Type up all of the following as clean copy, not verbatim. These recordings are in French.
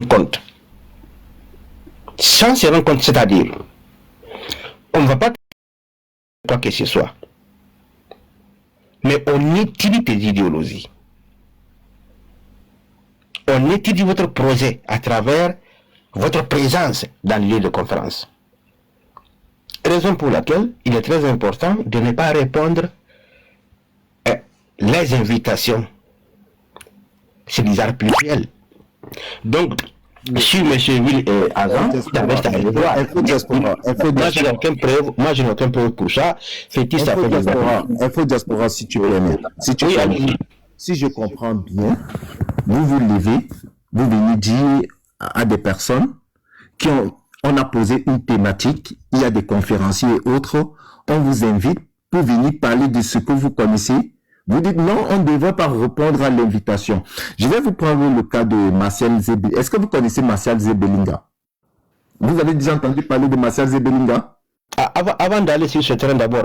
compte. Sans se rendre compte, c'est-à-dire, on ne va pas quoi que ce soit, mais on étudie tes idéologies. On étudie votre projet à travers votre présence dans le lieu de conférence. Raison pour laquelle il est très important de ne pas répondre les invitations. C'est des arts pluriels. Donc, si M. Will est avant, moi je n'ai aucune preuve pour ça. Fétis a fait des Info Diaspora, si tu permets. Si je comprends bien, vous vous levez, vous venez dire à des personnes qui on a posé une thématique, il y a des conférenciers et autres, on vous invite pour venir parler de ce que vous connaissez. Vous dites non, on ne devrait pas répondre à l'invitation. Je vais vous prendre le cas de Martial Zebelinga. Est-ce que vous connaissez Martial Zebelinga? Vous avez déjà entendu parler de Martial Zebelinga? Avant d'aller sur ce terrain, d'abord,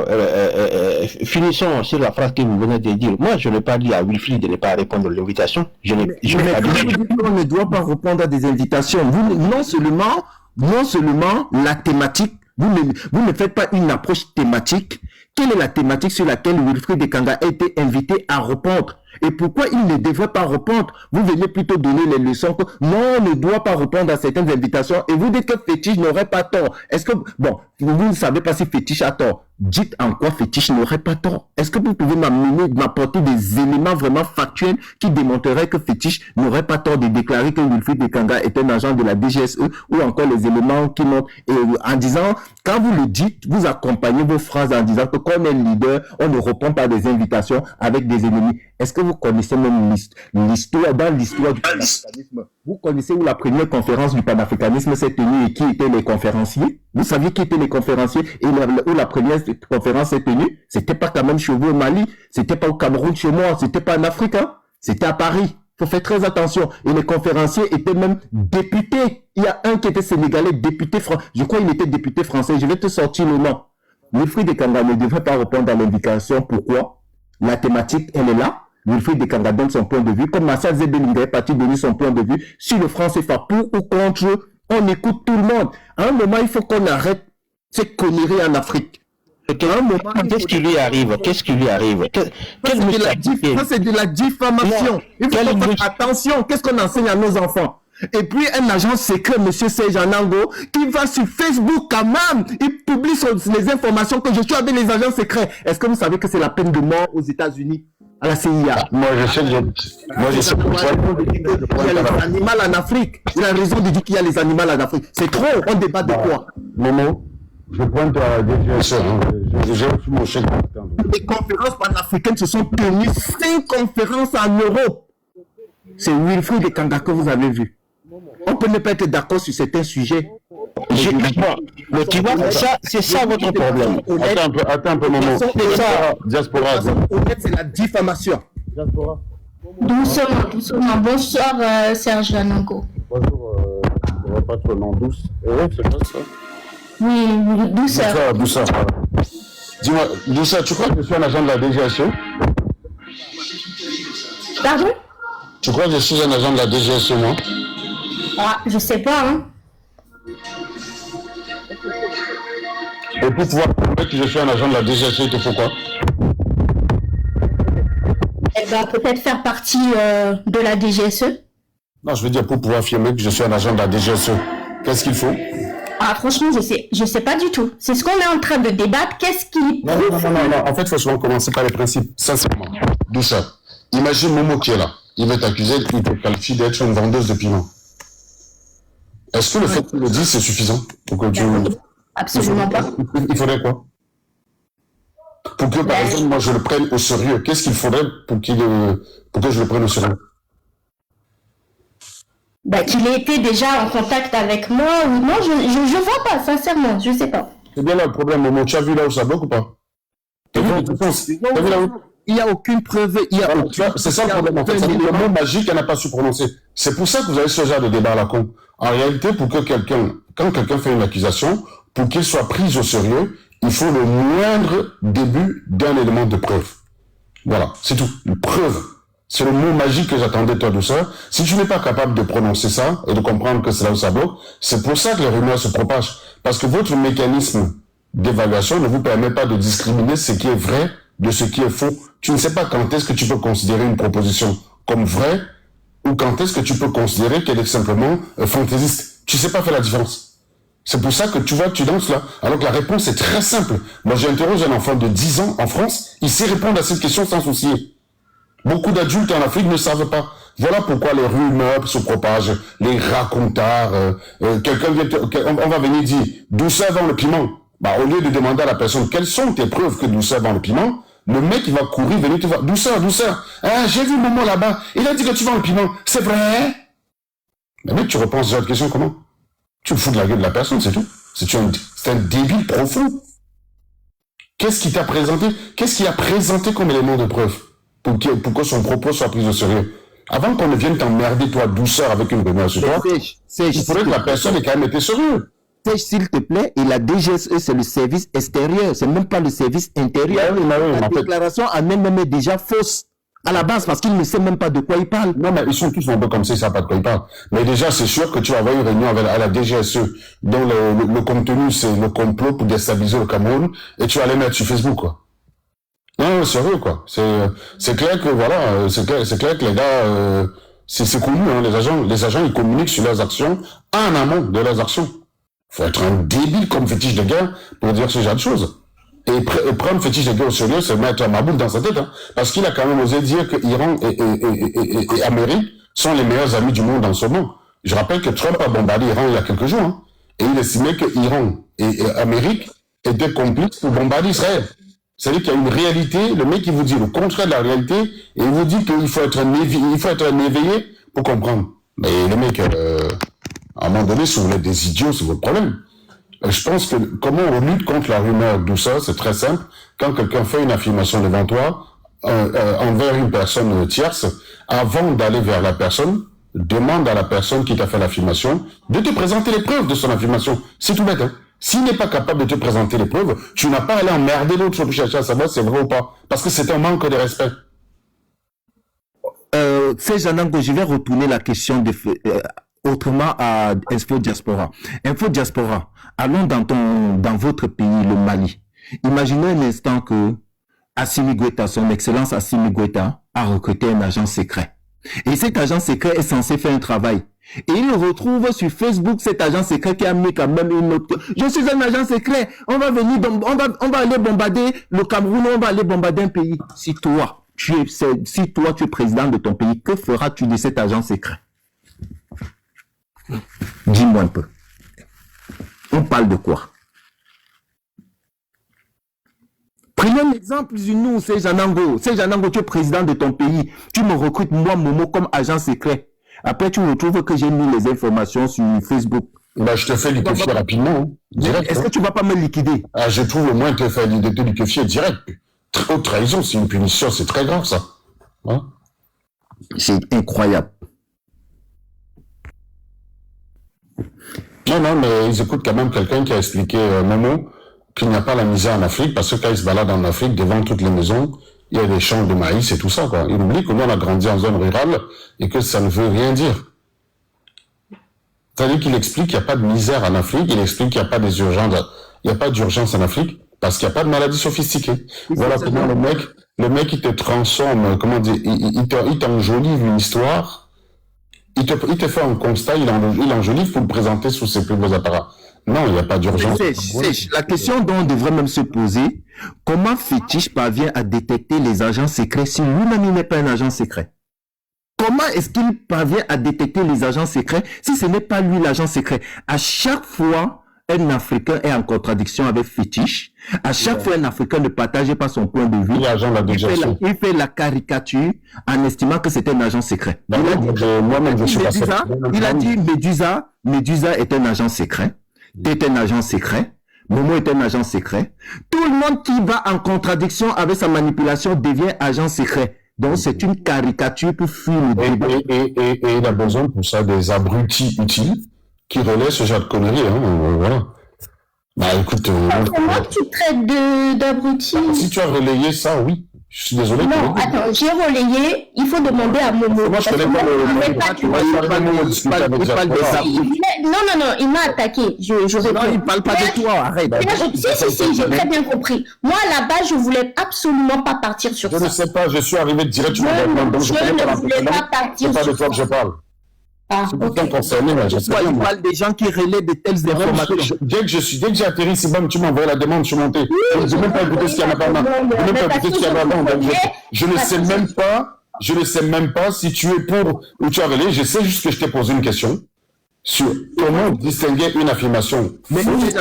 finissons sur la phrase que vous venez de dire. Moi, je n'ai pas dit à Wilfried de ne pas répondre à l'invitation. Je n'ai pas dit qu'on ne doit pas répondre à des invitations. Non seulement la thématique, vous ne faites pas une approche thématique. Quelle est la thématique sur laquelle Wilfried Ekanga a été invité à répondre? Et pourquoi il ne devrait pas répondre? Vous venez plutôt donner les leçons que non, on ne doit pas répondre à certaines invitations et vous dites que Fétiche n'aurait pas tort. Est-ce que, bon, vous ne savez pas si Fétiche a tort. Dites en quoi Fétiche n'aurait pas tort. Est-ce que vous pouvez m'apporter des éléments vraiment factuels qui démontreraient que Fétiche n'aurait pas tort de déclarer que Wilfried Ekanga est un agent de la DGSE ou encore les éléments qui montrent en disant, quand vous le dites, vous accompagnez vos phrases en disant que comme un leader, on ne répond pas à des invitations avec des ennemis. Est-ce que vous connaissez même l'histoire, dans l'histoire du panafricanisme, vous connaissez où la première conférence du panafricanisme s'est tenue et qui étaient les conférenciers? Vous saviez qui étaient les conférenciers et où la première conférence s'est tenue? C'était pas quand même chez vous au Mali, c'était pas au Cameroun chez moi, c'était pas en Afrique, hein? C'était à Paris. Faut faire très attention. Et les conférenciers étaient même députés. Il y a un qui était sénégalais, député français. Je crois qu'il était député français. Je vais te sortir le nom. Wilfried Ekanga ne devrait pas répondre à l'invitation. Pourquoi? La thématique, elle est là. Wilfried Ekanga donne son point de vue. Comme Martial Zebelinga est parti donner son point de vue sur le franc CFA pour ou contre, on écoute tout le monde. À un moment, il faut qu'on arrête ces conneries en Afrique. Qu'est-ce qui lui arrive? Qu'est-ce qui lui arrive? Ça, c'est de la diffamation. Il faut qu'on fasse attention. Qu'est-ce qu'on enseigne à nos enfants? Et puis, un agent secret, M. Serge Anango, qui va sur Facebook quand même, il publie les informations que je suis avec les agents secrets. Est-ce que vous savez que c'est la peine de mort aux États-Unis, à la CIA? Moi, je sais. Il y a les animaux en Afrique. Il a raison de dire qu'il y a les animaux en Afrique. C'est trop. On débat de quoi? Momo, je pointe à DGSE. J'ai reçu mon chèque. Les conférences panafricaines se sont tenues 5 conférences en Europe. C'est Wilfried Ekanga que vous avez vu. On peut ne pas être d'accord sur certains sujets. Mais tu vois, c'est ça votre problème. Attends un peu, Momo. Diaspora. C'est la diffamation. Diaspora. Doucement. Bonsoir, Serge Lanango. Bonjour, je ne vois pas ton nom, Douce. C'est quoi ça? Oui, douceur. Douceur. Dis-moi, Douceur, tu crois que je suis un agent de la DGSE? Pardon? Tu crois que je suis un agent de la DGSE, moi? Ah, je sais pas, hein. Et pour pouvoir prouver que je suis un agent de la DGSE, il te faut quoi? Elle va peut-être faire partie de la DGSE. Non, je veux dire pour pouvoir affirmer que je suis un agent de la DGSE. Qu'est-ce qu'il faut? Ah, franchement, je sais pas du tout. C'est ce qu'on est en train de débattre. Qu'est-ce qui... Non. En fait, il faut souvent commencer par les principes. Sincèrement. D'où ça? Imagine Momo qui est là. Il va t'accuser, il te qualifie d'être une vendeuse de piment. Est-ce que le fait qu'il le dise, c'est suffisant pour que tu... Absolument pas. Il faudrait quoi? Pour que, par exemple, moi, je le prenne au sérieux. Qu'est-ce qu'il faudrait pour que je le prenne au sérieux? Qu'il ait été déjà en contact avec moi ou non, je vois pas, sincèrement, je sais pas. C'est bien là le problème, Momo. Tu as vu là où ça bloque ou pas? T'as vu là où... Il n'y a aucune preuve. C'est ça le problème. En fait, c'est le mot magique qu'elle n'a pas su prononcer. C'est pour ça que vous avez ce genre de débat à la con. En réalité, quand quelqu'un fait une accusation, pour qu'il soit pris au sérieux, il faut le moindre début d'un élément de preuve. Voilà, c'est tout. Une preuve. C'est le mot magique que j'attendais, toi, douceur. Si tu n'es pas capable de prononcer ça et de comprendre que c'est là où ça bloque, c'est pour ça que les rumeurs se propagent. Parce que votre mécanisme d'évaluation ne vous permet pas de discriminer ce qui est vrai de ce qui est faux. Tu ne sais pas quand est-ce que tu peux considérer une proposition comme vraie ou quand est-ce que tu peux considérer qu'elle est simplement fantaisiste. Tu ne sais pas faire la différence. C'est pour ça que tu vois, tu danses là. Alors que la réponse est très simple. Moi, j'interroge un enfant de 10 ans en France, il sait répondre à cette question sans soucier. Beaucoup d'adultes en Afrique ne savent pas. Voilà pourquoi les rumeurs se propagent, les racontards. On va venir dire douceur dans le piment. Bah, au lieu de demander à la personne quelles sont tes preuves que douceur dans le piment, le mec il va courir venir te voir douceur, douceur. Ah, j'ai vu Momo là-bas. Il a dit que tu vends le piment. C'est vrai? Mais mec, tu repenses à cette question comment? Tu me fous de la gueule de la personne, c'est tout. C'est un débile profond. Qu'est-ce qui t'a présenté? Qu'est-ce qu'il a présenté comme élément de preuve? Pour que son propos soit pris au sérieux. Avant qu'on ne vienne t'emmerder, toi, douceur, avec une rumeur sur toi, il faudrait que la personne ait quand même été sérieuse. S'il te plaît, et la DGSE, c'est le service extérieur, c'est même pas le service intérieur. La déclaration en elle-même est déjà fausse. À la base, parce qu'il ne sait même pas de quoi il parle. Non, mais ils sont tous un peu comme ça, ils ne savent pas de quoi ils parlent. Mais déjà, c'est sûr que tu vas avoir une réunion à la DGSE, dont le contenu, c'est le complot pour déstabiliser le Cameroun, et tu vas les mettre sur Facebook, quoi. Non, sérieux, quoi. C'est clair que, voilà, c'est clair que les gars, c'est connu, hein, les agents, ils communiquent sur leurs actions en amont de leurs actions. Faut être un débile comme Fétiche de guerre pour dire ce genre de choses. Et prendre Fétiche de guerre au sérieux, c'est mettre ma boule dans sa tête, hein. Parce qu'il a quand même osé dire que Iran et Amérique sont les meilleurs amis du monde en ce moment. Je rappelle que Trump a bombardé Iran il y a quelques jours, hein. Et il estimait que Iran et Amérique étaient complices pour bombarder Israël. C'est-à-dire qu'il y a une réalité, le mec il vous dit le contraire de la réalité, et il vous dit qu'il faut être un éveillé pour comprendre. Mais les mecs, à un moment donné, si vous voulez des idiots, c'est votre problème. Je pense que comment on lutte contre la rumeur douceur, c'est très simple. Quand quelqu'un fait une affirmation devant toi, envers une personne tierce, avant d'aller vers la personne, demande à la personne qui t'a fait l'affirmation de te présenter les preuves de son affirmation. C'est tout bête, hein. S'il n'est pas capable de te présenter les preuves, tu n'as pas à aller emmerder l'autre pour chercher à savoir si c'est vrai ou pas. Parce que c'est un manque de respect. Janango, je vais retourner la question autrement à Info Diaspora. Info Diaspora, allons dans votre pays, le Mali. Imaginez un instant que Assimi Goïta, son excellence Assimi Goïta, a recruté un agent secret. Et cet agent secret est censé faire un travail. Et il retrouve sur Facebook cet agent secret qui a mis quand même une autre. Je suis un agent secret. On va venir, on va aller bombarder le Cameroun, on va aller bombarder un pays. Si toi, tu es président de ton pays, que feras-tu de cet agent secret? Dis-moi un peu. On parle de quoi? Prenons l'exemple de nous, c'est Janango. C'est Janango, tu es président de ton pays. Tu me recrutes, moi, Momo, comme agent secret. Après, tu retrouves que j'ai mis les informations sur Facebook. Bah, je te fais liquéfier rapidement, hein, direct. Est-ce que tu ne vas pas me liquider? Ah, je trouve au moins te faire liquéfier direct. Haute trahison, c'est une punition, c'est très grave, ça. Hein? C'est incroyable. Non, mais ils écoutent quand même quelqu'un qui a expliqué, Momo, qu'il n'y a pas la misère en Afrique, parce que quand ils se baladent en Afrique, devant toutes les maisons, il y a des champs de maïs et tout ça, quoi. Il oublie que nous, on a grandi en zone rurale et que ça ne veut rien dire. C'est-à-dire qu'il explique qu'il n'y a pas de misère en Afrique, il explique qu'il n'y a pas des urgences, il n'y a pas d'urgence en Afrique, parce qu'il n'y a pas de maladie sophistiquée. Voilà comment le mec, il te transforme, comment dire, il t'enjolive une histoire, il te fait un constat, il enjolive pour le présenter sous ses plus beaux apparats. Non, il n'y a pas d'urgence. La question dont on devrait même se poser, comment Fétiche parvient à détecter les agents secrets si lui-même il n'est pas un agent secret? Comment est-ce qu'il parvient à détecter les agents secrets si ce n'est pas lui l'agent secret? À chaque fois, un Africain est en contradiction avec Fétiche. À chaque fois, un Africain ne partage pas son point de vue. Il fait la caricature en estimant que c'est un agent secret. Il a dit Médusa est un agent secret. T'es un agent secret. Momo est un agent secret. Tout le monde qui va en contradiction avec sa manipulation devient agent secret. Donc, c'est une caricature pour fuir le débat. Et il a besoin pour ça des abrutis utiles qui relaient ce genre de conneries. Hein, voilà. Bah écoute... Comment tu traites d'abrutis? Si tu as relayé ça, oui. Je suis désolé. Non, attends, j'ai relayé, il faut demander à Momo. Moi, je connais pas Non, il m'a attaqué. Je non, il parle pas de toi, arrête. Si, j'ai très bien compris. Moi, à la base, je voulais absolument pas partir sur ça. Je ne sais pas, je suis arrivé directement donc je ne voulais pas partir sur ça. C'est pas de toi que je parle. C'est pourtant concerné, mais je sais pas. Il parle des gens qui relaient de telles informations. Dès que j'ai atterri ici, tu m'as envoyé la demande, je suis monté. Je n'ai même pas écouté ce qu'il y avait avant. Je ne sais même pas si tu es pour ou tu as relayé. Je sais juste que je t'ai posé une question sur comment distinguer une affirmation. Mais c'est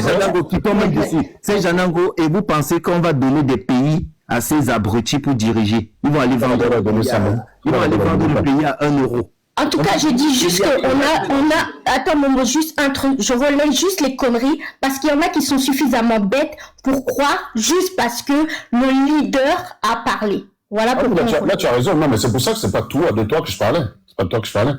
Janango qui tombe d'ici. C'est Janango, et vous pensez qu'on va donner des pays à ces abrutis pour diriger? Ils vont aller vendre le pays à 1 euro. En tout cas, je dis juste qu'on a... Attends, Momo, juste un truc. Je relaie juste les conneries parce qu'il y en a qui sont suffisamment bêtes pour croire juste parce que le leader a parlé. Voilà pourquoi. Là, tu as raison. Non, mais c'est pour ça que c'est pas de toi que je parlais. C'est pas de toi que je parlais.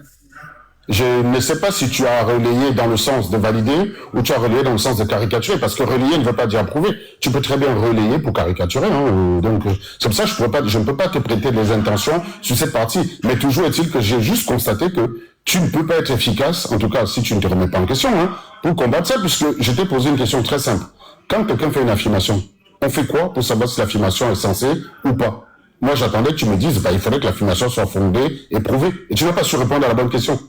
Je ne sais pas si tu as relayé dans le sens de valider ou tu as relayé dans le sens de caricaturer, parce que relayer ne veut pas dire approuver. Tu peux très bien relayer pour caricaturer. Donc, c'est pour ça que je ne peux pas te prêter des intentions sur cette partie. Mais toujours est-il que j'ai juste constaté que tu ne peux pas être efficace, en tout cas si tu ne te remets pas en question, pour combattre ça, puisque je t'ai posé une question très simple. Quand quelqu'un fait une affirmation, on fait quoi pour savoir si l'affirmation est censée ou pas? Moi, j'attendais que tu me dises, il faudrait que l'affirmation soit fondée et prouvée. Et tu n'as pas su répondre à la bonne question.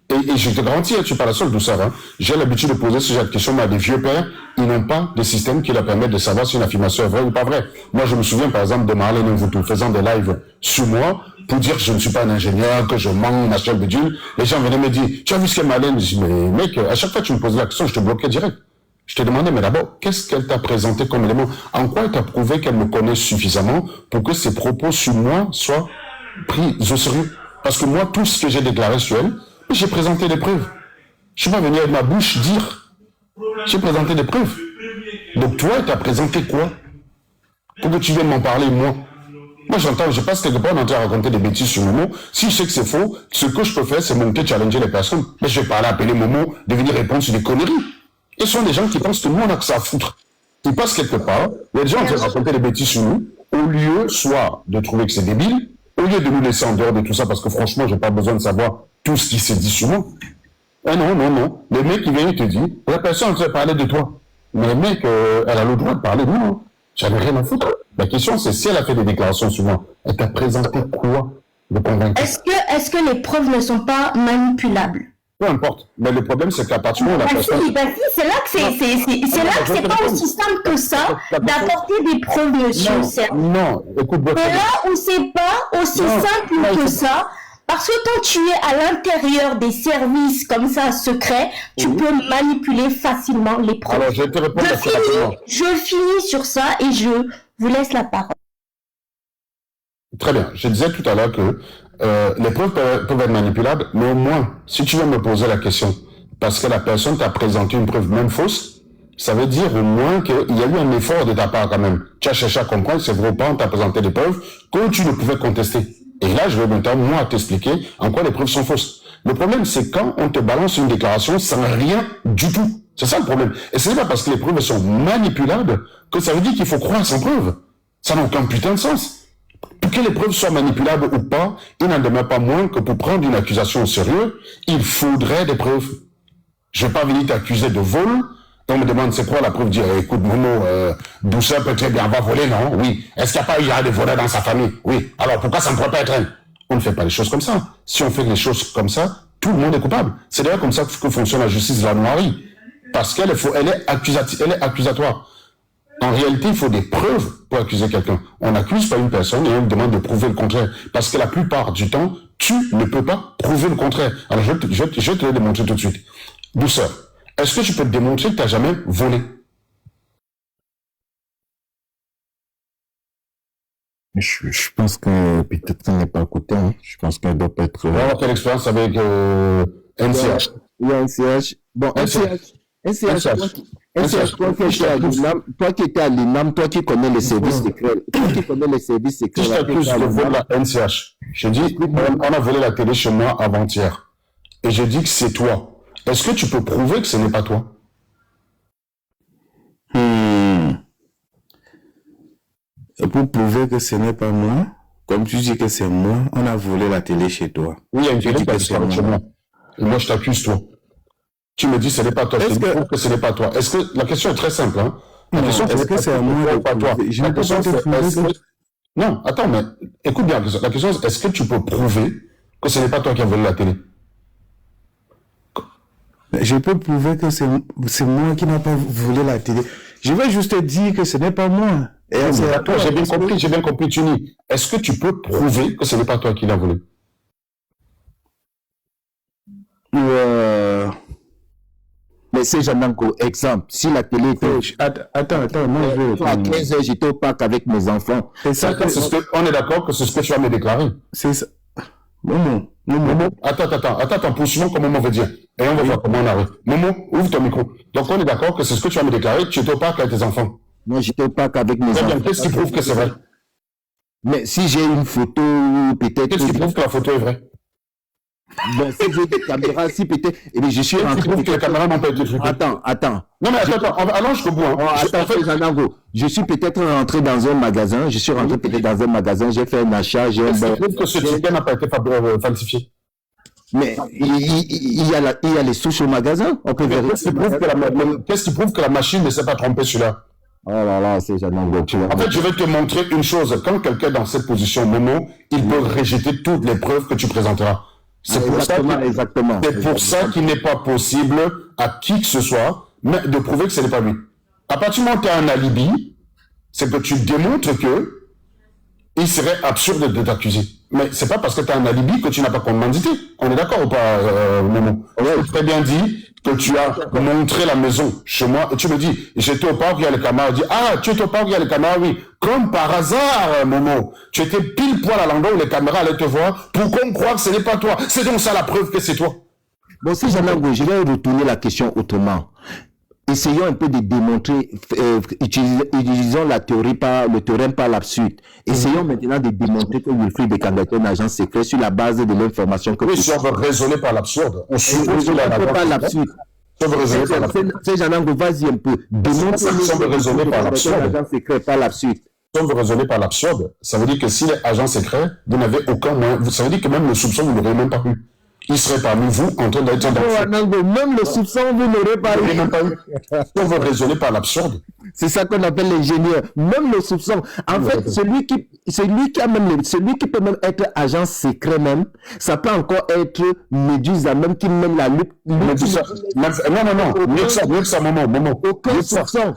Et je te garantis, tu n'es pas la seule douceur. J'ai l'habitude de poser ce genre de questions, mais à des vieux pères, ils n'ont pas de système qui leur permet de savoir si une affirmation est vraie ou pas vraie. Moi, je me souviens, par exemple, de Marlène Mvutu faisant des lives sur moi pour dire que je ne suis pas un ingénieur, que je mens, machin, bidule. Les gens venaient me dire, tu as vu ce qu'est Marlène? Je dis, mais mec, à chaque fois que tu me posais la question, je te bloquais direct. Je te demandais, mais d'abord, qu'est-ce qu'elle t'a présenté comme élément? En quoi elle t'a prouvé qu'elle me connaît suffisamment pour que ses propos sur moi soient pris au sérieux? Parce que moi, tout ce que j'ai déclaré sur elle, j'ai présenté des preuves. Je suis pas venu avec ma bouche dire. J'ai présenté des preuves. Donc toi, tu as présenté quoi? Pour que tu viennes m'en parler, moi. Moi, j'entends, je passe quelque part en train de raconter des bêtises sur Momo. Si je sais que c'est faux, ce que je peux faire, c'est monter, challenger les personnes. Mais je vais pas aller appeler Momo, de venir répondre sur des conneries. Et ce sont des gens qui pensent que nous, on a que ça à foutre. Ils passent quelque part, il y a des gens en train de raconter des bêtises sur nous, au lieu, soit de trouver que c'est débile, au lieu de nous laisser en dehors de tout ça, parce que franchement, j'ai pas besoin de savoir tout ce qui se dit sur moi. Ah non. Le mec qui vient, il te dit, la personne qui parler de toi. Mais le mec, elle a le droit de parler de moi. J'en ai rien à foutre. La question, c'est si elle a fait des déclarations sur moi, elle t'a présenté quoi de convaincre? Est-ce que les preuves ne sont pas manipulables? Peu importe. Mais le problème, c'est qu'à partir du moment où la personne... c'est là que c'est pas aussi simple que ça d'apporter des preuves, monsieur. Non, écoute, c'est là où c'est pas aussi simple que ça. Parce que quand tu es à l'intérieur des services comme ça, secrets, tu peux manipuler facilement les preuves. Alors, je vais te répondre je finis sur ça et je vous laisse la parole. Très bien. Je disais tout à l'heure que les preuves peuvent être manipulables, mais au moins, si tu veux me poser la question, parce que la personne t'a présenté une preuve même fausse, ça veut dire au moins qu'il y a eu un effort de ta part quand même. Tu as cherché à comprendre, c'est vrai ou pas, on t'a présenté des preuves que tu ne pouvais contester. Et là, je vais maintenant, moi, t'expliquer en quoi les preuves sont fausses. Le problème, c'est quand on te balance une déclaration sans rien du tout. C'est ça le problème. Et ce n'est pas parce que les preuves sont manipulables que ça veut dire qu'il faut croire sans preuve. Ça n'a aucun putain de sens. Pour que les preuves soient manipulables ou pas, il n'en demeure pas moins que pour prendre une accusation au sérieux, il faudrait des preuves. Je ne vais pas venir t'accuser de vol. On me demande c'est quoi la preuve, dire écoute Momo, Douceur peut très bien avoir volé, non? Oui. Est-ce qu'il n'y a pas eu des voleurs dans sa famille? Oui. Alors pourquoi ça ne pourrait pas être elle? On ne fait pas les choses comme ça. Si on fait les choses comme ça, tout le monde est coupable. C'est d'ailleurs comme ça que fonctionne la justice de la noirie. Parce qu'elle est accusatoire. En réalité, il faut des preuves pour accuser quelqu'un. On n'accuse pas une personne et on lui demande de prouver le contraire. Parce que la plupart du temps, tu ne peux pas prouver le contraire. Alors je te le démontrer tout de suite. Douceur. Est-ce que tu peux te démontrer que tu n'as jamais volé? Je pense que peut-être qu'elle n'est pas à côté. Je pense qu'elle doit pas être... Quelle expérience avec NCH? Oui, NCH. Bon, NCH, toi qui étais à l'INAM, toi qui connais les services secrets. Si je t'accuse de voler la NCH, je dis, on a volé la télé chez moi avant-hier. Et je dis que c'est toi. Est-ce que tu peux prouver que ce n'est pas toi? Pour prouver que ce n'est pas moi, comme tu dis que c'est moi, on a volé la télé chez toi. Oui, il y a une Tu télé dis qui a que c'est disparu chez moi. moi. Et moi, je t'accuse, toi. Tu me dis ce n'est pas toi. Je Est-ce te que- prouve que ce n'est pas toi. Est-ce que la question est très simple, hein? La Non, question, est-ce que c'est à moi de pas toi. prouver? Je La ne peux question, pas te c'est prouver est-ce que- que... Non, attends, mais écoute bien. La question, c'est est-ce que tu peux prouver que ce n'est pas toi qui as volé la télé? Je peux prouver que c'est moi qui n'a pas volé la télé. Je vais juste te dire que ce n'est pas moi. Et Oui, c'est mais à d'accord, toi. j'ai bien compris, Tuni. Est-ce que tu peux prouver que ce n'est pas toi qui l'as volé? Mais c'est Jananko, exemple, si la télé était... Attends, moi je vais... À 15h, j'étais au parc avec mes enfants. C'est ça que... On est d'accord que c'est ce que tu vas me déclarer. C'est ça. Momo. Attends, poursuivons comme Momo veut dire. Et on va voir comment on arrive. Momo, ouvre ton micro. Donc on est d'accord que c'est ce que tu vas me déclarer, tu étais au parc avec tes enfants. Moi, j'étais au parc avec mes Très enfants. bien, qu'est-ce qui prouve que c'est vrai? Mais si j'ai une photo, peut-être... Qu'est-ce qui prouve que la photo est vraie? Bon, si j'ai des caméras, si peut-être... Eh bien, je suis Qu'est-ce qui rentré... prouve que les caméras n'ont pas été truquées? Attends. Non mais attends, allons jusqu'au bout. Hein. Attends, Janango. Je suis peut-être rentré dans un magasin, j'ai fait un achat, j'ai un Qu'est-ce bon... qui prouve que ce ticket n'a pas été falsifié? Mais il y a les souches au magasin, on peut vérifier. Qu'est-ce qui prouve que la machine ne s'est pas trompée celui-là? Oh là là, c'est Janango, tu vois. En fait, je vais te montrer une chose. Quand quelqu'un est dans cette position, Momo, il peut rejeter toutes les preuves que tu présenteras. C'est pour ça qu'il n'est pas possible à qui que ce soit de prouver que ce n'est pas lui. À partir du moment où tu as un alibi, c'est que tu démontres que il serait absurde de t'accuser. Mais c'est pas parce que tu as un alibi que tu n'as pas commandité. On est d'accord ou pas, Momo? Tu as très bien dit que tu as montré la maison chez moi et tu me dis, j'étais au parc, il y a les caméras. Je dis, ah, tu étais au parc, il y a les caméras, oui. Comme par hasard, Momo. Tu étais pile poil à l'endroit où les caméras allaient te voir pour qu'on croie que ce n'est pas toi. C'est donc ça la preuve que c'est toi. Bon, si Janango, je vais retourner la question autrement. Essayons un peu de démontrer, utilisons le théorème par l'absurde. Essayons maintenant de démontrer que Wilfried Ekanga est un agent secret sur la base de l'information que... Oui, si on veut raisonner par l'absurde. On suppose que l'absurde. C'est Janango, vas-y un peu. Démontre si on veut raisonner par l'absurde. Agent secret par l'absurde. Si on veut raisonner par l'absurde, ça veut dire que s'il est agent secret, vous n'avez aucun moyen. Ça veut dire que même le soupçon, vous ne l'aurez même pas eu. Il serait parmi vous en train d'être même le soupçon, vous n'aurez pas eu. Si on veut raisonner par l'absurde. C'est ça qu'on appelle l'ingénieur. Même le soupçon. En fait, celui qui peut même être agent secret même, ça peut encore être Médusa, même qui mène la lutte. Non. Mieux que ça, Momo. Aucun soupçon.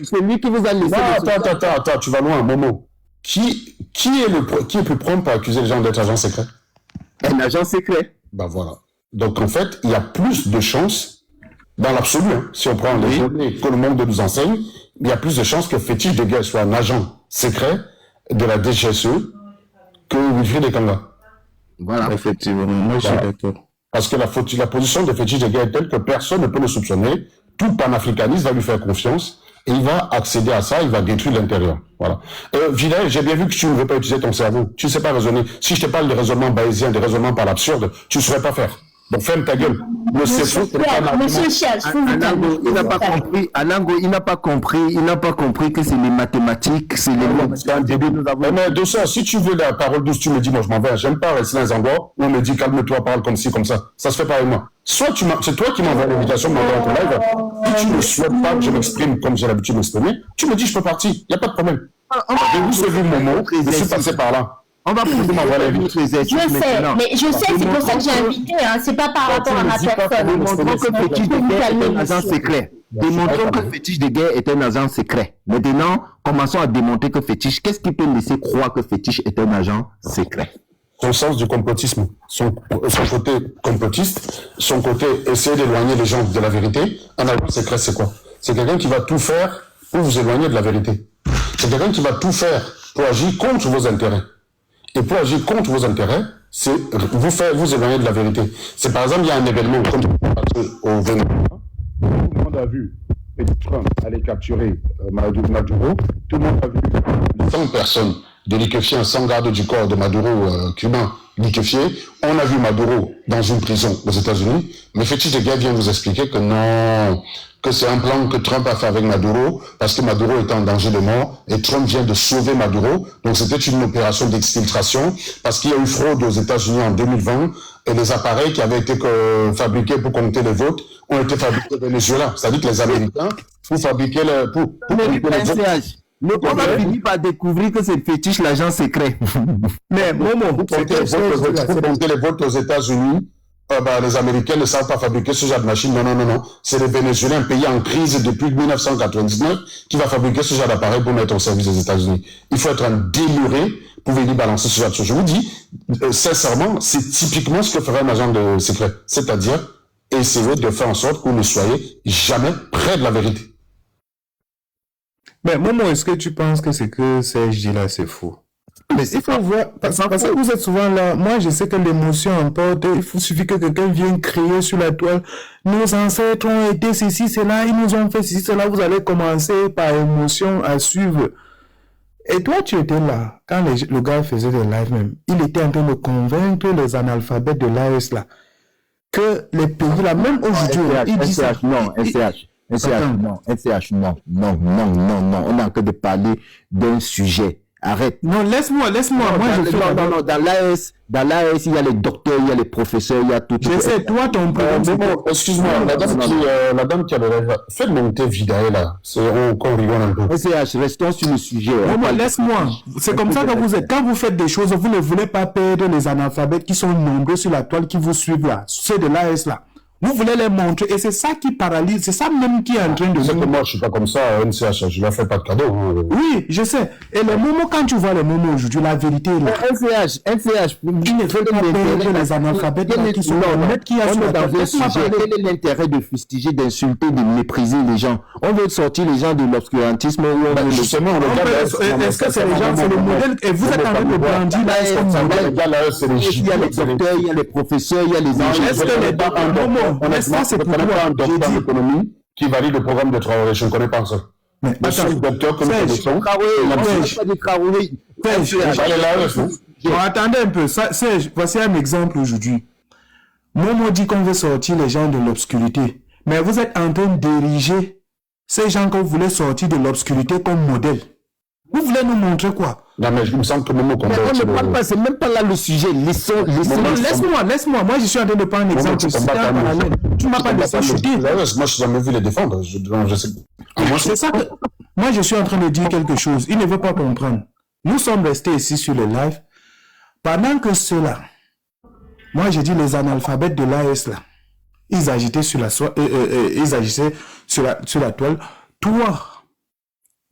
C'est lui qui vous a laissé. Attends, tu vas loin, Momo. Qui est plus prompt pour accuser les gens d'être agent secret? Un agent secret. Ben voilà. Donc en fait, il y a plus de chances, dans l'absolu, hein, si on prend les données que le monde nous enseigne, il y a plus de chances que Fétiche de Guerre soit un agent secret de la DGSE que Wilfried Ekanga. Voilà. Effectivement, moi je suis d'accord. Parce que la position de Fétiche de Guerre est telle que personne ne peut le soupçonner. Tout panafricaniste va lui faire confiance et il va accéder à ça, il va détruire l'intérieur. Voilà. Villers, j'ai bien vu que tu ne veux pas utiliser ton cerveau. Tu ne sais pas raisonner. Si je te parle de raisonnement bayésien, de raisonnement par l'absurde, tu ne saurais pas faire. Donc ferme ta gueule. Monsieur Chial, je vous Anango, il n'a pas compris. Anango, il n'a pas compris que c'est les mathématiques, c'est les mots. C'est un début. Mais de ça, si tu veux la parole douce, tu me dis, moi je m'en vais. J'aime pas rester dans les endroits où on me dit, calme-toi, parle comme ci, comme ça. Ça se fait pas avec moi. Soit c'est toi qui m'envoies l'invitation, m'envoie ton live. Si tu ne souhaites pas que je m'exprime comme j'ai l'habitude de m'exprimer, tu me dis, je peux partir. Il n'y a pas de problème. J'ai juste vu mon mot, je suis passé par là. On va prendre un autre exercice maintenant. Mais je sais, c'est pour ça que j'ai invité, hein. C'est pas par rapport à ma personne. Démontrons que Fétiche de Guerre est un agent secret. Démontrons que Fétiche de Guerre est un agent secret. Maintenant, commençons à démontrer que Fétiche, qu'est-ce qui peut laisser croire que Fétiche est un agent secret? Son sens du complotisme, son côté complotiste, son côté essayer d'éloigner les gens de la vérité. Un agent secret, c'est quoi? C'est quelqu'un qui va tout faire pour vous éloigner de la vérité. C'est quelqu'un qui va tout faire pour agir contre vos intérêts. Et pour agir contre vos intérêts, c'est vous éloigner de la vérité. C'est par exemple, il y a un événement comme au Venezuela, tout le monde a vu Trump aller capturer Maduro, tout le monde a vu 100 personnes de liquéfier un sang garde du corps de Maduro cubain liquéfié. On a vu Maduro dans une prison aux États-Unis, mais Fétiche de Guerre vient vous expliquer que non, que c'est un plan que Trump a fait avec Maduro, parce que Maduro était en danger de mort, et Trump vient de sauver Maduro. Donc c'était une opération d'exfiltration, parce qu'il y a eu fraude aux États-Unis en 2020, et les appareils qui avaient été fabriqués pour compter les votes ont été fabriqués au Venezuela. C'est-à-dire que les Américains, pour fabriquer pour compter les votes. Le on a fini par découvrir que c'est Fétiche l'agent secret. Mais Momo, pour compter les votes aux États-Unis, les Américains ne savent pas fabriquer ce genre de machine. Non. C'est le Venezuela, un pays en crise depuis 1999, qui va fabriquer ce genre d'appareil pour mettre au service des États-Unis. Il faut être un déluré pour venir balancer ce genre de choses. Je vous dis, sincèrement, c'est typiquement ce que ferait un agent de secret. C'est-à-dire, essayer de faire en sorte que vous ne soyez jamais près de la vérité. Mais Momo, est-ce que tu penses que ce que Serge dit là, c'est faux? Mais il faut voir, parce que vous êtes souvent là, moi je sais que l'émotion emporte, il suffit que quelqu'un vienne crier sur la toile, nos ancêtres ont été ceci, cela, ils nous ont fait ceci, cela, vous allez commencer par émotion à suivre. Et toi, tu étais là, quand le gars faisait des lives même, il était en train de convaincre les analphabètes de l'AES là, que les pays là, même aujourd'hui, ils disent... NCH, non, on n'a que de parler d'un sujet. Arrête. Non, laisse-moi, dans l'AS, il y a les docteurs, il y a les professeurs, il y a tout. Je sais, toi, ton problème. Excuse-moi, la dame qui a le rêve, faites monter Vidae là. Qu'on rigole un peu. NCH, restons sur le sujet. Laisse-moi. C'est comme ça que vous êtes. Quand vous faites des choses, vous ne voulez pas perdre les analphabètes qui sont nombreux sur la toile qui vous suivent là. Ceux de l'AS là. Vous voulez les montrer et c'est ça qui paralyse, c'est ça même qui est en train de... C'est que moi je suis pas comme ça, NCH, je leur fais pas de cadeau. Oui, je sais. Et les moments, quand tu vois les moments aujourd'hui, la vérité est là. NCH, il ne faut pas perdre les analphabètes qui sont là, qui a sur la table. Quel est l'intérêt de fustiger, d'insulter, de mépriser les gens? On veut sortir les gens de l'obscurantisme. Justement, est-ce que c'est les gens, c'est le modèle, et vous êtes en train de brandir là, est-ce qu'il y a les docteurs, il y a les professeurs, il y a les ingénieurs. Est-ce que les docteurs... Honnêtement, c'est pour moi un docteur d'économie qui valide le programme de travail. Je ne connais pas ça. Mais attends, docteur comme connaissons. Attendez un peu. Voici un exemple aujourd'hui. Momo dit qu'on veut sortir les gens de l'obscurité. Mais vous êtes en train d'ériger ces gens que vous voulez sortir de l'obscurité comme modèle. Vous voulez nous montrer quoi? Non, mais je me sens que Momo on ne parle pas, c'est même pas là le sujet. Laisse-moi. Moi, je suis en train de prendre un exemple. Tu m'as pas laissé chuter. Moi, je n'ai jamais vu les défendre. C'est ça que... Moi, je suis en train de dire quelque chose. Il ne veut pas comprendre. Nous sommes restés ici sur le live. Pendant que ceux-là, moi, j'ai dit les analphabètes de l'AS là, ils agissaient sur la toile. Toi,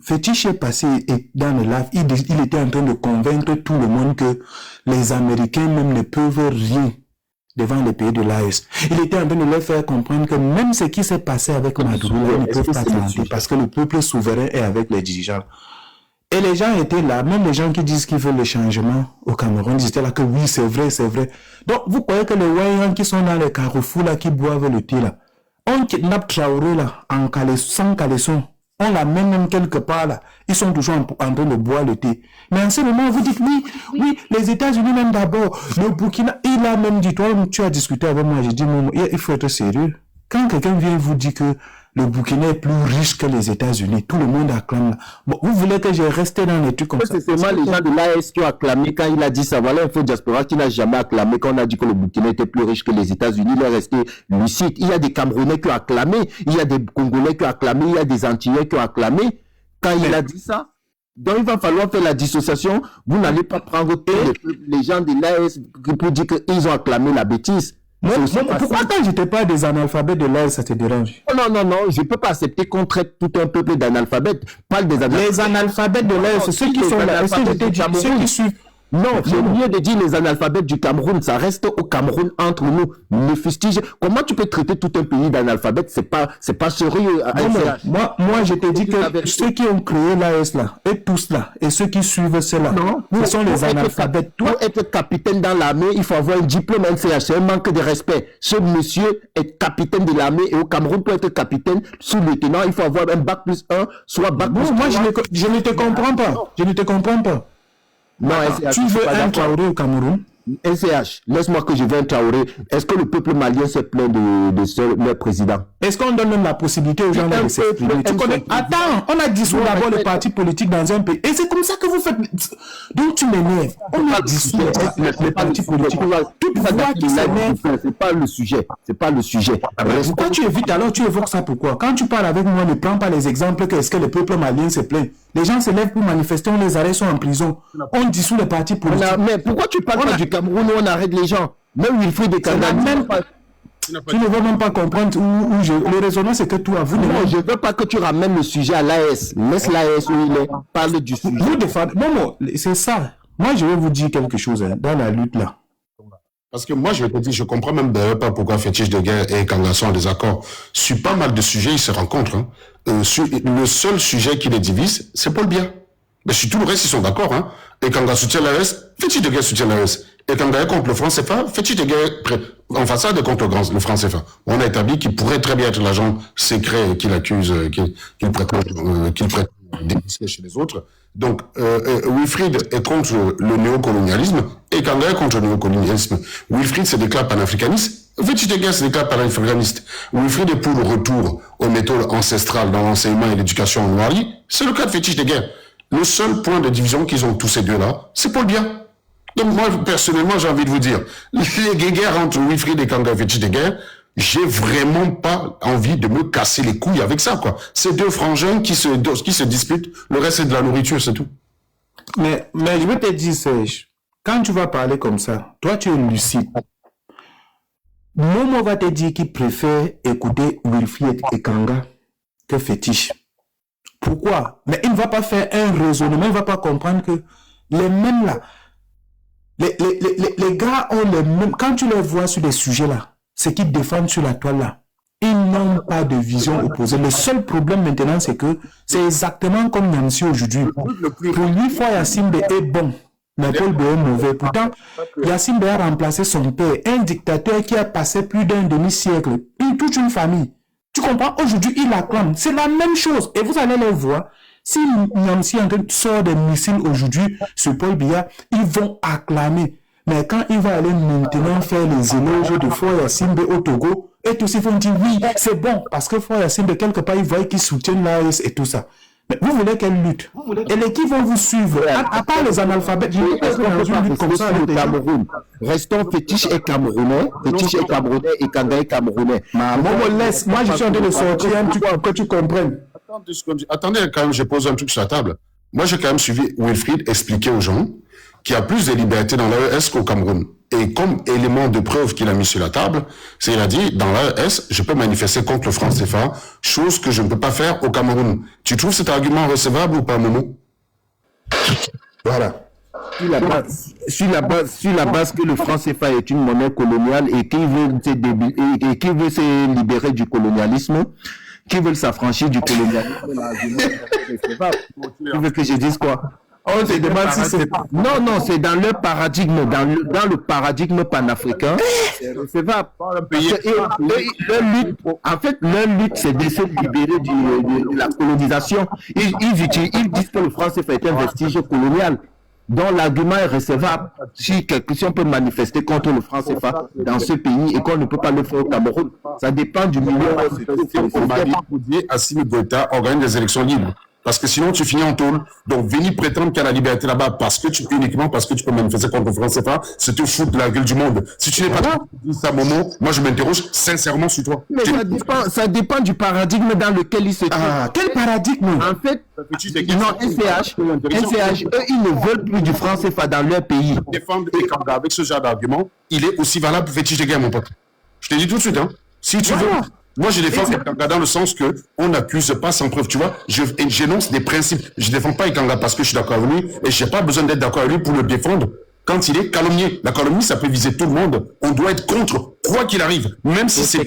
Fétiche est passé et dans le live, il était en train de convaincre tout le monde que les Américains même ne peuvent rien devant les pays de l'AES. Il était en train de leur faire comprendre que même ce qui s'est passé avec Maduro, ils ne peuvent pas planter parce que le peuple souverain est avec les dirigeants. Et les gens étaient là, même les gens qui disent qu'ils veulent le changement au Cameroun, ils étaient là que oui, c'est vrai. Donc, vous croyez que les Wayans qui sont dans les carrefours là, qui boivent le thé là, on kidnappe Traoré là, sans caleçon. On l'amène même quelque part là. Ils sont toujours en train de boire le thé. Mais en ce moment, vous dites oui, les États-Unis même d'abord. Le Burkina, il a même dit, toi, tu as discuté avec moi, j'ai dit, il faut être sérieux. Quand quelqu'un vient vous dire que le Burkina est plus riche que les États-Unis, tout le monde acclame. Bon, vous voulez que je reste dans les trucs comme ça? C'est seulement les gens de l'AS qui ont acclamé quand il a dit ça. Voilà un faux diaspora qui n'a jamais acclamé quand on a dit que le Burkina était plus riche que les États-Unis. Il est resté lucide. Il y a des Camerounais qui ont acclamé, il y a des Congolais qui ont acclamé, il y a des Antillais qui ont acclamé quand il a dit ça. Donc il va falloir faire la dissociation. Vous n'allez pas prendre les gens de l'AS pour dire qu'ils ont acclamé la bêtise. Pourquoi quand je te parle des analphabètes de l'AS, ça te dérange? Non, je ne peux pas accepter qu'on traite tout un peuple d'analphabètes. Parle des analphabètes. Les analphabètes de l'AS, ceux qui sont là, ceux qui suivent. Non, c'est mieux de dire les analphabètes du Cameroun, ça reste au Cameroun entre nous. Le fustige. Comment tu peux traiter tout un pays d'analphabètes? C'est pas sérieux. Moi, je te dis que ceux qui ont créé l'AS là, et tous là, et ceux qui suivent cela, ce sont les analphabètes. Pour être capitaine dans l'armée, il faut avoir un diplôme NCH. C'est un manque de respect. Ce monsieur est capitaine de l'armée et au Cameroun, pour être capitaine, sous-lieutenant, il faut avoir un bac+1, soit bac+3. Moi, je ne te comprends pas. Je ne te comprends pas. Non, SCH, Tu veux un Traoré au Cameroun? SCH, laisse-moi que je veux un Traoré. Est-ce que le peuple malien se plaint de leur président? Est-ce qu'on donne même la possibilité aux gens de s'exprimer? Attends, on a dissous d'abord le parti politique dans un pays. Et c'est comme ça que vous faites. Donc tu m'énerves. On a dissous les partis politiques. Toute voix qui s'énerve. C'est pas le sujet. C'est pas le sujet. Pourquoi tu évites alors? Tu évoques ça pourquoi? Quand tu parles avec moi, ne prends pas les exemples que est-ce que le peuple malien se plaint. Les gens se lèvent pour manifester, on les arrête, sont en prison. On dissout les partis politiques. Mais pourquoi tu parles pas du Cameroun où on arrête les gens? Même Wilfried de Kanga. Tu ne veux même pas comprendre où le raisonnement, c'est que toi, vous... Non, je ne veux pas que tu ramènes le sujet à l'AS. Laisse l'AS où il est. Parle du sujet. Vous défendez... Non, c'est ça. Moi, je vais vous dire quelque chose dans la lutte, là. Parce que moi, je te dis, je comprends même pas pourquoi Fétiche de Guerre et Kanga sont en désaccord. Sur pas mal de sujets, ils se rencontrent. Hein. Le seul sujet qui les divise, c'est Paul Biya. Mais sur tout le reste, ils sont d'accord. Hein. Et Kanga soutient l'AS, Fétiche de Guerre soutient l'AS. Et Kanga est contre le franc CFA, Fétiche de Guerre en façade contre le franc CFA. On a établi qu'il pourrait très bien être l'agent secret qu'il accuse, qu'il prétend déguiser chez les autres. Donc, Wilfried est contre le néocolonialisme et Kanga est contre le néocolonialisme. Wilfried se déclare panafricaniste, Fétiche de Guerre se déclare panafricaniste. Wilfried est pour le retour aux méthodes ancestrales dans l'enseignement et l'éducation en Mali. C'est le cas de Fétiche de Guerre. Le seul point de division qu'ils ont tous ces deux-là, c'est Paul Biya. Donc moi, personnellement, j'ai envie de vous dire, les guerres entre Wilfried et Kanga Fétiche de Guerre, j'ai vraiment pas envie de me casser les couilles avec ça, quoi. C'est deux frangins qui se disputent, le reste c'est de la nourriture, c'est tout. Mais je vais te dire, Serge, quand tu vas parler comme ça, toi tu es lucide. Momo va te dire qu'il préfère écouter Wilfried et Kanga que Fétiche. Pourquoi? Mais il ne va pas faire un raisonnement, il ne va pas comprendre que les mêmes là, les gars ont les mêmes, quand tu les vois sur les sujets là, ce qu'ils défendent sur la toile là, ils n'ont pas de vision opposée. Le seul problème maintenant, c'est que c'est exactement comme Nancy aujourd'hui. Pour lui, Foy Simbe est bon, mais Paul Biya est mauvais. Pourtant, Yacine Bey a remplacé son père, un dictateur qui a passé plus d'un demi-siècle, toute une famille. Tu comprends? Aujourd'hui, il acclame. C'est la même chose. Et vous allez les voir. Si Nancy sort des missiles aujourd'hui sur Paul Biya, ils vont acclamer. Mais quand il va aller maintenant faire les éloges de Foy Simbe au Togo, et tous ils vont dire oui, c'est bon, parce que Foy Simbe, quelque part, ils voient qu'ils soutiennent l'AS et tout ça. Mais vous voulez qu'elle lutte. Et les qui vont vous suivre, à part les analphabètes, restons Fétiche et Camerounais, et Kanga et Camerounais. Moi, je suis en train de sortir un truc que tu comprennes. Attendez, quand même, je pose un truc sur la table. Moi, j'ai quand même suivi Wilfried expliquer aux gens qu'il y a plus de liberté dans l'AES qu'au Cameroun. Et comme élément de preuve qu'il a mis sur la table, c'est qu'il a dit, dans l'AES, je peux manifester contre le franc CFA, chose que je ne peux pas faire au Cameroun. Tu trouves cet argument recevable ou pas, Momo? Voilà. Sur la base que le franc CFA est une monnaie coloniale et qu'il veut se libérer du colonialisme, qui veulent s'affranchir du colonialisme, tu veux que je dise quoi? On se demande si c'est... Non, c'est dans leur paradigme, dans le paradigme panafricain. C'est pas leur lutte, c'est de se libérer de la colonisation. Ils disent que le franc CFA est un vestige colonial. Donc l'argument est recevable si on peut manifester contre le franc CFA dans ce pays et qu'on ne peut pas le faire au Cameroun. Ça dépend du milieu. On m'a dit Assimi Goïta organise des élections libres. Parce que sinon, tu finis en tôle. Donc, venir prétendre qu'il y a la liberté là-bas uniquement parce que tu peux manifester contre le franc CFA, c'est te foutre de la gueule du monde. Si tu n'es pas là, dis ça, Momo, moi, je m'interroge sincèrement sur toi. Mais ça dépend du paradigme dans lequel il se trouve. Quel paradigme? En fait, SCH, eux, ils ne veulent plus du franc CFA dans leur pays. Défendre et Kanga avec ce genre d'argument, il est aussi valable pour Fétiche de Guerre, mon pote. Je te dis tout de suite, hein. Si tu veux. Moi, je défends Kanga dans le sens que on n'accuse pas sans preuve, tu vois. J'énonce des principes. Je défends pas Kanga parce que je suis d'accord avec lui et j'ai pas besoin d'être d'accord avec lui pour le défendre quand il est calomnié. La calomnie, ça peut viser tout le monde. On doit être contre, quoi qu'il arrive, même si c'est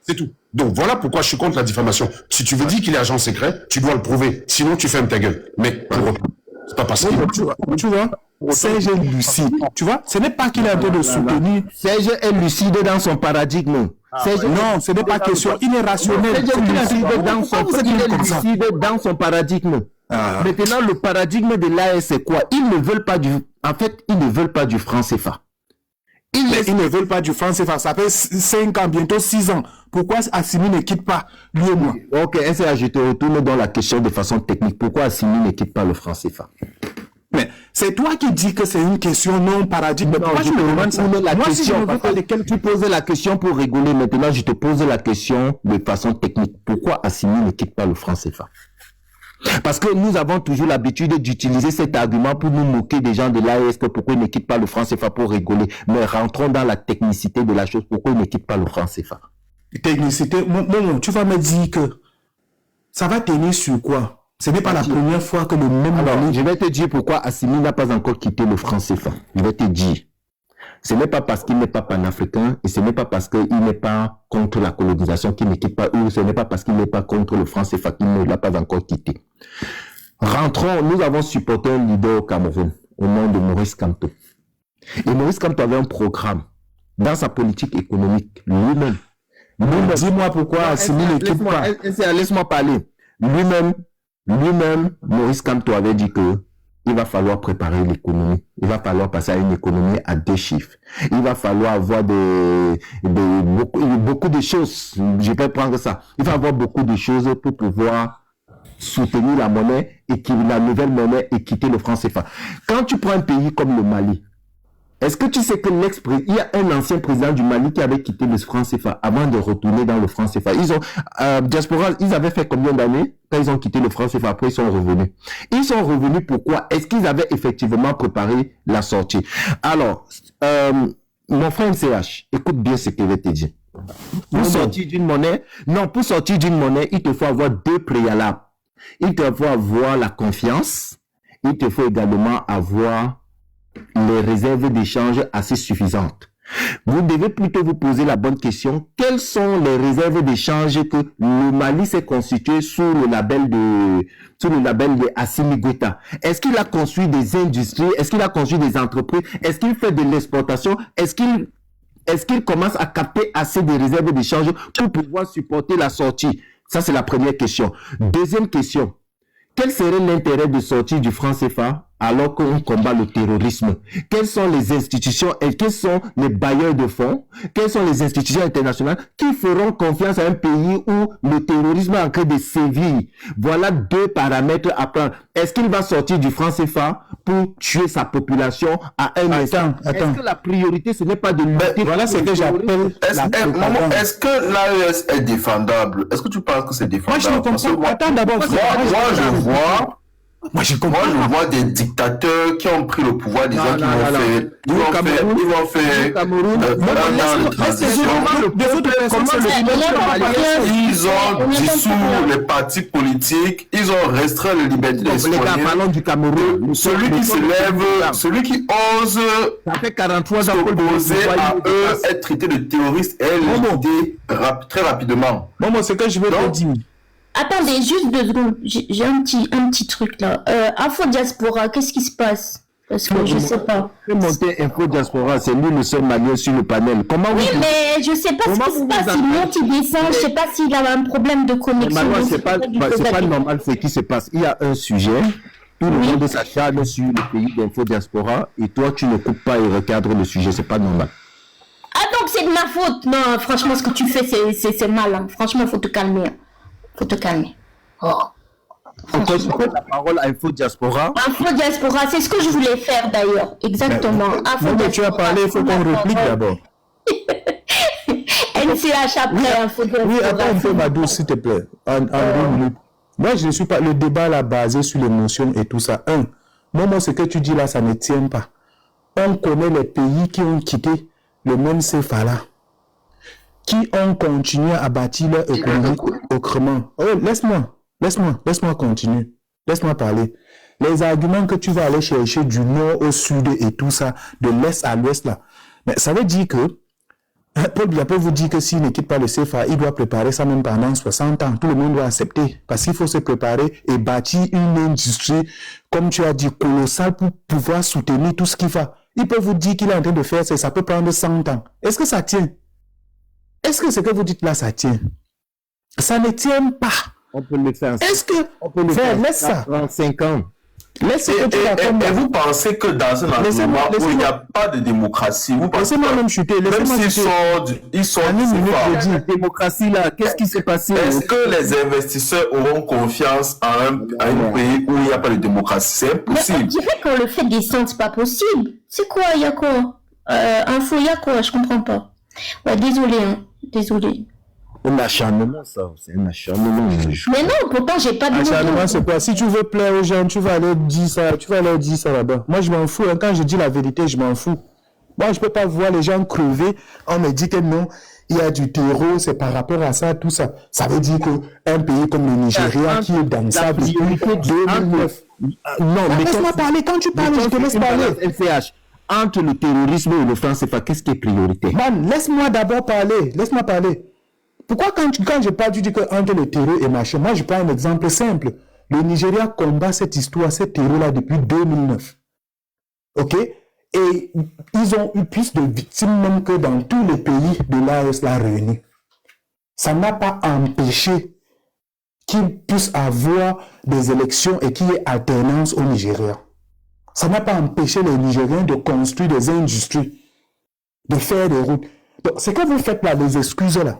c'est tout. Donc voilà pourquoi je suis contre la diffamation. Si tu veux dire qu'il est agent secret, tu dois le prouver. Sinon, tu fermes ta gueule. Mais c'est pas parce qu'il... Tu vois, Serge est lucide. Tu vois, ce n'est pas qu'il est en train de soutenir. Serge est lucide dans son paradigme. Non, ce n'est pas question. Il est rationnel. Il est lucide dans son paradigme. Maintenant, le paradigme de l'AES, c'est quoi? Ils ne veulent pas du franc CFA. Ils ne veulent pas du franc CFA. Ça fait 5 ans, bientôt 6 ans. Pourquoi Assimi ne quitte pas lui et moi? Ok, je te retourne dans la question de façon technique. Pourquoi Assimi ne quitte pas le franc CFA? Mais c'est toi qui dis que c'est une question non paradigme. Non, pourquoi je tu te me demandes ça? demande la Moi, question. si je ne veux pas... Tu posais la question pour rigoler. Maintenant, je te pose la question de façon technique. Pourquoi Assimi ne quitte pas le franc CFA? Parce que nous avons toujours l'habitude d'utiliser cet argument pour nous moquer des gens de l'AES, pourquoi ils ne quittent pas le franc CFA pour rigoler. Mais rentrons dans la technicité de la chose. Pourquoi ils ne quittent pas le franc CFA? Technicité, bon, tu vas me dire que ça va tenir sur quoi? Ce n'est pas la première fois que le même... Alors, je vais te dire pourquoi Assimi n'a pas encore quitté le franc CFA. Je vais te dire. Ce n'est pas parce qu'il n'est pas panafricain et ce n'est pas parce qu'il n'est pas contre la colonisation qu'il ne quitte pas, ou ce n'est pas parce qu'il n'est pas contre le franc CFA qu'il ne l'a pas encore quitté. Rentrons, nous avons supporté un leader au Cameroun, au nom de Maurice Kamto. Et Maurice Kamto avait un programme dans sa politique économique, lui-même. Dis-moi pourquoi Assimi ne quitte pas. Laisse-moi parler. Lui-même, Maurice Kamto avait dit que il va falloir préparer l'économie. Il va falloir passer à une économie à 2 chiffres. Il va falloir avoir beaucoup de choses. Je vais prendre ça. Il va avoir beaucoup de choses pour pouvoir soutenir la monnaie et la nouvelle monnaie et quitter le franc CFA. Quand tu prends un pays comme le Mali, est-ce que tu sais que il y a un ancien président du Mali qui avait quitté le franc CFA avant de retourner dans le franc CFA? Diaspora, ils avaient fait combien d'années quand ils ont quitté le franc CFA? Après, ils sont revenus. Ils sont revenus pourquoi? Est-ce qu'ils avaient effectivement préparé la sortie? Alors, mon frère MCH, écoute bien ce que je vais te dire. Pour sortir d'une monnaie, il te faut avoir 2 préalables. Il te faut avoir la confiance. Il te faut également avoir les réserves d'échange assez suffisantes. Vous devez plutôt vous poser la bonne question. Quelles sont les réserves d'échange que le Mali s'est constitué sous le label de Assimi Goïta? Est-ce qu'il a construit des industries? Est-ce qu'il a construit des entreprises? Est-ce qu'il fait de l'exportation? Est-ce qu'il commence à capter assez de réserves d'échange pour pouvoir supporter la sortie? Ça, c'est la première question. Deuxième question. Quel serait l'intérêt de sortir du franc CFA alors qu'on combat le terrorisme? Quelles sont les institutions et quels sont les bailleurs de fonds? Quelles sont les institutions internationales qui feront confiance à un pays où le terrorisme est en train de sévir? Voilà 2 paramètres à prendre. Est-ce qu'il va sortir du franc CFA pour tuer sa population à un instant? Est-ce que la priorité, ce n'est pas de lutter? Voilà ce que j'appelle... Est-ce que l'AES est défendable? Est-ce que tu penses que c'est défendable? Moi, je ne comprends pas. Attends d'abord. Moi, je vois des dictateurs qui ont pris le pouvoir, des gens qui vont faire ils ont dissous les partis politiques, ils ont restreint les libertés d'expression. du Cameroun. Celui qui se lève, celui qui ose s'opposer à eux, être traité de terroriste est liquidé très rapidement. Bon, ce que je veux te dire. Attendez, juste 2 secondes. J'ai un petit truc là. Info Diaspora, qu'est-ce qui se passe? Parce que je sais pas. Monter Info Diaspora, c'est lui le seul malien sur le panel. Comment oui, mais je sais pas ce qui se passe. Il monte, il descend. Je sais pas s'il a un problème de connexion. C'est pas normal ce qui se passe. Il y a un sujet. Tout le monde s'acharne sur le pays d'Info Diaspora et toi, tu ne coupes pas et recadres le sujet. C'est pas normal. Ah, donc c'est de ma faute. Non, franchement, ce que tu fais, c'est mal. Hein. Franchement, faut te calmer. Faut te calmer. On concentre la parole à Info Diaspora. Info Diaspora, c'est ce que je voulais faire d'ailleurs. Exactement. Mais tu as parlé, il faut qu'on réplique d'abord. NCH après Info Diaspora. Oui, attends un peu, Madou, s'il te plaît. En 2 minutes. Moi, je ne suis pas... Le débat là basé sur l'émotion et tout ça. Moi, ce que tu dis là, ça ne tient pas. On connaît les pays qui ont quitté le même CFA là, qui ont continué à bâtir leur économie autrement. Oh, laisse-moi continuer. Laisse-moi parler. Les arguments que tu vas aller chercher du nord au sud et tout ça, de l'est à l'ouest là, mais ça veut dire que Paul Biya peut vous dire que s'il ne quitte pas le CFA, il doit préparer ça même pendant 60 ans. Tout le monde doit accepter parce qu'il faut se préparer et bâtir une industrie, comme tu as dit, colossale pour pouvoir soutenir tout ce qu'il va. Il peut vous dire qu'il est en train de faire ça, ça peut prendre 100 ans. Est-ce que ça tient? Est-ce que ce que vous dites là, ça tient? Ça ne tient pas. On peut le faire. Est-ce que... On peut le Frère, faire. laisse ça. 35 ans. Laisse ce que tu racontes. Et vous pensez que dans un environnement où il n'y a pas de démocratie, vous pensez Laissez-moi même chuter. même Laissez-moi s'ils chuter. ils sont La démocratie, là, qu'est-ce qui s'est passé? est-ce que les investisseurs auront confiance en un pays où il n'y a pas de démocratie? C'est Mais on impossible. dirait qu'on le fait descendre, c'est pas possible. C'est quoi, il y a quoi info, il y a quoi? Je comprends pas. Ouais, désolé, hein. Désolé. Un acharnement, ça. C'est un acharnement. Mais non, pourtant, j'ai pas de Acharnement, c'est quoi? Si tu veux plaire aux gens, tu vas aller dire ça, là-bas. Moi, je m'en fous. Hein. Quand je dis la vérité, je m'en fous. Moi, je peux pas voir les gens crever. On me dit que non, il y a du terreau, c'est par rapport à ça, tout ça. Ça veut dire qu'un pays comme le Nigeria, qui est dans ça depuis 2009. Non, mais laisse-moi parler. Quand tu parles, je te laisse parler. LCH, entre le terrorisme et le franc CFA, qu'est-ce qui est priorité? Man, laisse-moi d'abord parler. Laisse-moi parler. Pourquoi quand je parle, tu dis qu'entre le terreau et machin, moi je prends un exemple simple. Le Nigeria combat cette histoire, ce terreau-là depuis 2009. Ok? Et ils ont eu plus de victimes même que dans tous les pays de l'AES là réunis. Ça n'a pas empêché qu'ils puissent avoir des élections et qu'il y ait alternance au Nigeria. Ça n'a pas empêché les Nigériens de construire des industries, de faire des routes. Donc, ce que vous faites là, les excuses là,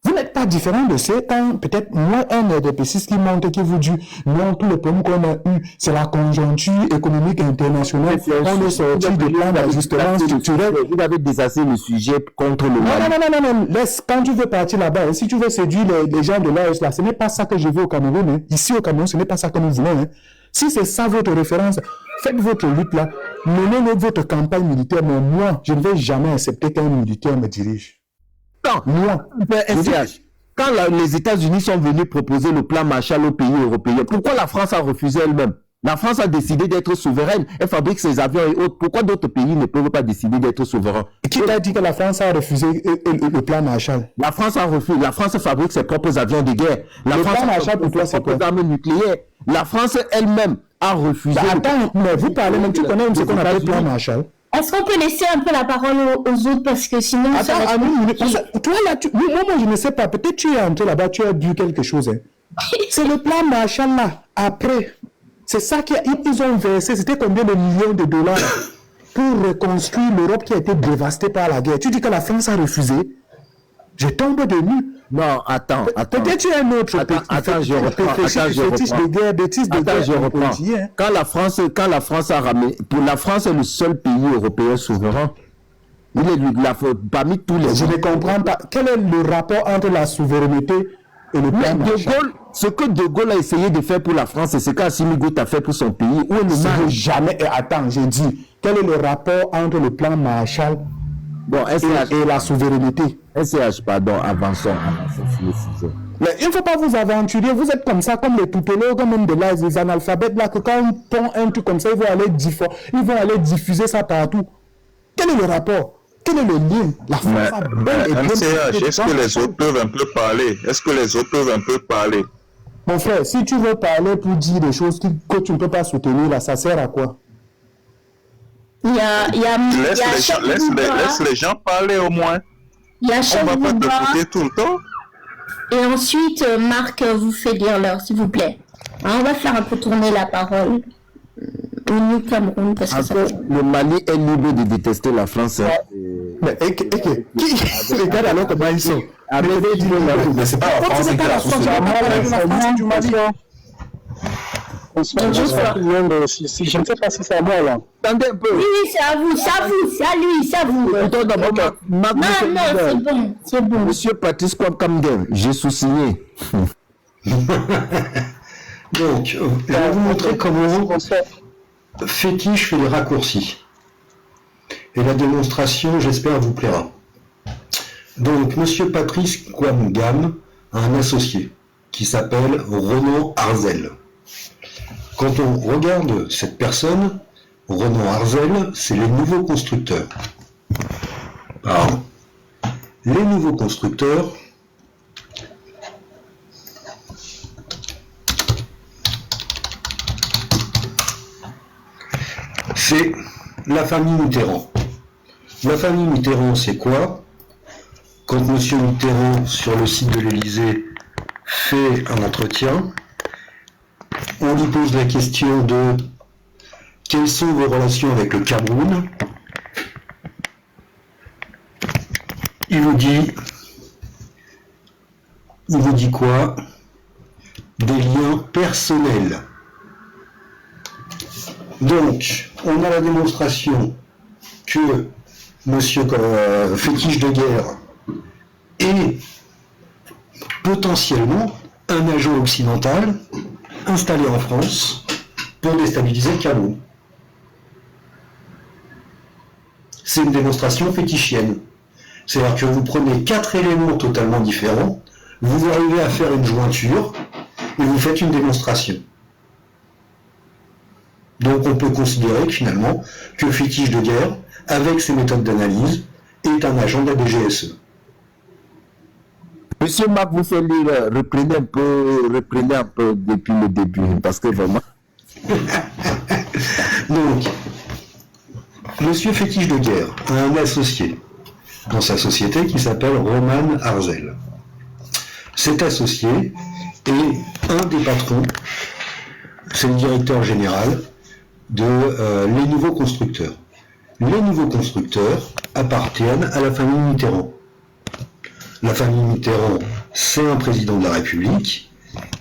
vous n'êtes pas différent de ces quand peut-être moi, un RDPC qui monte, qui vous dit non, tous les problèmes qu'on a eu, c'est la conjoncture économique internationale. On est sorti de plans d'ajustement structurel. Vous avez désassé le sujet contre le Mali. Non. Laisse, quand tu veux partir là-bas, si tu veux séduire les gens de l'AES là, ce n'est pas ça que je veux au Cameroun. Hein. Ici au Cameroun, ce n'est pas ça que nous voulons. Hein. Si c'est ça votre référence, faites votre lutte là, menez votre campagne militaire, mais moi, je ne vais jamais accepter qu'un militaire me dirige. Non, Moi, quand les États-Unis sont venus proposer le plan Marshall aux pays européens, pourquoi la France a refusé elle-même? La France a décidé d'être souveraine, elle fabrique ses avions et autres. Pourquoi d'autres pays ne peuvent pas décider d'être souverains? qui t'a dit que la France a refusé le plan Marshall? La France a refusé. La France fabrique ses propres avions de guerre. La Le France plan a Marshall, pour toi, ses c'est quoi? propres armes nucléaires. La France elle-même a refusé. Attends, mais vous parlez même, tu connais ce qu'on appelle plan Marshall? Est-ce qu'on peut laisser un peu la parole aux autres parce que sinon... ça va être- Toi là, moi je ne sais pas, peut-être tu es entré là-bas, tu as vu quelque chose. Hein. C'est le plan Marshall là, après. C'est ça qu'ils ont versé, c'était combien de millions de dollars pour reconstruire l'Europe qui a été dévastée par la guerre. Tu dis que la France a refusé? Je tombe de nu. Non, attends. Peut-être tu es un autre. Attends, je reprends. Bêtise de guerre, je reprends. hein. Quand la France a ramené, pour la France est le seul pays européen souverain. Il est parmi tous les. Je ne comprends pas. Quel est le rapport entre la souveraineté et le plan Marshall? Ce que De Gaulle a essayé de faire pour la France, c'est ce qu'Assimi Goïta a fait pour son pays. Où est le mal? Jamais. Attends, j'ai dit. Quel est le rapport entre le plan Marshall et la souveraineté? SCH, pardon, avançons sur le sujet. Mais il ne faut pas vous aventurer, vous êtes comme ça, comme les poupélos, comme même les analphabètes, là, que quand ils font un truc comme ça, ils vont aller diffuser ça partout. Quel est le rapport? Quel est le lien? La France a bel et bien... MCH, est-ce que les autres peuvent un peu parler? Mon frère, si tu veux parler pour dire des choses que tu ne peux pas soutenir, là, ça sert à quoi? Laisse les gens parler au moins. Il y a On va pas Bouba, t'écouter tout le temps. et ensuite Marc vous fait dire l'heure, s'il vous plaît. Alors, on va faire un peu tourner la parole au New Cameroun parce que ça... Le Mali est libre de détester la France. Hein. Mais les gars, alors comment ils sont? Mais c'est pas la France qui a la du Mali. Je ne sais pas si c'est à moi là. Attendez un peu. Oui, c'est à vous, c'est à lui, c'est à vous. Non, c'est bon. Monsieur Patrice Kwamkamden, j'ai sous-signé. Donc, je vais vous montrer comment Fétiche fait les raccourcis. Et la démonstration, j'espère, vous plaira. Donc, monsieur Patrice Kwamgam a un associé qui s'appelle Ronan Arzel. Quand on regarde cette personne, Ronan Arzel, c'est les nouveaux constructeurs. Pardon. Les nouveaux constructeurs, c'est la famille Mitterrand. La famille Mitterrand, c'est quoi? Quand M. Mitterrand, sur le site de l'Élysée, fait un entretien. On lui pose la question de quelles sont vos relations avec le Cameroun. Il vous dit quoi? Des liens personnels. Donc, on a la démonstration que Monsieur Fétiche de Guerre est potentiellement un agent occidental installé en France pour déstabiliser le Cameroun. C'est une démonstration fétichienne. C'est-à-dire que vous prenez 4 éléments totalement différents, vous arrivez à faire une jointure et vous faites une démonstration. Donc on peut considérer que finalement, que Fétiche de Guerre, avec ses méthodes d'analyse, est un agent de la DGSE. Monsieur Marc, vous faites lire, reprenez un peu depuis le début, parce que vraiment... Donc, Monsieur Fétiche de Guerre a un associé dans sa société qui s'appelle Roman Arzel. Cet associé est un des patrons, c'est le directeur général de les nouveaux constructeurs. Les nouveaux constructeurs appartiennent à la famille Mitterrand. La famille Mitterrand, c'est un président de la République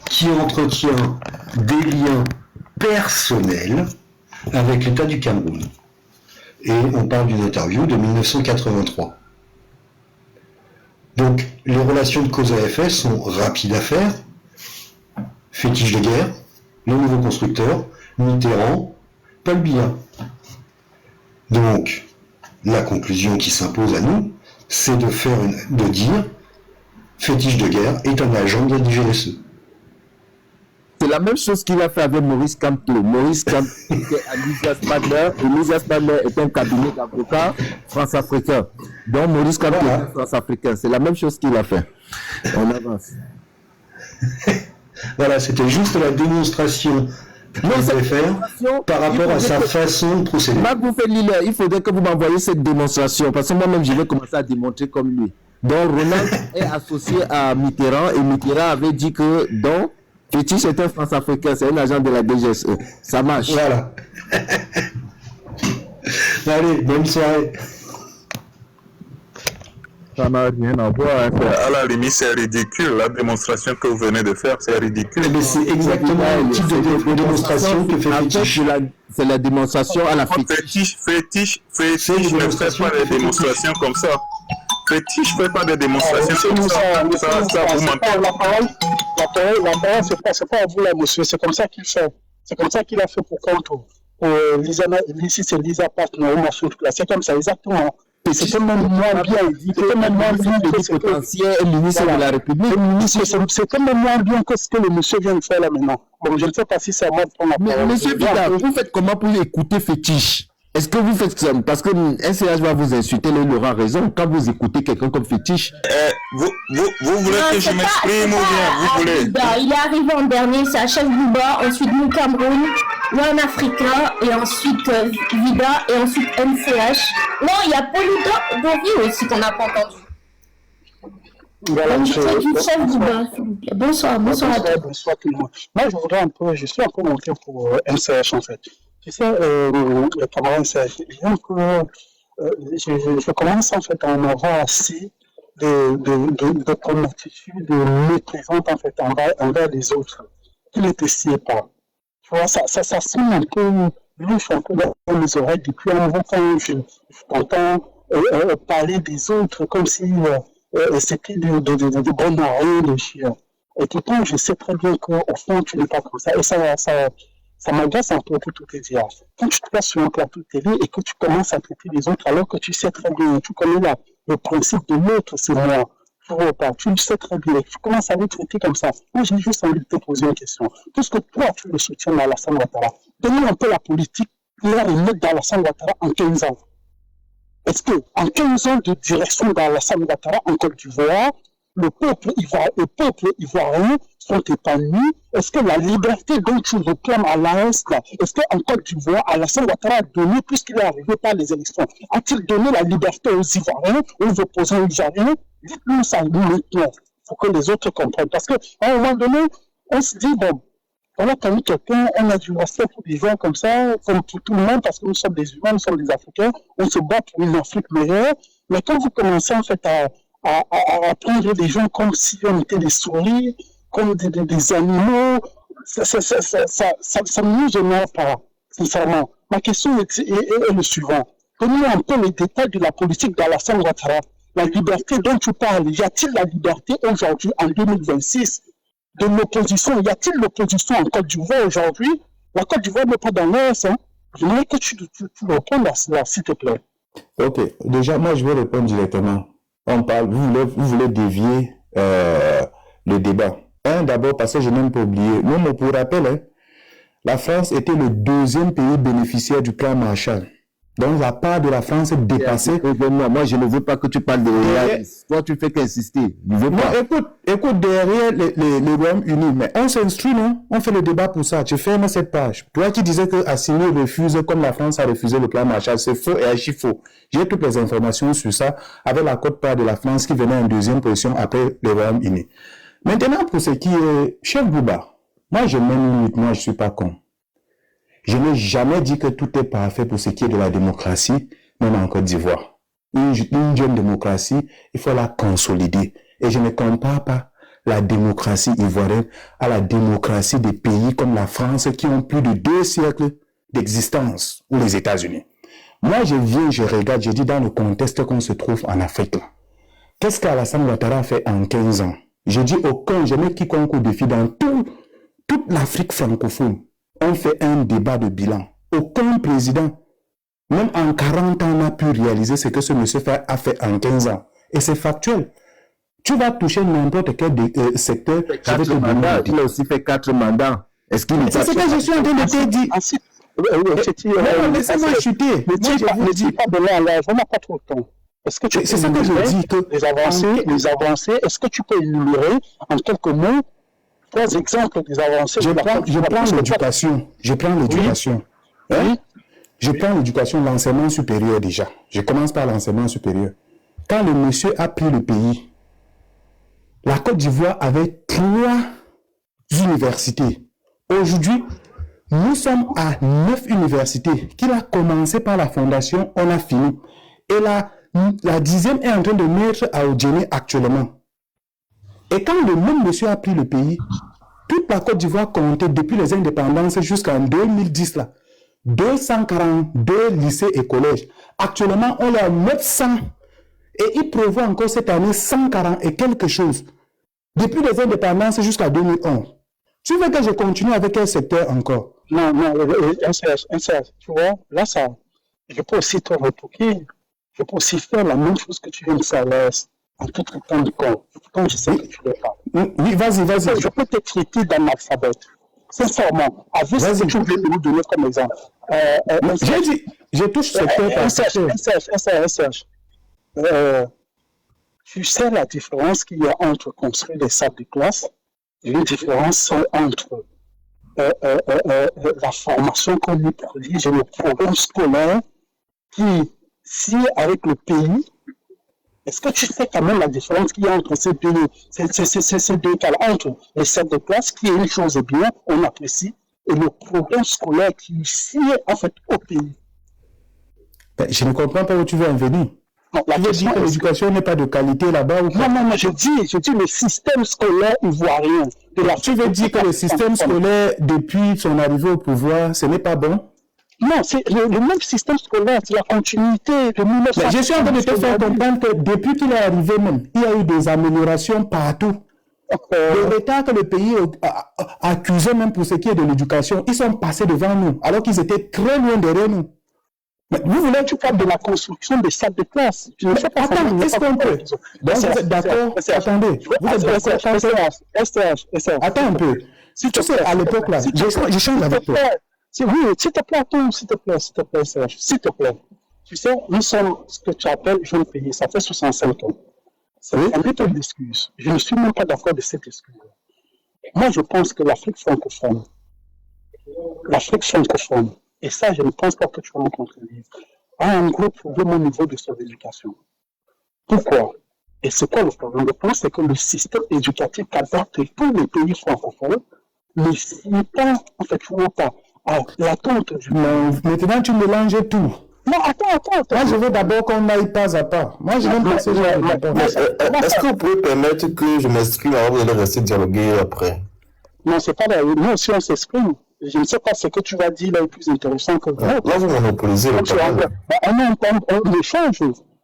qui entretient des liens personnels avec l'État du Cameroun. Et on parle d'une interview de 1983. Donc, les relations de cause à effet sont rapides à faire. Fétiche de Guerre, les nouveaux constructeurs, Mitterrand, Paul Biya. Donc, la conclusion qui s'impose à nous, c'est de dire Fétiche de Guerre est un agent de la DGSE. C'est la même chose qu'il a fait avec Maurice Kamto. Maurice Kamto était à Lysias Madler, et Lysias Madler est un cabinet d'avocats france-africains. Donc Maurice Kamto est france-africain. C'est la même chose qu'il a fait. On avance. Voilà, c'était juste la démonstration qu'il devait faire par rapport à sa façon de procéder. Marc, vous faites lire, il faudrait que vous m'envoyiez cette démonstration, parce que moi-même, je vais commencer à démontrer comme lui. Donc Ronald est associé à Mitterrand, et Mitterrand avait dit que donc Fétiche est un France-africain, c'est un agent de la DGSE. Ça marche. Voilà. Allez, bonne soirée. Ça n'a rien à voir. À la limite, c'est ridicule. La démonstration que vous venez de faire, c'est ridicule. Mais c'est exactement le type de démonstration que fait Fétiche. C'est la démonstration à la Fétiche. Fétiche ne fait pas des démonstrations comme ça. Fétiche ne fait pas des démonstrations comme ça. Ça, vous mentez. La parole, c'est pas à vous là, monsieur. C'est comme ça qu'il fait. C'est comme ça qu'il a fait pour Kanto. Ici, c'est Lisa Partner, c'est comme ça, exactement. Et c'était même moins bien. C'était même moins bien que ce potentiel ministre de la République. C'était même moins bien que ce que le monsieur vient de faire là maintenant. Bon, je ne sais pas si c'est à moi de prendre la parole. Monsieur Vida, vous faites comment pour écouter Fétiche? Est-ce que vous faites ça? Parce que SCH va vous insulter, il aura raison. Quand vous écoutez quelqu'un comme Fétiche. Vous voulez que je m'exprime ou bien vous voulez? Il est arrivé en dernier, c'est Achef Bouba, ensuite New Cameroun, One Africa, et ensuite Vida, et ensuite MCH. Non, il y a Polydor Gori aussi qu'on n'a pas entendu. Voilà, bonsoir à tous. Bonsoir tout le monde. Moi, je suis un peu monté pour MCH en fait. Tu sais, le camarade MCH, je commence en fait à en avoir assez de ton attitude méprisante en fait envers les autres. Tu ne t'essayes pas. Tu vois, ça sonne un peu louche, un peu dans mes oreilles depuis un moment quand je t'entends parler des autres comme si c'était de bonnes oreilles, de chiens. Et pourtant, je sais très bien qu'au fond, tu n'es pas comme ça. Et ça m'agace un peu pour tout te dire. Quand tu te passes sur un plateau de télé et que tu commences à traiter les autres alors que tu sais très bien, tu connais le principe de l'autre, c'est moi. Tu le sais très bien. Tu commences à les traiter comme ça. Moi, j'ai juste envie de te poser une question. Puisque toi, tu le soutiens d'Alassane Ouattara, donne-nous un peu la politique là et mettre d'Alassane Ouattara en 15 ans. Est-ce qu'en 15 ans de direction d'Alassane Ouattara en Côte d'Ivoire, le peuple ivoirien sont épanouis? Est-ce que la liberté dont tu réclames à l'AS, est-ce qu'en Côte d'Ivoire, Alassane Ouattara a donné, puisqu'il est arrivé par les élections, a-t-il donné la liberté aux Ivoiriens, aux opposants ivoiriens? Dites-nous ça, nous maintenant. faut que les autres comprennent. Parce qu'à un moment donné, on se dit, bon, on a connu quelqu'un, on a du respect pour des gens comme ça, comme pour tout le monde, parce que nous sommes des humains, nous sommes des Africains, on se bat pour une Afrique meilleure. Mais quand vous commencez en fait à prendre des gens comme si on était des souris, comme des animaux, ça ne nous honore pas, sincèrement. Ma question est le suivant. Donnez-nous un peu les détails de la politique d'Alassane Ouattara. La liberté dont tu parles, y a-t-il la liberté aujourd'hui, en 2026, de l'opposition? Y a-t-il l'opposition en Côte d'Ivoire aujourd'hui? La Côte d'Ivoire n'est pas dans l'Est. Hein? Je voudrais que tu répondes à cela, s'il te plaît. Ok, déjà, moi, je vais répondre directement. On parle, vous voulez dévier le débat. D'abord, parce que je n'ai même pas oublié. Non, pour rappel, hein, la France était le 2e pays bénéficiaire du plan Marshall. Donc, la part de la France est dépassée. Moi, je ne veux pas que tu parles de réel. Toi, tu fais qu'insister. Non, écoute, derrière les Royaume-Uni, mais on s'instruit, non? On fait le débat pour ça. Tu fermes cette page. Toi qui disais que Assimi refuse, comme la France a refusé le plan Marshall, c'est faux et archi faux. J'ai toutes les informations sur ça, avec la quote-part de la France qui venait en 2e position après le Royaume-Uni. Maintenant, pour ce qui est Chef Bouba, moi, je m'aime, moi, je suis pas con. Je n'ai jamais dit que tout est parfait pour ce qui est de la démocratie, même en Côte d'Ivoire. Une jeune démocratie, il faut la consolider. Et je ne compare pas la démocratie ivoirienne à la démocratie des pays comme la France qui ont plus de 2 siècles d'existence, ou les États-Unis. Moi, je regarde, je dis dans le contexte qu'on se trouve en Afrique. Qu'est-ce qu'Alassane Ouattara a fait en 15 ans? Je dis aucun, je mets quiconque au défi dans toute l'Afrique francophone. On fait un débat de bilan. Aucun président, même en 40 ans, n'a pu réaliser ce que ce monsieur a fait en 15 ans. Et c'est factuel. Tu vas toucher n'importe quel secteur. Il a aussi fait 4 mandats. Est-ce qu'il c'est ce que je suis en train de te dire. Laissez-moi chuter. Ne dis pas de là en live, on n'a pas trop de temps. Est-ce que tu c'est ça que je dis que les avancées, est-ce que tu peux énumérer en quelques mots 3 exemples des avancées? Je prends l'éducation. Oui. Hein? Je prends l'éducation, l'enseignement supérieur déjà. Je commence par l'enseignement supérieur. Quand le monsieur a pris le pays, la Côte d'Ivoire avait 3 universités. Aujourd'hui, nous sommes à 9 universités. Qu'il a commencé par la fondation, on a fini. Et la 10e est en train de mettre à Odjene actuellement. Et quand le même monsieur a pris le pays, toute la Côte d'Ivoire comptait depuis les indépendances jusqu'en 2010, là, 242 lycées et collèges. Actuellement, on est à 900. Et il prévoit encore cette année 140 et quelque chose. Depuis les indépendances jusqu'à 2011. Tu veux que je continue avec quel secteur encore? Non, un Serge, tu vois, là, ça, je peux aussi te retoquer. Je peux aussi faire la même chose que tu viens de faire là. En tout temps de compte. Pourtant, je sais que tu l'as pas. Oui, vas-y. Je peux te traiter d'analphabète. Sincèrement, avec ce que tu voulais nous donner comme exemple. J'ai dit, je touche secteur par secteur. Serge. Tu sais la différence qu'il y a entre construire des salles de classe et une différence entre la formation qu'on nous produit et le programme scolaire qui, si avec le pays, est-ce que tu sais quand même la différence qu'il y a entre ces deux cas, entre les salles de classe, qui est une chose bien, on apprécie, et le programme scolaire qui ici est en fait au pays? Je ne comprends pas où tu veux en venir. Non, tu veux dire que l'éducation n'est pas de qualité là-bas ou quoi? Non, je dis le système scolaire ivoirien. Tu veux dire que le système scolaire, depuis son arrivée au pouvoir, ce n'est pas bon? Non, c'est le même système scolaire, c'est la continuité de 1900. Je suis en train de te faire comprendre que depuis qu'il est arrivé même, il y a eu des améliorations partout. Le retard que le pays a accusé même pour ce qui est de l'éducation, ils sont passés devant nous, alors qu'ils étaient très loin derrière nous. Mais vous voulez que tu parles de la construction des salles de classe? Attends, est-ce qu'on peut? Donc vous êtes d'accord? Attendez, vous êtes d'accord? Attends un peu. Si tu sais, à l'époque là, je change avec toi. Oui, s'il te plaît, Serge, s'il te plaît. Tu sais, nous sommes ce que tu appelles jeunes pays, ça fait 65 ans. C'est un méthode d'excuse. Je ne suis même pas d'accord de cette excuse. Moi, je pense que l'Afrique francophone, et ça, je ne pense pas que tu vas me contredire, a un gros problème au niveau de son éducation. Pourquoi? Et c'est quoi le problème? Le problème, c'est que le système éducatif qu'adoptent tous les pays francophones ne suit pas, en fait, pas l'attente du monde. Maintenant, tu mélanges tout. Non, attends. Moi, je veux d'abord qu'on aille pas à pas. Moi, je n'aime pas ce genre de Est-ce que vous pouvez permettre que je m'exprime avant de rester dialoguer après? Non, c'est pas là. Nous aussi, on s'exprime. Je ne sais pas ce que tu vas dire là est plus intéressant que vous. Là, vous monopolisez le parole. On échange.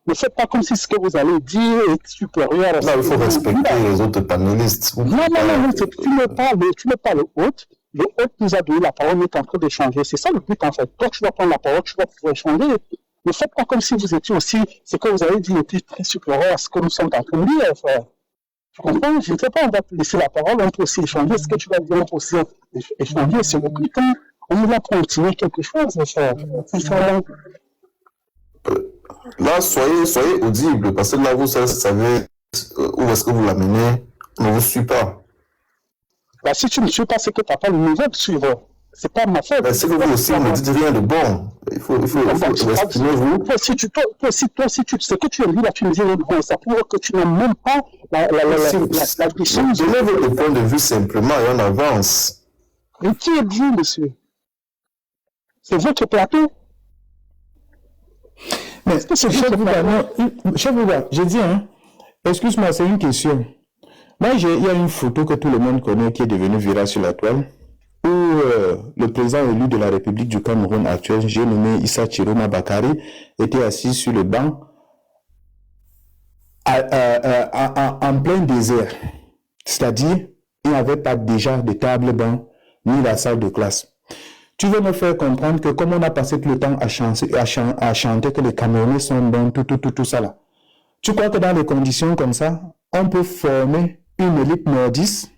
Ne faites pas comme si ce que vous allez dire est supérieur à ce que il faut respecter les autres panélistes. Non, tu ne pas le hôte. Le hôte nous a donné la parole, on est en train d'échanger. C'est ça le but en fait. Toi, tu vas prendre la parole, tu vas pouvoir échanger. Ne faites pas comme si vous étiez aussi, ce que vous avez dit était très supérieur à ce que nous sommes en train de dire, frère. Tu comprends? Je ne sais pas, on va te laisser la parole, on peut aussi échanger. Ce que tu vas dire, on peut aussi échanger. C'est le but. Hein. On va continuer quelque chose, frère. Là, soyez audible, parce que là, vous savez où est-ce que vous l'amenez. On ne vous suit pas. Bah, si tu ne me suis pas, c'est que tu n'as pas le niveau de suivre. C'est pas ma faute. C'est que vous aussi, on ne dit rien de bon. Il faut exprimer vous. Si tu, ce que tu as dit là, tu me dis bon, ça prouve que tu n'as même pas la décision. Donnez votre point de vue simplement et on avance. Mais qui est Dieu, monsieur? C'est votre plateau? Mais chef Bouba, j'ai dit, hein, excuse-moi, c'est une question. Moi, il y a une photo que tout le monde connaît qui est devenue virale sur la toile, où le président élu de la République du Cameroun actuel, j'ai nommé Issa Chiroma Bakari, était assis sur le banc en plein désert. C'est-à-dire, il n'y avait pas déjà de table banc, ni la salle de classe. Tu veux me faire comprendre que comme on a passé tout le temps à chanter que les Camerounais sont bons, tout ça là. Tu crois que dans des conditions comme ça, on peut former une élite nordiste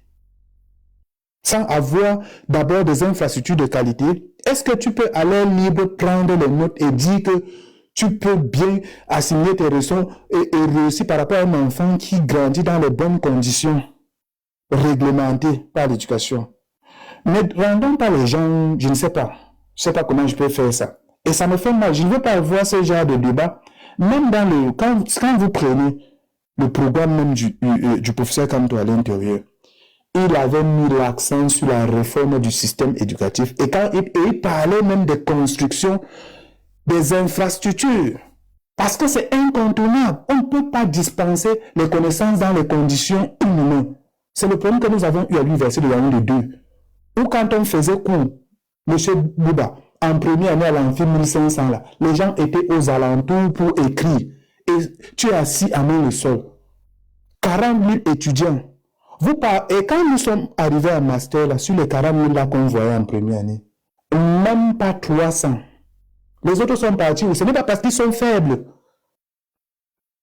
sans avoir d'abord des infrastructures de qualité? Est-ce que tu peux à l'air libre prendre les notes et dire que tu peux bien assigner tes leçons et réussir par rapport à un enfant qui grandit dans les bonnes conditions réglementées par l'éducation? Mais rendons pas les gens, je ne sais pas comment je peux faire ça. Et ça me fait mal, je ne veux pas avoir ce genre de débat. Même dans quand vous prenez le programme même du professeur Kamto à l'intérieur, il avait mis l'accent sur la réforme du système éducatif et il parlait même des constructions des infrastructures. Parce que c'est incontournable. On ne peut pas dispenser les connaissances dans les conditions inhumaines. C'est le problème que nous avons eu à l'université de Yaoundé 2. Ou quand on faisait cours, M. Bouba, en première année à l'amphi 1500 là, les gens étaient aux alentours pour écrire. Et tu es assis à main le sol. 40 000 étudiants. Et quand nous sommes arrivés à master, là, sur les 40 000 là qu'on voyait en première année, même pas 300. Les autres sont partis. Ce n'est pas parce qu'ils sont faibles.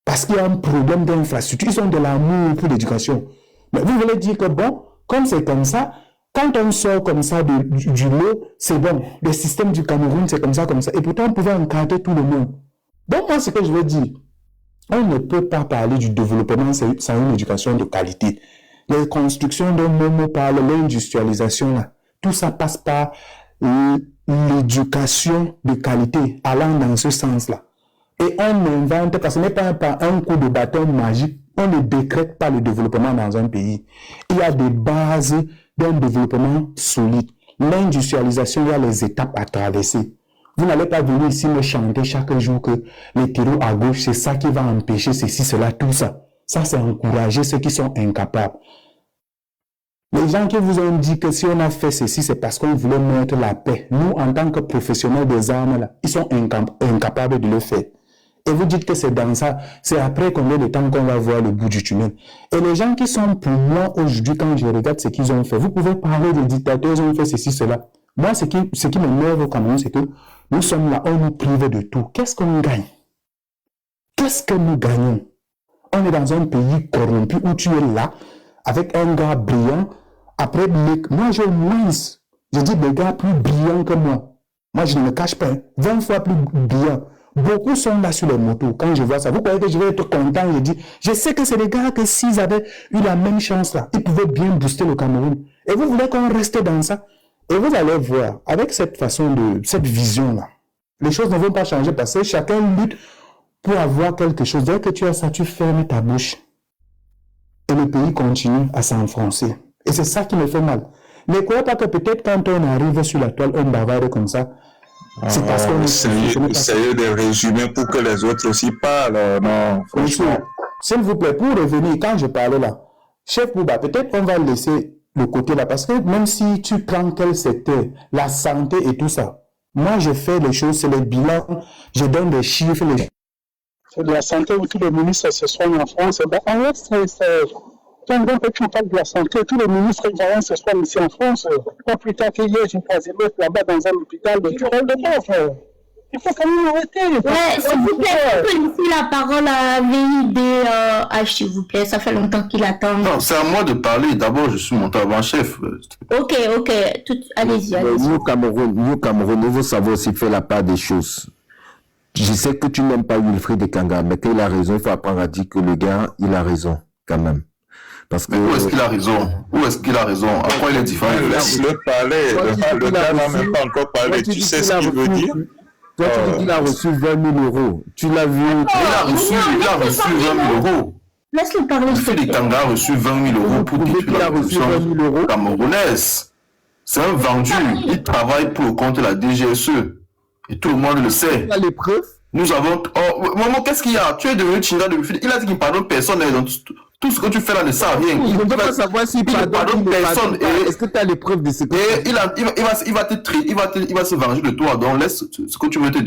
Parce qu'il y a un problème d'infrastructure. Ils ont de l'amour pour l'éducation. Mais vous voulez dire que bon, comme c'est comme ça, quand on sort comme ça du lot, c'est bon. Le système du Cameroun, c'est comme ça. Et pourtant, on pouvait encadrer tout le monde. Donc, moi, ce que je veux dire, on ne peut pas parler du développement sans une éducation de qualité. Les constructions dont Momo parle, l'industrialisation, là, tout ça passe par l'éducation de qualité, allant dans ce sens-là. Et on invente, parce que ce n'est pas par un coup de bâton magique, on ne décrète pas le développement dans un pays. Il y a des bases d'un développement solide. L'industrialisation, il y a les étapes à traverser. Vous n'allez pas venir ici me chanter chaque jour que les terreaux à gauche, c'est ça qui va empêcher ceci, cela, tout ça. Ça, c'est encourager ceux qui sont incapables. Les gens qui vous ont dit que si on a fait ceci, c'est parce qu'on voulait mettre la paix. Nous, en tant que professionnels des armes, là, ils sont incapables de le faire. Et vous dites que c'est dans ça, c'est après combien de temps qu'on va voir le bout du tunnel. Et les gens qui sont pour moi aujourd'hui, quand je regarde ce qu'ils ont fait, vous pouvez parler des dictateurs, ils ont fait ceci, cela. Moi, ce qui m'énerve au Cameroun, c'est que nous sommes là, on nous prive de tout. Qu'est-ce qu'on gagne? Qu'est-ce que nous gagnons? On est dans un pays corrompu où tu es là, avec un gars brillant. Après, moi, j'ai moins, je dis des gars plus brillants que moi. Moi, je ne me cache pas, 20 fois plus brillants. Beaucoup sont là sur les motos. Quand je vois ça, vous croyez que je vais être content? Je sais que c'est des gars que s'ils avaient eu la même chance là, ils pouvaient bien booster le Cameroun. Et vous voulez qu'on reste dans ça? Et vous allez voir, avec cette vision là, les choses ne vont pas changer parce que chacun lutte pour avoir quelque chose. Dès que tu as ça, tu fermes ta bouche. et le pays continue à s'enfoncer. Et c'est ça qui me fait mal. Ne croyez pas que peut-être quand on arrive sur la toile, on bavarde comme ça. C'est parce qu'on est... Essayez de résumer pour que les autres aussi parlent. Non, franchement. S'il vous plaît, pour revenir, quand je parlais là, Chef Bouba, peut-être on va laisser le côté là, parce que même si tu prends quel secteur, la santé et tout ça, moi je fais les choses, c'est les bilans, je donne des chiffres. C'est de la santé où tous les ministres se soignent en France. Ben, en fait, quand on parle de la santé, tous les ministres voyants se soignent ici en France. Pas plus tard qu'hier, j'ai croisé l'autre là-bas dans un hôpital de Turel-de-Boeuf. Il faut quand même arrêter. Ouais, s'il vous plaît, on peut laisser la parole à VIDH, s'il vous plaît. Ça fait longtemps qu'il attend. Non, c'est à moi de parler. D'abord, je suis monté avant chef. Ok. Allez-y. Nous, Cameroun, vous savez aussi faire la part des choses. Je sais que tu n'aimes pas Wilfried Ekanga, mais qu'il a raison, il faut apprendre à dire que le gars, il a raison, quand même. Parce que... Où est-ce qu'il a raison? Où est-ce qu'il a raison? À quoi il est différent? Laisse-le parler. Le gars n'a même pas encore parlé. Tu sais ce qu'il veut dire? Toi, tu dis qu'il a reçu 20 000 euros. Tu l'as vu? Il a reçu 20 000 euros. Laisse-le parler. Wilfried Ekanga a reçu 20 000 euros pour détruire la production camerounaise. C'est un vendu. Il travaille pour le compte de la DGSE. Et tout le monde le sait. Il y a les preuves. Nous avons... Oh, maman, qu'est-ce qu'il y a? Tu es devenu Chinda de Wilfried. Il a dit qu'il ne pardonne personne. Tout ce que tu fais là ne sert à rien. Il ne peut pas savoir s'il pardonne personne. Est-ce que tu as les preuves de ce que il va se venger de toi. Donc laisse ce que tu veux te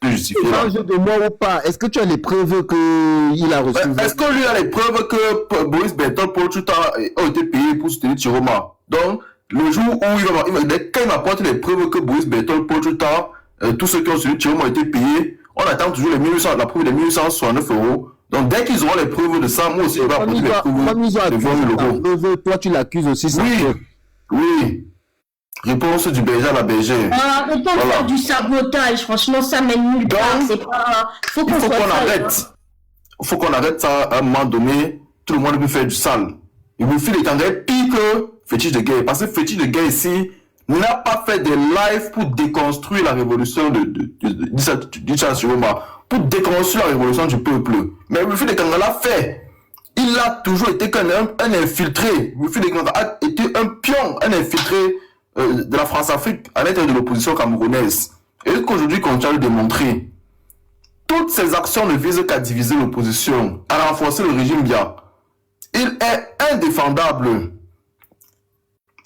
justifier. Il se venge de moi ou pas? Est-ce que tu as les preuves qu'il a reçu? Est-ce que lui a les preuves que Boris Berthold Paul Chuta a été payé pour soutenir Chiroma? Donc, le jour où quand il m'apporte les preuves que Boris Berthold Paul Chuta, tous ceux qui ont soutenu Chiroma ont été payés, on attend toujours la preuve des 1869 euros. Donc, dès qu'ils auront les preuves de ça, moi aussi, je vais apporter les preuves de 20 000 euros. Toi, tu l'accuses aussi. Oui. Réponse du berger à la bergère. Arrêtons de faire du sabotage. Franchement, ça mène nulle part. C'est pas... Il faut qu'on arrête. Il faut qu'on arrête ça à un moment donné. Tout le monde peut faire du sale. Il vous fait des cangres pire que Fétiche de guerre. Parce que Fétiche de guerre ici n'a pas fait des lives pour déconstruire la révolution du Chiroma, pour déconstruire la révolution du peuple. Mais Wilfried Ekanga l'a fait. Il a toujours été un infiltré. Wilfried Ekanga a été un pion, un infiltré de la France-Afrique à l'intérieur de l'opposition camerounaise. Et qu'aujourd'hui, qu'on tient à le démontrer. Toutes ces actions ne visent qu'à diviser l'opposition, à renforcer le régime Biya. Il est indéfendable.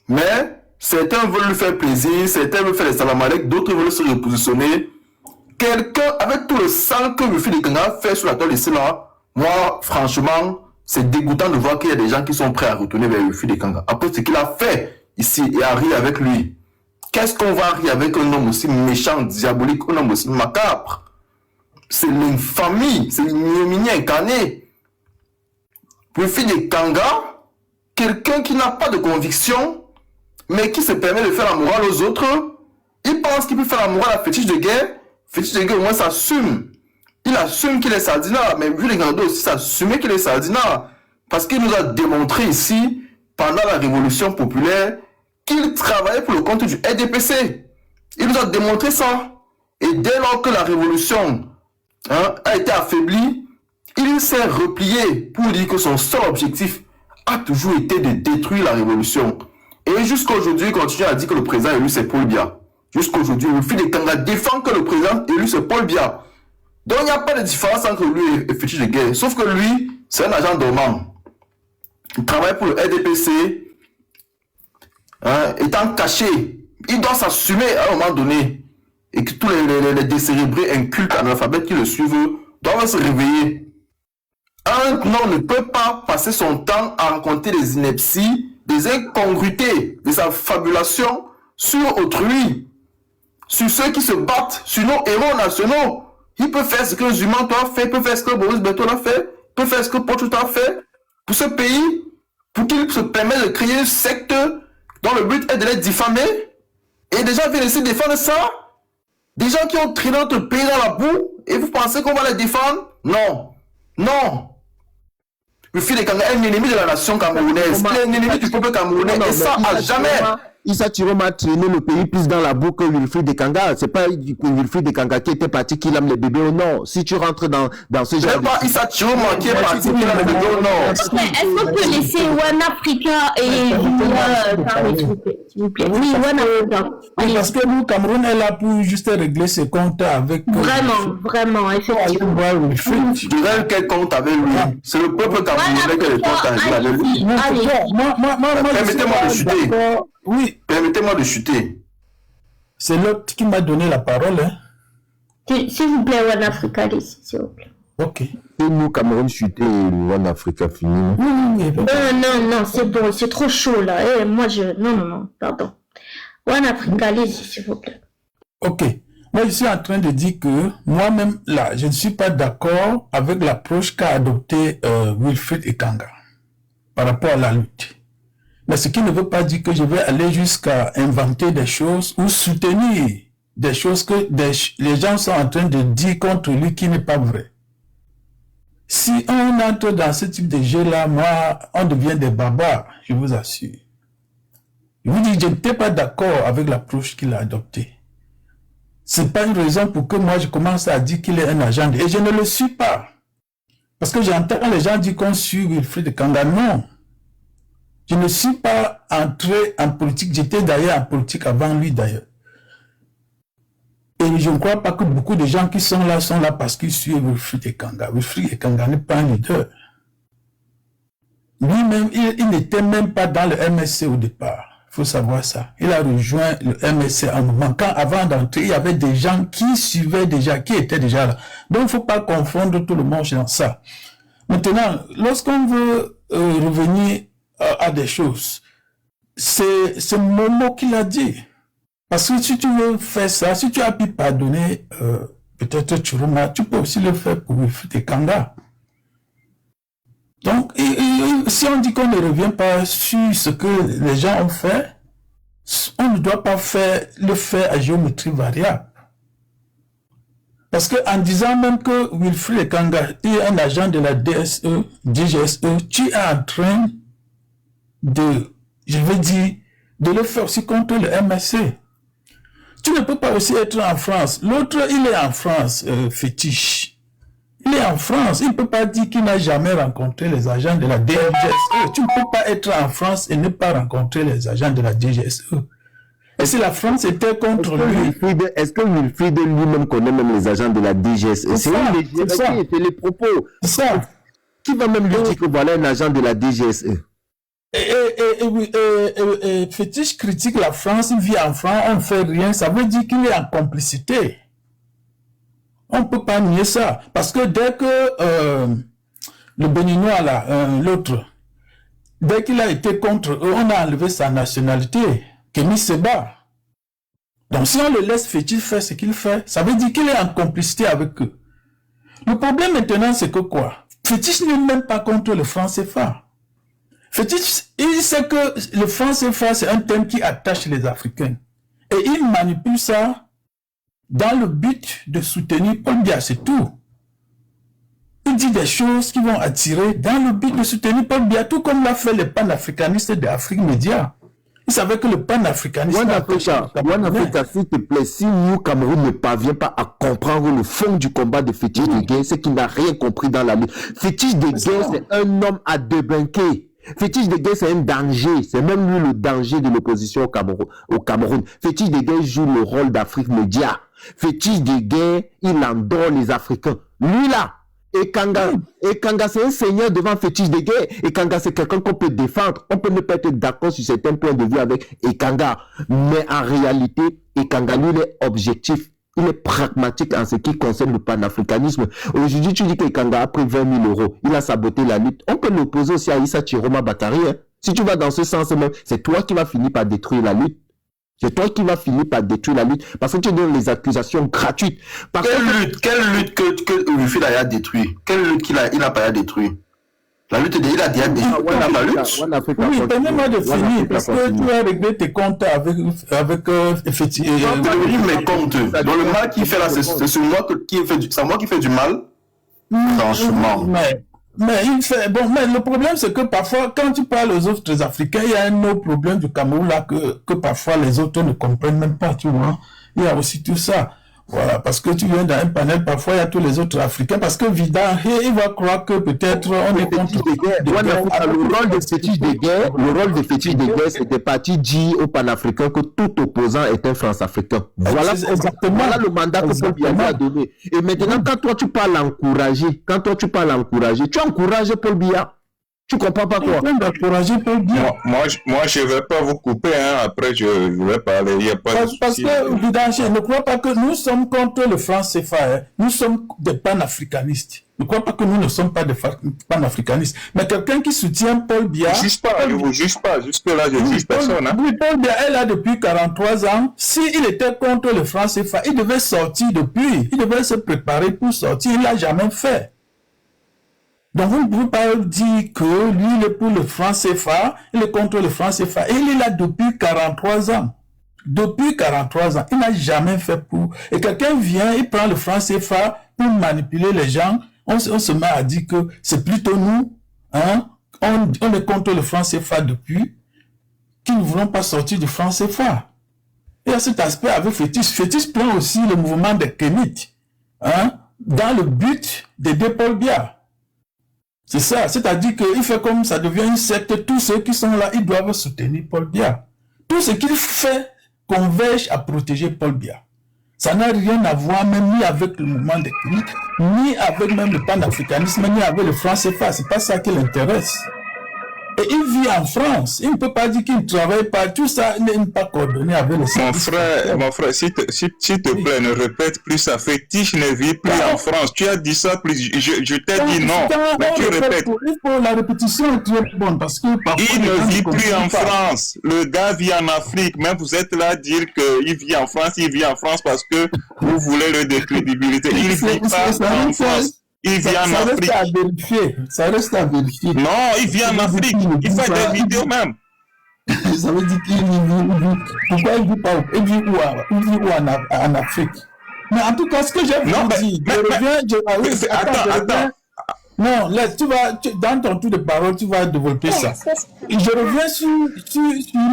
Mais certains veulent lui faire plaisir, certains veulent faire les salamalek, d'autres veulent se repositionner. Quelqu'un, avec tout le sang que Wilfried Ekanga fait sur la toile ici là, moi, franchement, c'est dégoûtant de voir qu'il y a des gens qui sont prêts à retourner vers Wilfried Ekanga. Après ce qu'il a fait ici et à rire avec lui. Qu'est-ce qu'on va rire avec un homme aussi méchant, diabolique, un homme aussi macabre? C'est l'infamie, c'est l'ignominie incarnée. Wilfried Ekanga, quelqu'un qui n'a pas de conviction, mais qui se permet de faire la morale aux autres, il pense qu'il peut faire la morale à Fétiche de guerre. Fétiche de guerre, au moins, s'assume. Il assume qu'il est sardinat, mais Wilfried Ekanga aussi s'assume qu'il est sardinat. Parce qu'il nous a démontré ici, pendant la révolution populaire, qu'il travaillait pour le compte du RDPC. Il nous a démontré ça. Et dès lors que la révolution a été affaiblie, il s'est replié pour dire que son seul objectif a toujours été de détruire la révolution. Et jusqu'à aujourd'hui, il continue à dire que le président élu, c'est Paul Biya. Jusqu'à aujourd'hui, Wilfried Ekanga défend que le président élu, c'est Paul Biya. Donc, il n'y a pas de différence entre lui et Fétiche de guerre. Sauf que lui, c'est un agent dormant. Il travaille pour le RDPC, étant caché. Il doit s'assumer à un moment donné. Et que tous les décérébrés incultes analphabètes qui le suivent doivent se réveiller. Un homme ne peut pas passer son temps à raconter des inepties, des incongruités, des affabulations sur autrui, sur ceux qui se battent, sur nos héros nationaux. Il peut faire ce que Zumanto a fait, il peut faire ce que Boris Berthold a fait, il peut faire ce que Pochuta a fait pour ce pays, pour qu'il se permette de créer une secte dont le but est de les diffamer. Et des gens viennent essayer de défendre ça. Des gens qui ont traîné notre pays dans la boue, et vous pensez qu'on va les défendre? Non. Non. Wilfried Ekanga est un ennemi de la nation camerounaise, il est un ennemi du peuple camerounais, et ça à jamais. Issa Chiroma a traîné le pays plus dans la boue que Wilfried Ekanga. C'est pas Wilfried Ekanga qui était parti qu'il aime les bébés au nord. Si tu rentres dans ce genre... C'est pas Issa Chiroma qui est parti qu'il aime les bébés au nord. Est-ce qu'on peut laisser One Africa et parler, s'il vous plaît? Oui, One Africa. Oui, parce que nous, Cameroun est là pour juste régler ses comptes avec... Vraiment, effectivement. Tu règles quel compte avec lui? C'est le peuple camerounais qui a les comptes avec lui. Permettez-moi de chuter. Oui. Permettez-moi de chuter. C'est l'autre qui m'a donné la parole. Hein. S'il vous plaît, One Africa, s'il vous plaît. Ok. Et nous, Cameroun, chuter, One Africa fini. Non, c'est bon, c'est trop chaud là. Non, pardon. One Africa, allez-y, s'il vous plaît. Ok. Moi, je suis en train de dire que moi-même, là, je ne suis pas d'accord avec l'approche qu'a adoptée Wilfried Ekanga par rapport à la lutte. Mais ce qui ne veut pas dire que je vais aller jusqu'à inventer des choses ou soutenir des choses que les gens sont en train de dire contre lui qui n'est pas vrai. Si on entre dans ce type de jeu-là, moi, on devient des barbares, je vous assure. Je vous dis, je n'étais pas d'accord avec l'approche qu'il a adoptée. C'est pas une raison pour que moi je commence à dire qu'il est un agent. Et je ne le suis pas. Parce que j'entends les gens dire qu'on suit Wilfried Ekanga. Non. Je ne suis pas entré en politique. J'étais d'ailleurs en politique avant lui d'ailleurs. Et je ne crois pas que beaucoup de gens qui sont là parce qu'ils suivent Wilfried Ekanga. Wilfried Ekanga n'est pas un leader. Lui-même, il n'était même pas dans le MSC au départ. Il faut savoir ça. Il a rejoint le MSC en moment. Quand avant d'entrer, il y avait des gens qui suivaient déjà, qui étaient déjà là. Donc, il ne faut pas confondre tout le monde dans ça. Maintenant, lorsqu'on veut revenir à des choses, c'est Momo qui l'a dit. Parce que si tu veux faire ça, si tu as pu pardonner peut-être Chiroma, tu peux aussi le faire pour Wilfried Ekanga. Donc, si on dit qu'on ne revient pas sur ce que les gens ont fait, on ne doit pas le faire à géométrie variable. Parce qu'en disant même que Wilfried Ekanga est un agent de la DGSE, tu es en train de le faire aussi contre le MSC. Tu ne peux pas aussi être en France. L'autre, il est en France, fétiche. Il est en France. Il ne peut pas dire qu'il n'a jamais rencontré les agents de la DGSE. Tu ne peux pas être en France et ne pas rencontrer les agents de la DGSE. Et si la France était contre lui... Est-ce que Wilfried lui-même connaît même les agents de la DGSE? C'est les propos. C'est ça. Qui va même lui dire que voilà un agent de la DGSE? Et Fétiche critique la France, il vit en France, on ne fait rien. Ça veut dire qu'il est en complicité. On ne peut pas nier ça. Parce que dès que le Béninois, là, l'autre, dès qu'il a été contre eux, on a enlevé sa nationalité, Kémy Séba. Donc si on le laisse Fétiche faire ce qu'il fait, ça veut dire qu'il est en complicité avec eux. Le problème maintenant, c'est que quoi? Fétiche n'est même pas contre le franc CFA. Fétiche, il sait que le franc CFA, c'est un thème qui attache les Africains. Et il manipule ça dans le but de soutenir Paul Biya, c'est tout. Il dit des choses qui vont attirer dans le but de soutenir Paul Biya, tout comme l'a fait les panafricanistes d'Afrique Média. Ils savaient que le panafricanisme... One Africa, s'il te plaît, si nous, Cameroun, ne parvient pas à comprendre le fond du combat de Fétiche de Gueye, c'est qu'il n'a rien compris dans la lutte. Fétiche de Gueye, c'est un homme à débunker. Fétiche de Gueye, c'est un danger. C'est même lui le danger de l'opposition au Cameroun. Fétiche de Gueye joue le rôle d'Afrique Média. Fétiche de Gueye, il endort les Africains. Lui là, Ekanga, c'est un seigneur devant Fétiche de Gueye. Ekanga, c'est quelqu'un qu'on peut défendre. On peut ne pas être d'accord sur certains points de vue avec Ekanga. Mais en réalité, Ekanga, lui, il est objectif. Il est pragmatique en ce qui concerne le panafricanisme. Aujourd'hui, tu dis qu'Ekanga a pris 20 000 €. Il a saboté la lutte. On peut l'opposer aussi à Issa Chiroma Bakary. Hein. Si tu vas dans ce sens même, c'est toi qui vas finir par détruire la lutte. C'est toi qui vas finir par détruire la lutte. Parce que tu donnes les accusations gratuites. Quelle lutte que Wilfried a détruit? Quelle lutte il n'a pas détruit? La lutte, il a déjà détruit la lutte. Oui, permets-moi de finir, parce que tu as réglé tes comptes avec effectivement. Mes comptes. Dans le mal qu'il fait là, c'est moi qui fais du mal. Franchement. Mais il fait, bon, mais le problème, c'est que parfois, quand tu parles aux autres Africains, il y a un autre problème du Cameroun là que parfois les autres ne comprennent même pas, tu vois. Il y a aussi tout ça. Voilà, parce que tu viens dans un panel, parfois il y a tous les autres Africains, parce que Vida, il va croire que peut-être on est contre des guerres. Le rôle de fétiche des guerres, c'était parti dire aux panafricains que tout opposant est un France-africain. Voilà exactement. Voilà le mandat que Paul Biya a donné. Et maintenant, quand toi tu parles encourager, tu encourages Paul Biya. Tu comprends pas quoi? Moi, je vais pas vous couper, hein. Après, je vais parler. Il y a pas de parce souci. que, Vidange, ne crois pas que nous sommes contre le franc CFA. Hein. Nous sommes des panafricanistes. Ne crois pas que nous ne sommes pas des panafricanistes. Mais quelqu'un qui soutient Paul Biya... Je ne vous juge pas. Jusque-là, je ne juge personne. Hein. Oui, Paul Biya est là depuis 43 ans. S'il était contre le franc CFA, il devait sortir depuis. Il devait se préparer pour sortir. Il ne l'a jamais fait. Donc, vous ne pouvez pas dire que lui, il est pour le franc CFA, il est contre le franc CFA. Et il est là depuis 43 ans. Depuis 43 ans. Il n'a jamais fait pour... Et quelqu'un vient, il prend le franc CFA pour manipuler les gens. On se met à dire que c'est plutôt nous, hein, on est contre le franc CFA depuis, qui ne voulons pas sortir du franc CFA. Il y a cet aspect avec Fétis. Fétis prend aussi le mouvement des Kémites, hein, dans le but d'aider Paul Biya. C'est ça, c'est-à-dire qu'il fait comme ça devient une secte, tous ceux qui sont là, ils doivent soutenir Paul Biya. Tout ce qu'il fait converge à protéger Paul Biya. Ça n'a rien à voir même ni avec le mouvement des Kémites, ni avec même le panafricanisme, ni avec le franc CFA. C'est pas ça qui l'intéresse. Et il vit en France. Il ne peut pas dire qu'il ne travaille pas. Tout ça n'est pas coordonné avec le service. Mon frère, s'il te plaît, ne répète plus ça. Fétiche ne vit plus en France. Tu as dit ça plus. Je t'ai dit non. Mais tu répètes. La répétition est très bonne parce que il ne vit plus en France. Le gars vit en Afrique. Même vous êtes là à dire qu'il vit en France. Il vit en France parce que vous voulez le décrédibilité. Il ne vit pas en France. Il vient en Afrique. Ça reste à vérifier. Non, il vient en Afrique. Il fait des vidéos même. Ça veut dire qu'il vit. Pourquoi il vit pas? Il vit où en Afrique? Mais en tout cas, ce que j'ai dit, attends. Non, laisse, dans ton tour de parole, tu vas développer ça. Et je reviens sur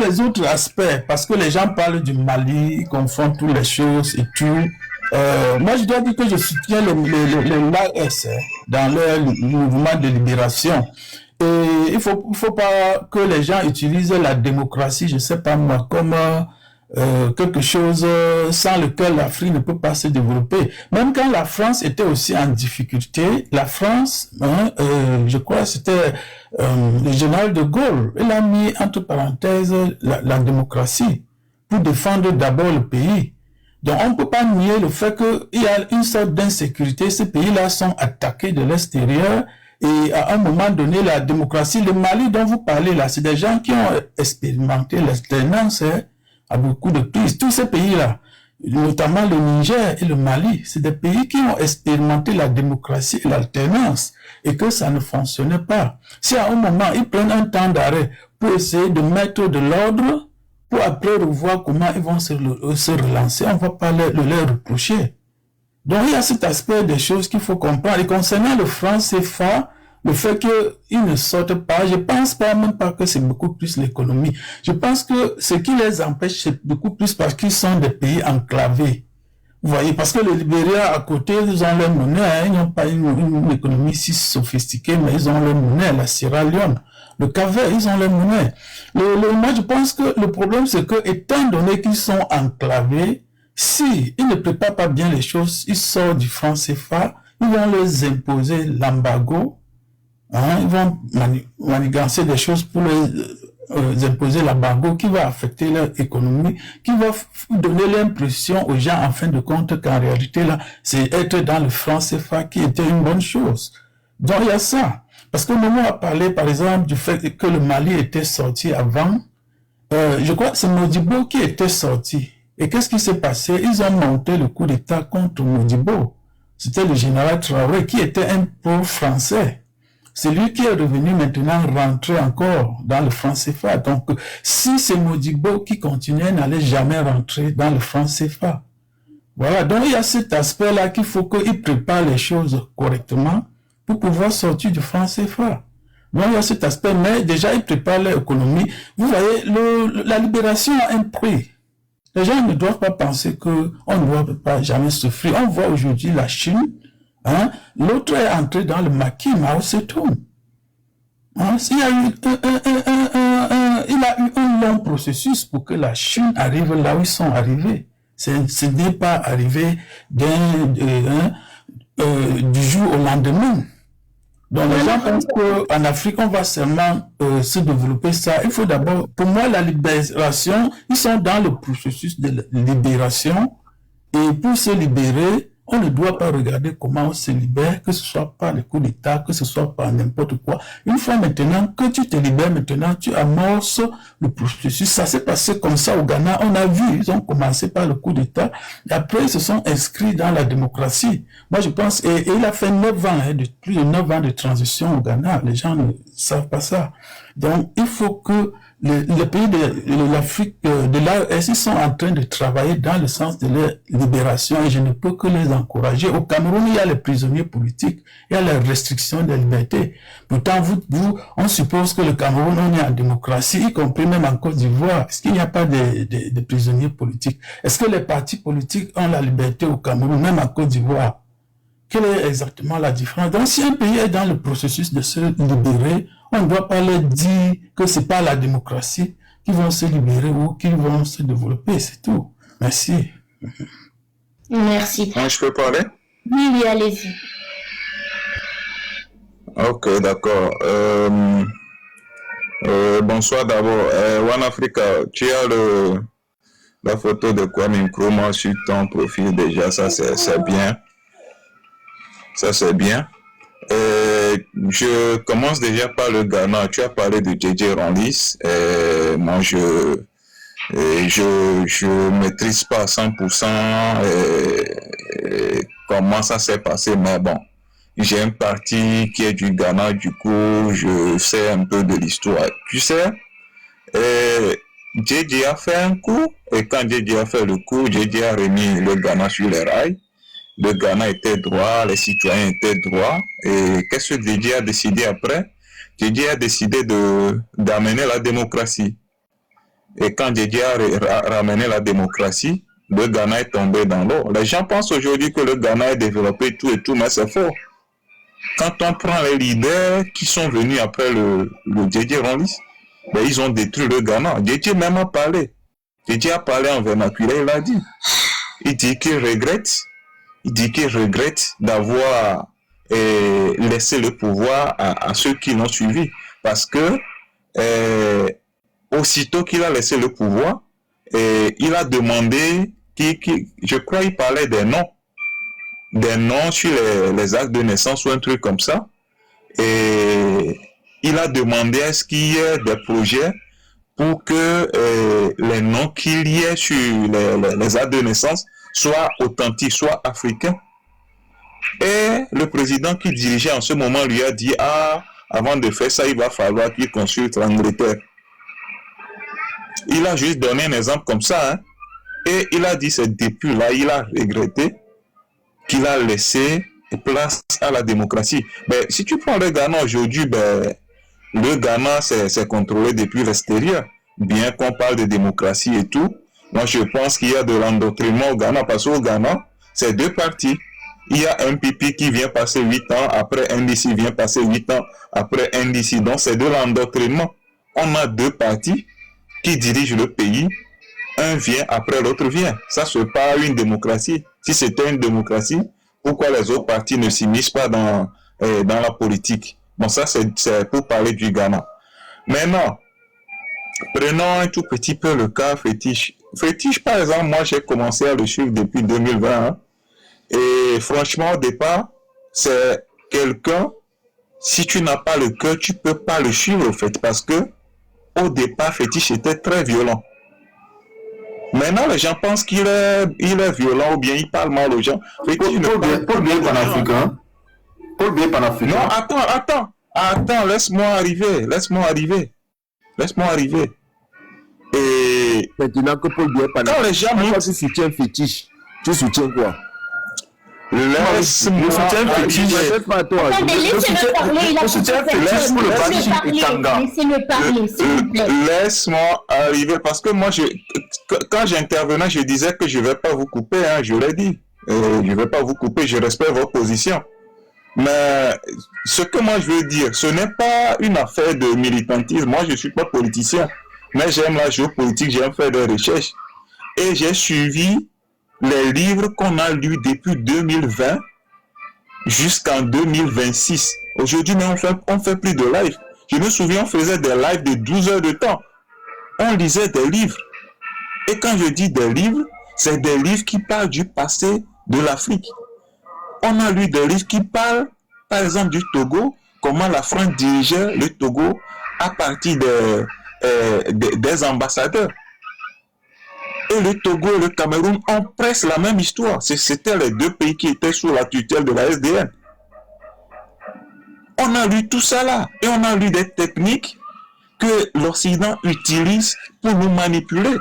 les autres aspects, parce que les gens parlent du Mali, ils confondent toutes les choses et tout. Moi, je dois dire que je soutiens l'AS dans leur mouvement de libération. Et il faut pas que les gens utilisent la démocratie, je sais pas moi, comme quelque chose sans lequel l'Afrique ne peut pas se développer. Même quand la France était aussi en difficulté, la France, je crois c'était le général de Gaulle, il a mis entre parenthèses la démocratie pour défendre d'abord le pays. Donc, on ne peut pas nier le fait qu'il y a une sorte d'insécurité. Ces pays-là sont attaqués de l'extérieur et à un moment donné, la démocratie, le Mali dont vous parlez là, c'est des gens qui ont expérimenté l'alternance à beaucoup de crises. Tous ces pays-là, notamment le Niger et le Mali, c'est des pays qui ont expérimenté la démocratie et l'alternance et que ça ne fonctionnait pas. Si à un moment, ils prennent un temps d'arrêt pour essayer de mettre de l'ordre, pour après revoir comment ils vont se relancer, on ne va pas leur reprocher. Donc il y a cet aspect des choses qu'il faut comprendre. Et concernant le franc CFA, le fait qu'ils ne sortent pas, je pense pas même pas que c'est beaucoup plus l'économie. Je pense que ce qui les empêche, c'est beaucoup plus parce qu'ils sont des pays enclavés. Vous voyez, parce que le Libéria à côté, ils ont leur monnaie, hein, ils n'ont pas une économie si sophistiquée, mais ils ont leur monnaie, la Sierra Leone. Le Cap-Vert, ils ont leur monnaie. Moi, je pense que le problème, c'est que, étant donné qu'ils sont enclavés, si ils ne préparent pas bien les choses, ils sortent du franc CFA, ils vont leur imposer l'embargo, hein, ils vont manigancer des choses pour les imposer l'embargo qui va affecter leur économie, qui va donner l'impression aux gens, en fin de compte, qu'en réalité, là, c'est être dans le franc CFA qui était une bonne chose. Donc, il y a ça. Parce que Momo a parlé, par exemple, du fait que le Mali était sorti avant. Je crois que c'est Modibo qui était sorti. Et qu'est-ce qui s'est passé? Ils ont monté le coup d'État contre Modibo. C'était le général Traoré qui était un pro-français. C'est lui qui est revenu maintenant rentrer encore dans le franc CFA. Donc, si c'est Modibo qui continuait, n'allait jamais rentrer dans le franc CFA. Voilà. Donc, il y a cet aspect-là qu'il faut qu'il prépare les choses correctement pour pouvoir sortir du franc CFA. Donc, il y a cet aspect, mais déjà, ils préparent l'économie. Vous voyez, la libération a un prix. Les gens ne doivent pas penser qu'on ne doit pas jamais souffrir. On voit aujourd'hui la Chine, hein, l'autre est entré dans le maquis Mao Tse-tung. Hein, il a eu un long processus pour que la Chine arrive là où ils sont arrivés. Ce n'est pas arrivé du jour au lendemain. Donc les gens pensent qu'en Afrique, on va seulement se développer ça. Il faut d'abord, pour moi, la libération, ils sont dans le processus de libération. Et pour se libérer, on ne doit pas regarder comment on se libère, que ce soit par le coup d'État, que ce soit par n'importe quoi. Une fois maintenant que tu te libères, maintenant tu amorces le processus. Ça s'est passé comme ça au Ghana. On a vu, ils ont commencé par le coup d'État. Et après, ils se sont inscrits dans la démocratie. Moi, je pense, et il a fait 9 ans, plus de 9 ans de transition au Ghana. Les gens ne savent pas ça. Donc, il faut que les pays de l'Afrique, de l'AES, ils sont en train de travailler dans le sens de leur libération et je ne peux que les encourager. Au Cameroun, il y a les prisonniers politiques, il y a les restrictions des libertés. Pourtant, on suppose que le Cameroun, on est en démocratie, y compris même en Côte d'Ivoire. Est-ce qu'il n'y a pas de prisonniers politiques? Est-ce que les partis politiques ont la liberté au Cameroun, même en Côte d'Ivoire? Quelle est exactement la différence? Donc, si un pays est dans le processus de se libérer, on ne doit pas leur dire que c'est pas la démocratie qui vont se libérer ou qui vont se développer, c'est tout. Merci. Merci. Je peux parler? Oui, allez-y. Ok, d'accord. Bonsoir d'abord. One Africa, tu as la photo de Kwame Nkrumah sur ton profil déjà, ça c'est bien. Ça c'est bien. Je commence déjà par le Ghana. Tu as parlé de JJ Ronlis. Moi, je maîtrise pas à 100% comment ça s'est passé, mais bon, j'ai un parti qui est du Ghana, du coup, je sais un peu de l'histoire. Tu sais, JJ a fait un coup, et quand JJ a fait le coup, JJ a remis le Ghana sur les rails. Le Ghana était droit, les citoyens étaient droits. Et qu'est-ce que JJ a décidé après? JJ a décidé d'amener la démocratie. Et quand JJ a ramené la démocratie, le Ghana est tombé dans l'eau. Les gens pensent aujourd'hui que le Ghana est développé tout et tout, mais c'est faux. Quand on prend les leaders qui sont venus après le JJ Ronlis, ben ils ont détruit le Ghana. JJ même a parlé. JJ a parlé en vernaculaire, il a dit. Il dit qu'il regrette. Il dit qu'il regrette d'avoir laissé le pouvoir à ceux qui l'ont suivi. Parce que aussitôt qu'il a laissé le pouvoir, il a demandé, je crois qu'il parlait des noms sur les actes de naissance ou un truc comme ça. Et il a demandé à ce qu'il y ait des projets pour que les noms qu'il y ait sur les actes de naissance soit authentique, soit africain. Et le président qui dirigeait en ce moment lui a dit, avant de faire ça, il va falloir qu'il consulte l'Angleterre. Il a juste donné un exemple comme ça, hein. Et il a dit, c'est depuis là, il a regretté qu'il a laissé place à la démocratie. Ben, si tu prends le Ghana aujourd'hui, ben, le Ghana, c'est contrôlé depuis l'extérieur. Bien qu'on parle de démocratie et tout, moi, je pense qu'il y a de l'endoctrinement au Ghana, parce qu'au Ghana, c'est 2 partis. Il y a un PP qui vient passer 8 ans, après NDC vient passer 8 ans, après NDC. Donc, c'est de l'endoctrinement. On a 2 partis qui dirigent le pays. Un vient, après l'autre vient. Ça, c'est pas une démocratie. Si c'était une démocratie, pourquoi les autres partis ne s'immiscent pas dans la politique? Bon, ça, c'est pour parler du Ghana. Maintenant, prenons un tout petit peu le cas fétiche. Fétiche, par exemple, moi, j'ai commencé à le suivre depuis 2020. Hein. Et franchement, au départ, c'est quelqu'un, si tu n'as pas le cœur, tu peux pas le suivre, au fait, parce que au départ, Fétiche était très violent. Maintenant, les gens pensent qu'il est violent ou bien il parle mal aux gens. Fétiche Paul bien panafricain. Paul bien panafricain. Non, attends, laisse-moi arriver. Et maintenant que Paul Biya quand les gens tu soutiens Fétiche, tu soutiens quoi? Le soutien fétiche. Attendez, laissez-le parler, il a Le soutien fétiche pour le parti Kanga. Laissez-le parler, s'il vous plaît. Laisse-moi arriver, parce que moi, quand j'intervenais, je disais que je ne vais pas vous couper, hein, je l'ai dit. Je ne vais pas vous couper, je respecte votre position. Mais ce que moi je veux dire, ce n'est pas une affaire de militantisme. Moi, je ne suis pas politicien, mais j'aime la géopolitique, j'aime faire des recherches. Et j'ai suivi les livres qu'on a lus depuis 2020 jusqu'en 2026. Aujourd'hui, mais on fait plus de live. Je me souviens, on faisait des lives de 12 heures de temps. On lisait des livres. Et quand je dis des livres, c'est des livres qui parlent du passé de l'Afrique. On a lu des livres qui parlent, par exemple, du Togo, comment la France dirigeait le Togo à partir des ambassadeurs. Et le Togo et le Cameroun ont presque la même histoire. C'était les deux pays qui étaient sous la tutelle de la SDN. On a lu tout ça là. Et on a lu des techniques que l'Occident utilise pour nous manipuler.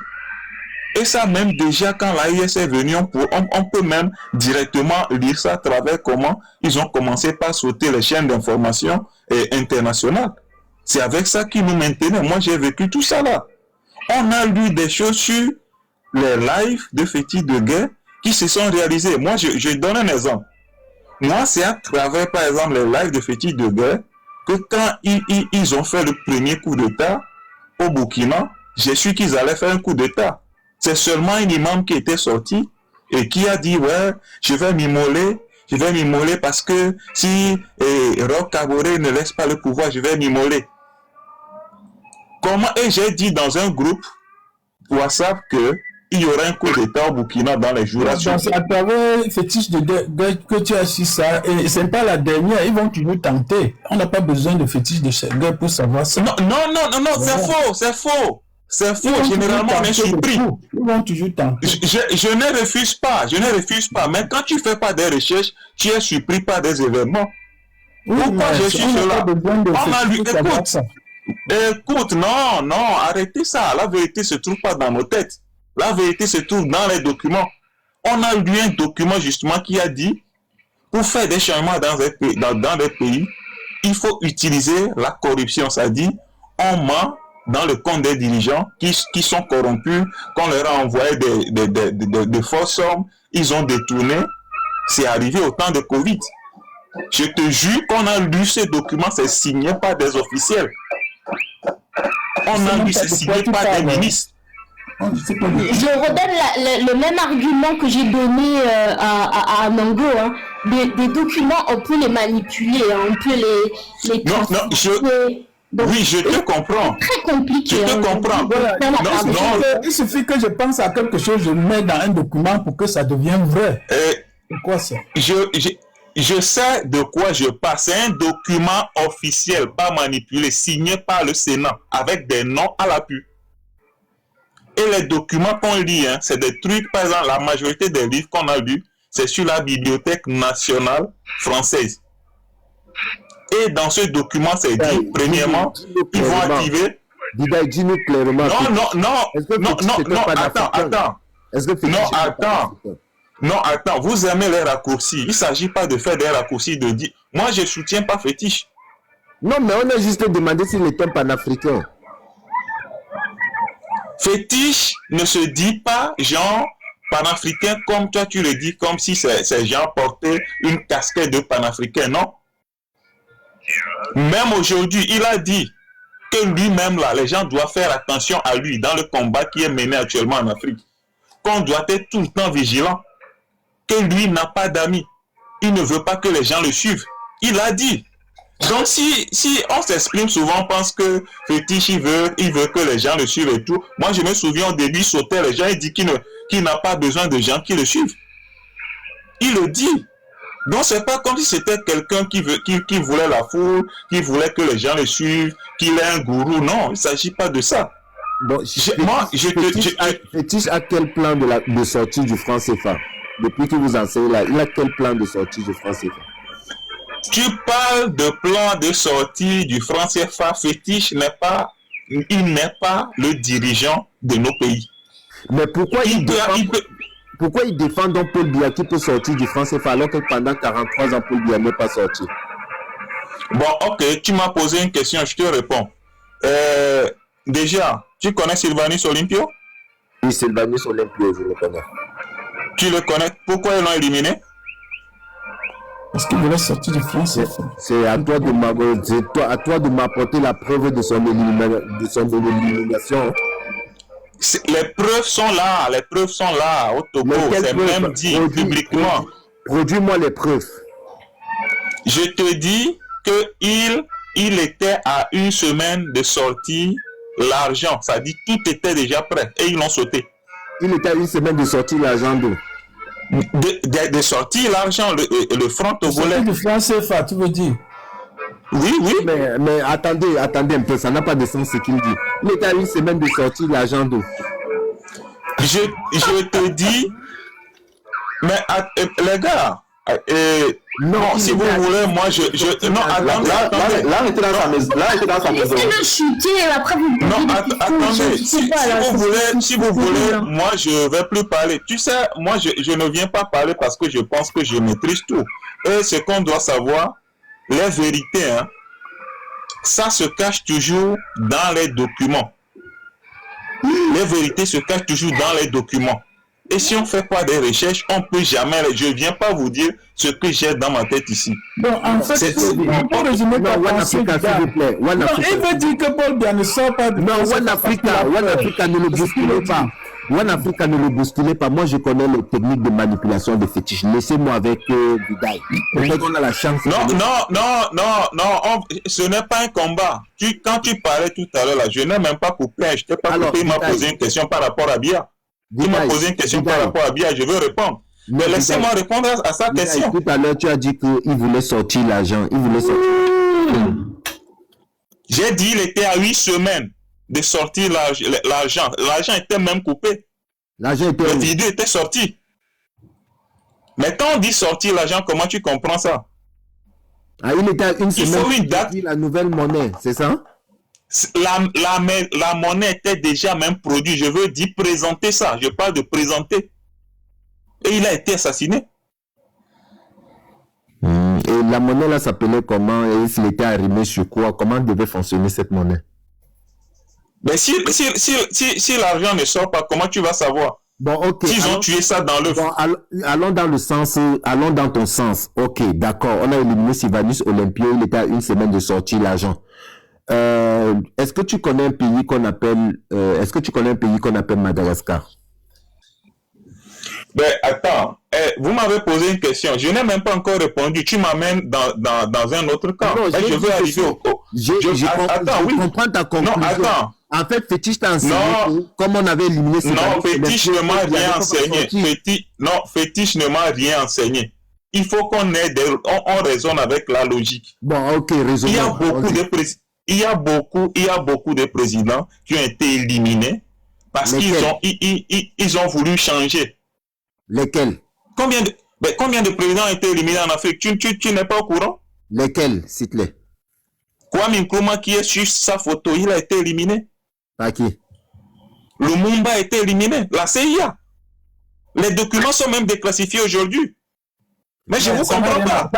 Et ça, même déjà, quand l'AIS est venue, on peut même directement lire ça à travers comment ils ont commencé par sauter les chaînes d'information internationales. C'est avec ça qu'ils nous maintenaient. Moi, j'ai vécu tout ça là. On a lu des choses sur les lives de Fétiche de guerre qui se sont réalisés. Moi, je donne un exemple. Moi, c'est à travers, par exemple, les lives de Fétiche de guerre que quand ils ont fait le premier coup d'État au Burkina, j'ai su qu'ils allaient faire un coup d'État. C'est seulement un imam qui était sorti et qui a dit, ouais, je vais m'immoler parce que si Roch Kaboré ne laisse pas le pouvoir, je vais m'immoler. Comment, et j'ai dit dans un groupe WhatsApp que il y aura un coup d'État au Burkina dans les jours à suivre. À travers Fétiche de guerre que tu as su ça, et ce n'est pas la dernière, ils vont toujours tenter. On n'a pas besoin de Fétiche de guerre pour savoir ça. Non, c'est faux. C'est faux, généralement on est surpris. Ils vont toujours tenter. Je ne refuse pas, mais quand tu ne fais pas des recherches, tu es surpris par des événements. Oui, pourquoi je suis cela? Écoute, non, arrêtez ça. La vérité ne se trouve pas dans nos têtes. La vérité se trouve dans les documents. On a lu un document justement qui a dit, pour faire des changements dans des pays, il faut utiliser la corruption. Ça dit, on ment dans le compte des dirigeants qui sont corrompus, qu'on leur a envoyé des fausses sommes, ils ont détourné. C'est arrivé au temps de Covid. Je te jure qu'on a lu ce document, c'est signé par des officiels. On a lu, c'est signé par des ministres. Je redonne le même argument que j'ai donné à Nango. Hein. Des documents, on peut les manipuler, hein. On peut les transformer. Donc, oui, je te comprends. C'est très compliqué. Je te comprends. Voilà. Il suffit que je pense à quelque chose, je mets dans un document pour que ça devienne vrai. C'est quoi ça? Je sais de quoi je parle. C'est un document officiel, pas manipulé, signé par le Sénat, avec des noms à l'appui. Et les documents qu'on lit, hein, c'est des trucs, par exemple, la majorité des livres qu'on a lus, c'est sur la Bibliothèque nationale française. Et dans ce document, c'est dit, premièrement, ils vont activer... Dis-nous clairement. Attends, vous aimez les raccourcis. Il ne s'agit pas de faire des raccourcis de dire... Moi, je ne soutiens pas Fétiche. Non, mais on a juste demandé s'il était panafricain. Fétiche ne se dit pas genre panafricain comme toi tu le dis, comme si ces gens portaient une casquette de panafricain, non? Même aujourd'hui, il a dit que lui-même là, les gens doivent faire attention à lui dans le combat qui est mené actuellement en Afrique. Qu'on doit être tout le temps vigilant. Que lui n'a pas d'amis. Il ne veut pas que les gens le suivent. Il a dit. Donc si on s'exprime souvent, on pense que Fétiche, il veut que les gens le suivent et tout. Moi, je me souviens au début, il sautait les gens, il dit qu'il n'a pas besoin de gens qui le suivent. Il le dit. Donc, c'est pas comme si c'était quelqu'un qui voulait la foule, qui voulait que les gens le suivent, qu'il est un gourou. Non, il ne s'agit pas de ça. Bon, Fétiche a quel plan de sortie du franc CFA? Depuis que vous enseignez là, il a quel plan de sortie du franc CFA? Tu parles de plan de sortie du franc CFA. Fétiche n'est pas le dirigeant de nos pays. Mais pourquoi Pourquoi il défend donc Paul Biya qui peut sortir du franc CFA alors que pendant 43 ans, Paul Biya n'est pas sorti? Bon, ok, tu m'as posé une question, je te réponds. Déjà, tu connais Sylvanus Olympio? Oui, Sylvanus Olympio, je le connais. Tu le connais? Pourquoi ils l'ont éliminé? Parce qu'il voulait sortir du franc CFA. C'est à toi de m'apporter la preuve de son élimination. Les preuves sont là, au Togo, c'est même dit publiquement. Produis-moi les preuves. Je te dis qu'il était à une semaine de sortir l'argent, ça dit tout était déjà prêt et ils l'ont sauté. Il était à une semaine de sortir l'argent d'où? De sortir l'argent, le franc togolais. Le franc CFA, tu veux dire? Oui. Mais attendez un peu, ça n'a pas de sens ce qu'il dit. Il était à une semaine de sortir l'argent d'où? Je te dis, mais les gars, non, si vous voulez, moi non, attendez. Là, il était dans sa maison. Laissez-le chuter, après vous non, attendez, si vous voulez, moi je vais plus parler. Tu sais, moi je ne viens pas parler parce que je pense que je maîtrise tout. Et ce qu'on doit savoir, les vérités, hein, ça se cache toujours dans les documents. Les vérités se cachent toujours dans les documents. Et si on ne fait pas des recherches, on ne peut jamais. Je ne viens pas vous dire ce que j'ai dans ma tête ici. Bon, en fait, pour résumer ta pensée, s'il vous plaît. il veut dire que Paul Biya ne sort pas de... Non, One Africa ne le bousculez pas. One Africa ne le bousculez pas. Moi, je connais les techniques de manipulation de fétiche. Laissez-moi avec Bidaï. Peut-être qu'on a la chance. Non, ce n'est pas un combat. Quand tu parlais tout à l'heure, là, je n'ai même pas coupé. Je t'ai pas coupé. Il m'a posé une question par rapport à Biya. Il m'a posé une question par rapport à Biya, je veux répondre. Mais laissez-moi répondre à sa question. Tout à l'heure, tu as dit qu'il voulait sortir l'argent. J'ai dit qu'il était à 8 semaines de sortir l'argent. L'argent était même coupé. Le vidéo était sorti. Mais quand on dit sortir l'argent, comment tu comprends ça? Il était à une semaine. Il faut une date. La nouvelle monnaie, c'est ça? La monnaie était déjà même produite. Je veux dire présenter ça. Je parle de présenter. Et il a été assassiné. Et la monnaie là s'appelait comment? Et s'il était arrimé sur quoi? Comment devait fonctionner cette monnaie? Mais si l'argent ne sort pas, comment tu vas savoir? Bon, ok. S'ils ont tué ça dans le... Bon, allons dans ton sens. Ok, d'accord. On a éliminé Sylvanus Olympio. Il était à une semaine de sortir l'argent. Est-ce que tu connais un pays qu'on appelle Madagascar? Ben attends, vous m'avez posé une question, je n'ai même pas encore répondu, tu m'amènes dans un autre cas. Non, je veux arriver au... Je comprends ta conclusion. Non, attends. En fait, Fétiche t'a enseigné comme on avait éliminé ces... Non, Fétiche ne m'a rien enseigné. Fétiche ne m'a rien enseigné. Il faut qu'on ait on raisonne avec la logique. Bon, ok, raisonnons. Il y a beaucoup de présidents qui ont été éliminés parce qu'ils ont voulu changer. Lesquels? Combien de présidents ont été éliminés en Afrique? Tu n'es pas au courant? Lesquels, cite-les? Kwame Nkrumah qui est sur sa photo, il a été éliminé. Par qui? Lumumba a été éliminé. La CIA. Les documents sont même déclassifiés aujourd'hui. Mais je ne vous comprends pas.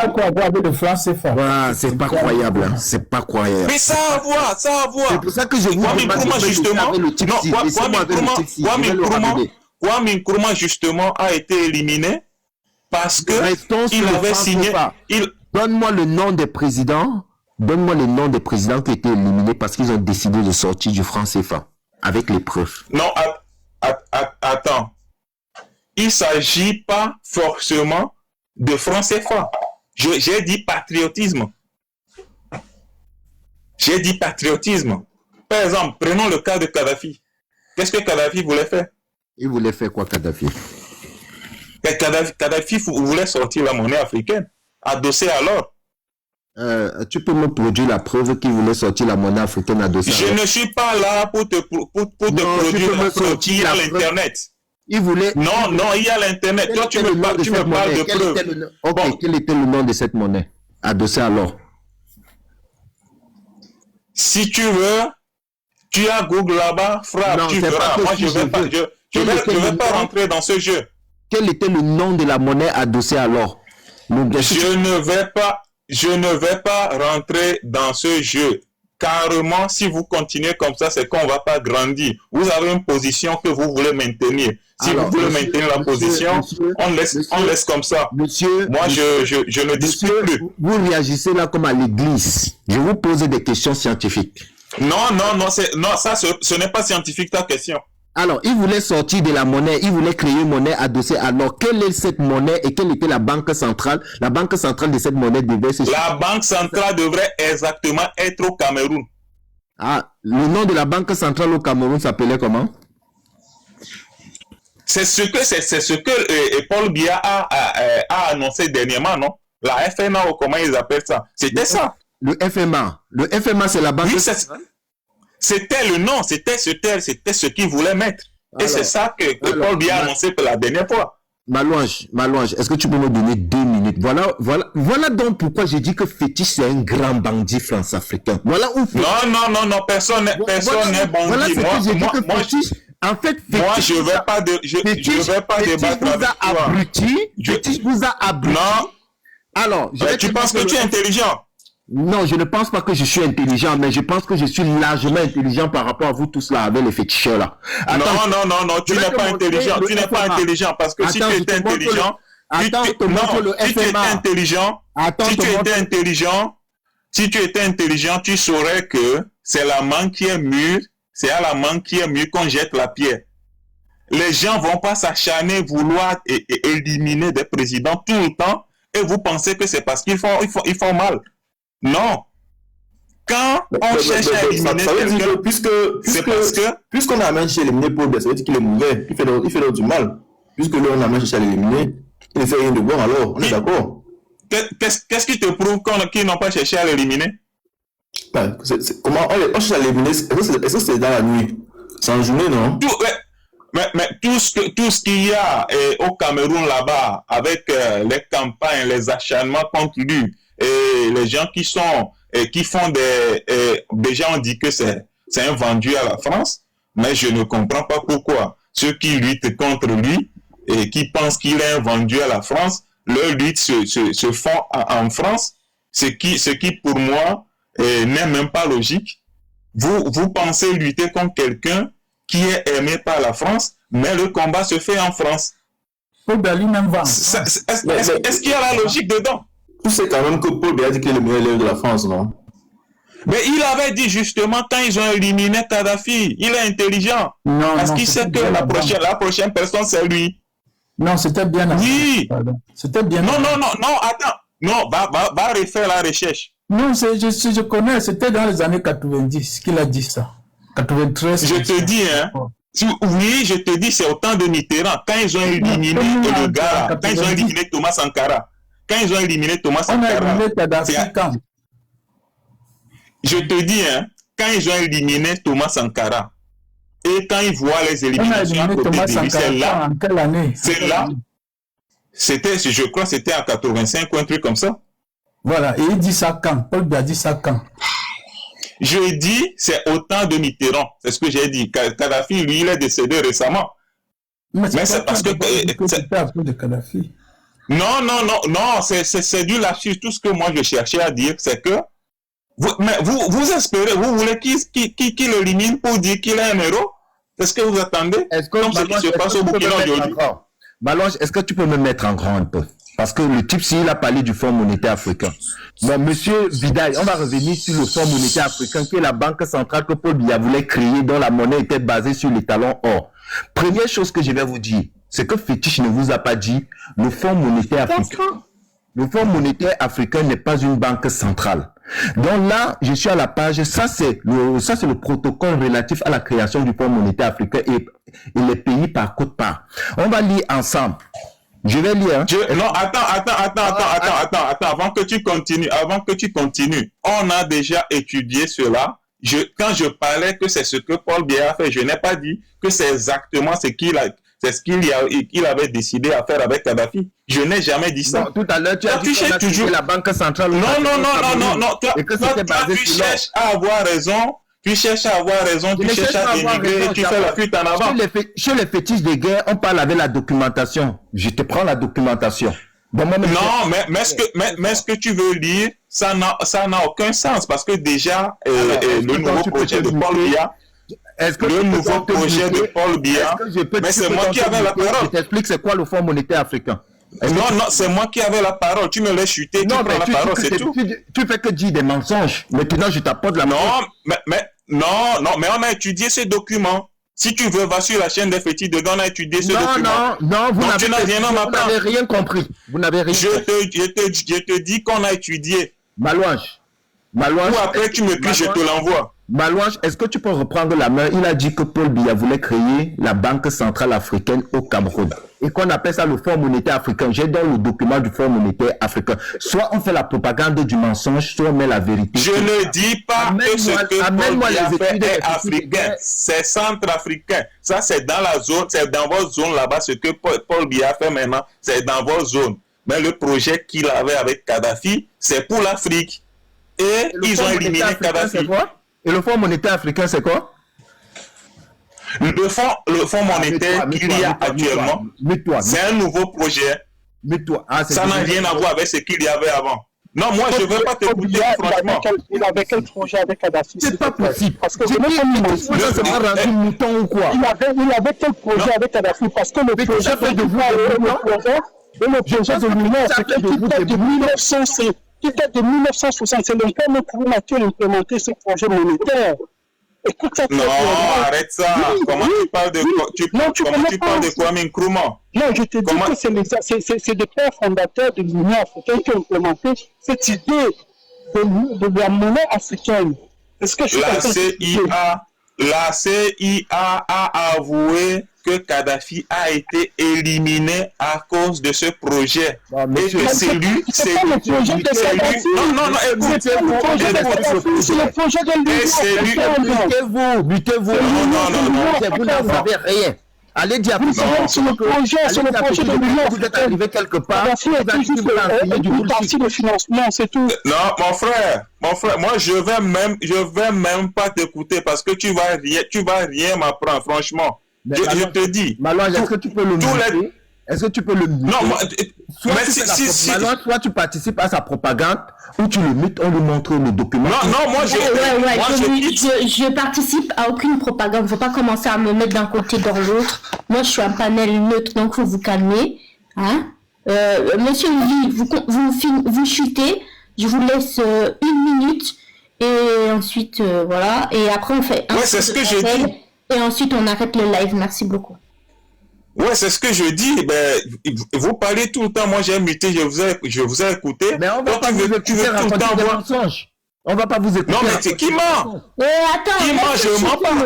Voilà, c'est pas croyable. Hein. C'est pas croyable. Mais ça a à voir. C'est pour ça que je vous demande justement. Kwame Nkrumah justement a été éliminé parce que il avait signé. Donne-moi le nom des présidents. Donne-moi les noms des présidents qui étaient éliminés parce qu'ils ont décidé de sortir du franc CFA avec les preuves. Non, attends. Il ne s'agit pas forcément de franc CFA. J'ai dit patriotisme. Par exemple, prenons le cas de Kadhafi. Qu'est-ce que Kadhafi voulait faire? Il voulait faire quoi, Kadhafi? Kadhafi voulait sortir la monnaie africaine, adossée à l'or. Tu peux me produire la preuve qu'il voulait sortir la monnaie africaine adossée à l'or? Je ne suis pas là pour te produire la preuve. Il y a l'Internet. Il voulait... Non, il y a l'Internet. Toi, tu me parles de preuves. Ok, quel était le nom de cette monnaie adossée à l'or? Si tu veux, tu as Google là-bas, frappe, tu verras. Moi, je ne vais pas rentrer dans ce jeu. quel était le nom de la monnaie adossée alors? Je ne vais pas rentrer dans ce jeu. Carrément, si vous continuez comme ça, c'est qu'on ne va pas grandir. Vous avez une position que vous voulez maintenir. Si vous voulez maintenir la position, on laisse comme ça. Monsieur, moi, je ne discute plus. Vous réagissez là comme à l'église. Je vous pose des questions scientifiques. Non, ça, ce n'est pas scientifique ta question. Alors, il voulait sortir de la monnaie, il voulait créer une monnaie adossée. Alors, quelle est cette monnaie et quelle était la banque centrale? La banque centrale de cette monnaie devait se... La banque centrale devrait exactement être au Cameroun. Ah, le nom de la banque centrale au Cameroun s'appelait comment? C'est ce que Paul Biya a annoncé dernièrement, non? La FMA, ou comment ils appellent ça? C'était ça. Le FMA. Le FMA, c'est la banque... Oui, c'était le nom, c'était ce qu'il voulait mettre. Et c'est ça que Paul Biya a annoncé pour la dernière fois. Malouange, est-ce que tu peux me donner 2 minutes? Voilà donc pourquoi j'ai dit que Fétiche, c'est un grand bandit france-africain. Voilà où... Non, personne n'est bandit. Voilà ce que j'ai dit que Fétiche... En fait, Fétiche, moi, je ne vais pas débattre avec toi. Fétiche vous a abruti. Non. Alors, tu penses que tu es intelligent? Non, je ne pense pas que je suis intelligent, mais je pense que je suis largement intelligent par rapport à vous tous là, avec les féticheurs là. Attends, non, tu n'es pas intelligent. Tu n'es pas intelligent parce que si tu étais intelligent, si tu étais intelligent, tu saurais que c'est la main qui est mûre, c'est à la main qui est mûre qu'on jette la pierre. Les gens vont pas s'acharner, vouloir éliminer des présidents tout le temps, et vous pensez que c'est parce qu'ils font mal. Non. Quand on cherche à éliminer quelqu'un, puisqu'on a même cherché à éliminer Paul Biya, ça veut dire qu'il est mauvais, il fait du mal. Puisque là, on a même cherché à l'éliminer, il ne fait rien de bon, alors, on est d'accord. Qu'est-ce qui te prouve qu'ils n'ont pas cherché à l'éliminer? Comment on cherche à l'éliminer? Est-ce que c'est dans la nuit? C'est en journée, non? Mais tout ce qu'il y a au Cameroun là-bas, avec les campagnes, les acharnements contre lui, et les gens qui font déjà on dit que c'est un vendu à la France, mais je ne comprends pas pourquoi ceux qui luttent contre lui et qui pensent qu'il est un vendu à la France, leur lutte se font en France, ce qui pour moi n'est même pas logique. Vous pensez lutter contre quelqu'un qui est aimé par la France, mais le combat se fait en France. Est-ce qu'il y a la logique dedans? Tu sais quand même que Paul Biya dit qu'il est le meilleur élève de la France, non? Mais il avait dit justement quand ils ont éliminé Kadhafi, il est intelligent. Parce qu'il sait que la prochaine personne, c'est lui. Non, c'était bien avant. Oui. C'était bien Non, attends. Non, va refaire la recherche. Non, je connais, c'était dans les années 90 qu'il a dit ça. 93. Je te dis, hein. Oui, je te dis, c'est au temps de Mitterrand. Quand ils ont éliminé le gars, quand ils ont éliminé Thomas Sankara. Je te dis, hein, quand ils ont éliminé Thomas Sankara, et quand ils voient les éliminations à côté de lui, c'est là, je crois que c'était en 85 ou un truc comme ça. Voilà, et il dit ça quand? Paul Biya dit ça quand? Je dis, c'est au temps de Mitterrand, c'est ce que j'ai dit. Kadhafi, lui, il est décédé récemment. Mais c'est parce que c'était à cause de Kadhafi. Non, c'est du lapsus. Tout ce que moi je cherchais à dire, c'est que vous espérez, vous voulez qu'il élimine pour dire qu'il est un héros? C'est ce que vous attendez? Comme ce qui se passe au Burkina aujourd'hui. Malouange, est-ce que tu peux me mettre en grand un peu? Parce que le type, s'il a parlé du Fonds monétaire africain. Bon, monsieur Vidal, on va revenir sur le Fonds monétaire africain, qui est la banque centrale que Paul Biya voulait créer, dont la monnaie était basée sur les talons or. Première chose que je vais vous dire, c'est que Fétiche ne vous a pas dit le Fonds monétaire africain. Le Fonds monétaire africain n'est pas une banque centrale. Donc là, je suis à la page, ça c'est le protocole relatif à la création du Fonds monétaire africain et les pays par quote part. On va lire ensemble. Je vais lire. Non, attends, avant que tu continues, on a déjà étudié cela. Quand je parlais que c'est ce que Paul Biya a fait, je n'ai pas dit que c'est exactement ce qu'il avait décidé à faire avec Kadhafi. Je n'ai jamais dit ça. Non, tout à l'heure, tu as dit qu'on a toujours la banque centrale. Non. Toi, tu cherches à avoir raison Tu cherches à avoir raison, tu cherches à dénigrer, tu fais la fuite en avant. Chez les fétiches de guerre, on parle avec la documentation. Je te prends la documentation. Non, mais ce que tu veux lire, ça n'a aucun sens parce que déjà, le nouveau projet de Paul Biya, mais c'est moi qui avais la parole. Je t'explique c'est quoi le Fonds monétaire africain. Non, c'est moi qui avais la parole. Tu me laisses chuter, tu prends la parole, c'est tout. Tu fais que dire des mensonges. Maintenant, je t'apporte la Non, mais on a étudié ce document. Si tu veux, va sur la chaîne des fétiches de Gand, on a étudié ce document. Non, vous n'avez rien compris. Vous n'avez rien compris. Je te dis qu'on a étudié. Malouange. Ou après, tu me cries, je te l'envoie. Malouange, est-ce que tu peux reprendre la main? Il a dit que Paul Biya voulait créer la Banque centrale africaine au Cameroun. Et qu'on appelle ça le Fonds monétaire africain. J'ai dans le document du Fonds monétaire africain. Soit on fait la propagande du mensonge, soit on met la vérité. Je ne dis pas que ce que Paul Biya fait est africain. C'est centrafricain. Ça, c'est dans la zone, c'est dans votre zone là-bas. Ce que Paul Biya fait maintenant, c'est dans votre zone. Mais le projet qu'il avait avec Kadhafi, c'est pour l'Afrique. Et ils ont éliminé Kadhafi. Et le Fonds monétaire africain, c'est quoi? Le fonds monétaire qu'il y a actuellement, c'est un nouveau projet. Ça n'a rien à voir avec ce qu'il y avait avant. Non, moi, je ne veux pas t'écouter, franchement. Il avait quel projet avec Kadhafi? C'est pas possible. Parce que il avait quel projet avec Kadhafi? Parce que le projet de l'Union africaine qui date de 1960, c'est le Kwame Nkrumah qui a implémenté ce projet monétaire. Écoute ça. Non, arrête ça. Comment tu parles de Kwame Nkrumah? Non, je te dis que c'est des pères fondateurs de l'Union africaine qui ont implémenté cette idée de la monnaie africaine. Est-ce que la CIA a avoué que Kadhafi a été éliminé à cause de ce projet. Et que c'est lui. C'est pas le projet de Kadhafi. Non, écoutez-vous. C'est le projet de l'Union. Butez-vous. Non. Vous n'en savez rien. Allez dire sur le projet de l'Union. Vous êtes arrivé quelque part. Kadhafi est juste une partie de financement, c'est tout. Non, mon frère, moi je vais même pas t'écouter parce que tu vas rien m'apprendre, franchement. Je te dis. Malouange, est-ce que tu peux le montrer? Est-ce que tu peux le montrer? Non, soit tu participes à sa propagande, ou tu le mets, on lui montre le document. Non, moi je participe à aucune propagande. Il ne faut pas commencer à me mettre d'un côté dans l'autre. Moi, je suis un panel neutre, donc il faut vous calmer. Hein? Monsieur Lee, vous chutez. Je vous laisse 1 minute. Et ensuite, voilà. Et après, on fait ouais, c'est ce que je dis. Et ensuite, on arrête le live. Merci beaucoup. Ouais, c'est ce que je dis. Ben, vous parlez tout le temps. Moi, j'ai muté. Je vous ai écouté. Mais on va pas vous écouter raconter des mensonges. On va pas vous écouter. Non, mais c'est qui ment? Attends. Qui ment? Je mens pas.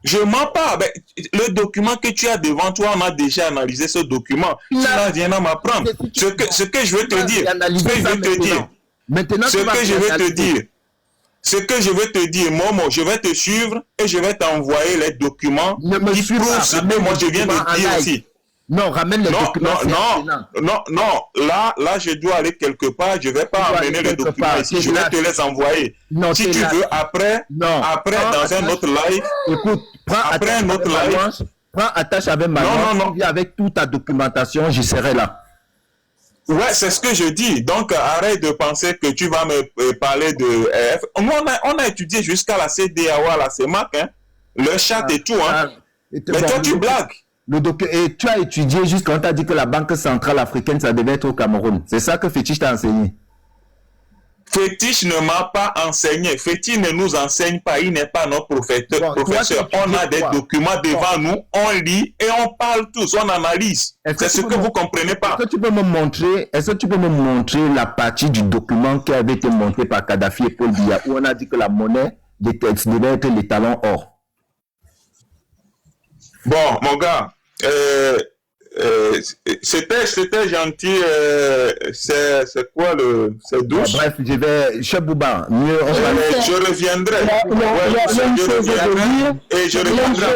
Je mens pas. Ben, le document que tu as devant toi, on a déjà analysé ce document. Tu n'as rien à m'apprendre. Ce que je veux te dire. Ce que je veux te dire, Momo, je vais te suivre et je vais t'envoyer les documents qui prouvent ce que moi je viens de dire aussi. Non, ramène les documents. Non. Là, je dois aller quelque part. Je ne vais pas amener les documents ici. Je vais te les envoyer. Non, si tu veux, après dans un autre live. Écoute, prends attache avec ma langue. Avec toute ta documentation, je serai là. Ouais, c'est ce que je dis. Donc, arrête de penser que tu vas me parler de... Nous, on a étudié jusqu'à la CEDEAO, à la CEMAC, hein, le chat et tout. Hein. Mais toi, tu blagues. Et tu as étudié juste quand tu as dit que la Banque centrale africaine, ça devait être au Cameroun. C'est ça que Fétiche t'a enseigné. Fétiche ne m'a pas enseigné. Fétiche ne nous enseigne pas. Il n'est pas notre professeur. On a des documents devant nous, on lit et on parle tous, on analyse. C'est ce que vous ne comprenez pas. Est-ce que tu peux me montrer la partie du document qui avait été montré par Kadhafi et Paul Biya où on a dit que la monnaie devait être les talons or? Bon, mon gars, C'était gentil. C'est quoi c'est douce? Bref, je vais chez Bouba. Mieux, je reviendrai. Et je reviendrai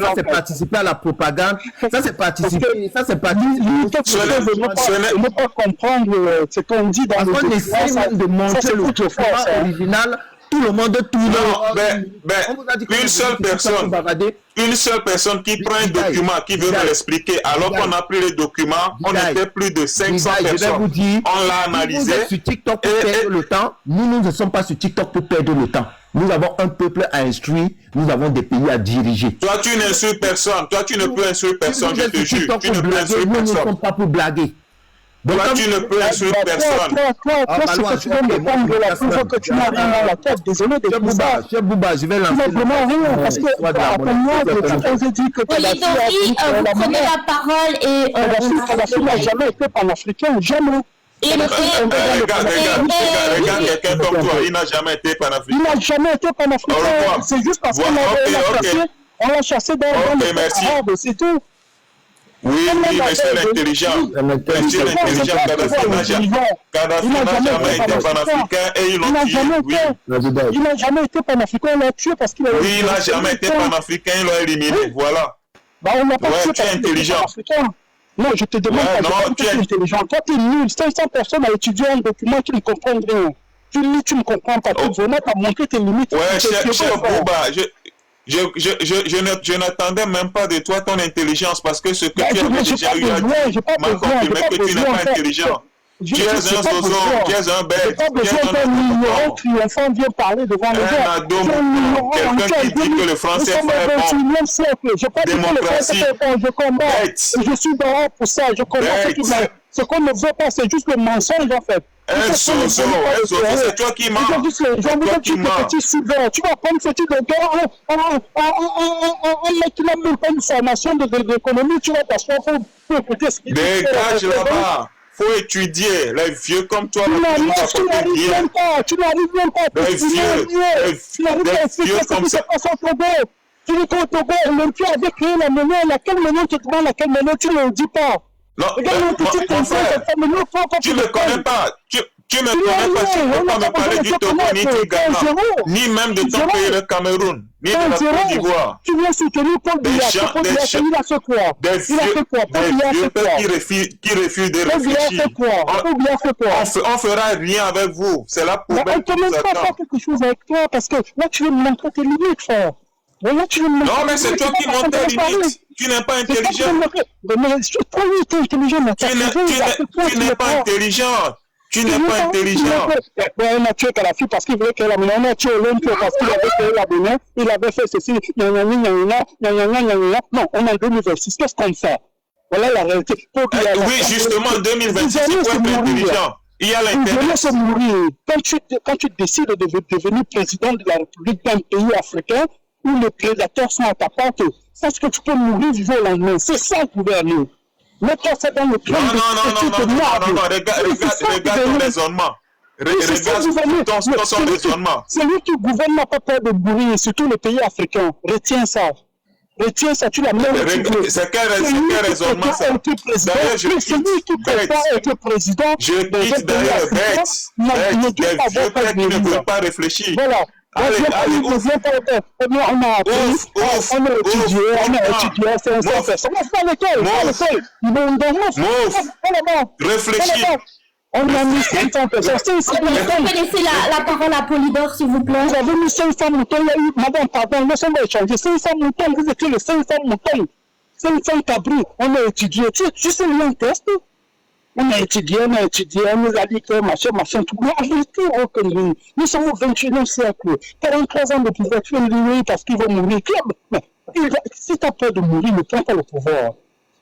ça, c'est participer à la propagande. Ça, c'est participer. Ça, c'est participer. Ne pas comprendre ce qu'on dit dans le on essaie même de montrer le document original. Tout le monde tourne. Une seule personne qui prend un document, qui veut nous l'expliquer, alors qu'on a pris le document, on était plus de 500 personnes. On l'a analysé. Sur TikTok pour perdre le temps. Nous ne sommes pas sur TikTok pour perdre le temps. Nous avons un peuple à instruire, nous avons des pays à diriger. Toi, tu n'insultes personne. Toi, tu ne peux insulter personne, je te jure. Tu ne peux insulter personne. Nous ne sommes pas pour blaguer. Donc, toi, tu ne peux insulter personne. Toi, c'est que tu dois me prendre de la preuve que tu n'as rien dans la tête. Désolé de tout ça. Chef Bouba, je vais lancer. Tu n'as vraiment rien, parce que, après moi, je t'ai dit que Kadhafi, vous prenez la parole et... Kadhafi n'a jamais été panafricain, jamais. Regarde quelqu'un comme toi, il n'a jamais été panafricain. Il n'a jamais été panafricain. C'est juste parce qu'on l'a chassé dans le arabe, c'est tout. Oui, monsieur l'intelligent. Monsieur l'intelligent, Kadhafi n'a jamais été panafricain et ils l'ont tué. Il n'a jamais été panafricain, on l'a tué parce qu'il a... Oui, il n'a jamais été panafricain, ils l'ont éliminé, voilà. On n'a pas tué tu es intelligent. Non, je te demande pas, tu es intelligent. Toi, tu es nul. 500 personnes à étudier un document qui ne comprennent rien. Tu lis, tu ne comprends pas. Tu venais à montrer tes limites. Ouais, cher Bouba, je n'attendais même pas de toi ton intelligence parce que ce que tu avais déjà eu à dire m'a confirmé que tu n'es pas intelligent. Tu es un zozo, tu es un bête. Pas besoin d'un ignorant triomphant vient parler devant les gens. Quelqu'un qui dit que le français est bon. Je pas dit que le français est bon, je combats. Je suis dehors pour ça, je combats. Ce qu'on ne veut pas, c'est juste le mensonge en fait. Un zozo, c'est toi qui mens. Tu vas prendre ce type de gars, un mec qui n'a même pas une formation d'économie, tu vas t'asseoir pour écouter ce qu'il dit. Dégage là-bas. Faut étudier. Les vieux comme toi, tu n'arrives même pas. Tu n'arrives même pas. Les vieux comme ça. Tu dis qu'au Togo, l'Olympia avait créé la monnaie. Laquelle monnaie tu demandes, laquelle monnaie tu ne le dis pas. Non, tu ne connais pas. Tu ne connais pas, tu ne peux pas me parler du Togo, ni du Ghana, ni même de ton pays, le Cameroun, ni de la Côte d'Ivoire. Tu viens soutenir Paul Biya. Il a fait quoi? Des vieux qui refusent de réfléchir. On fera rien avec vous. C'est là pour on ne peut même pas faire quelque chose avec toi parce que là, tu veux me montrer tes limites, frère. Non, mais c'est toi qui montes tes limites. Tu n'es pas intelligent. Tu n'es pas intelligent. Tu n'es pas intelligent. On a tué Kadhafi parce qu'il voulait créer la monnaie. On a tué l'Olympia parce qu'il avait créé la monnaie. Il avait fait ceci. Non, on est en 2026. Qu'est-ce qu'on fait? Voilà la réalité. Oui, justement, en 2026, il faut être intelligent. Il y a l'intérêt. Quand tu décides de devenir président de la République d'un pays africain où les prédateurs sont à ta porte, sache que tu peux mourir du jour au lendemain. C'est ça le gouvernement. Mets-toi ça dans le plan non, regarde ton raisonnement. Regarde ton raisonnement. Celui qui gouverne n'a pas peur de mourir, surtout les pays africains. Retiens ça. Tu l'as même dit. C'est quel raisonnement ça? D'ailleurs, celui qui prétend être président, je quitte d'ailleurs bête. Des vieux bêtes qui ne veulent pas réfléchir. Voilà. On a réfléchis. On a mis 500 personnes. Vous pouvez laisser la parole à Polydor, s'il vous plaît. Vous avez mis 500 moutons. Il y a eu, madame, pardon, laissez-moi échanger. 500 moutons, vous étiez les 500 moutons. 500 cabris. On a étudié. Tu sais, il y a un test. On a étudié, on nous a dit que machin, tout. Mais arrêtez, aucun. Nous sommes au 21e siècle. 43 ans de pouvoir, tu veux lui parce qu'il va mourir. Mais si tu as peur de mourir, ne prends pas le pouvoir.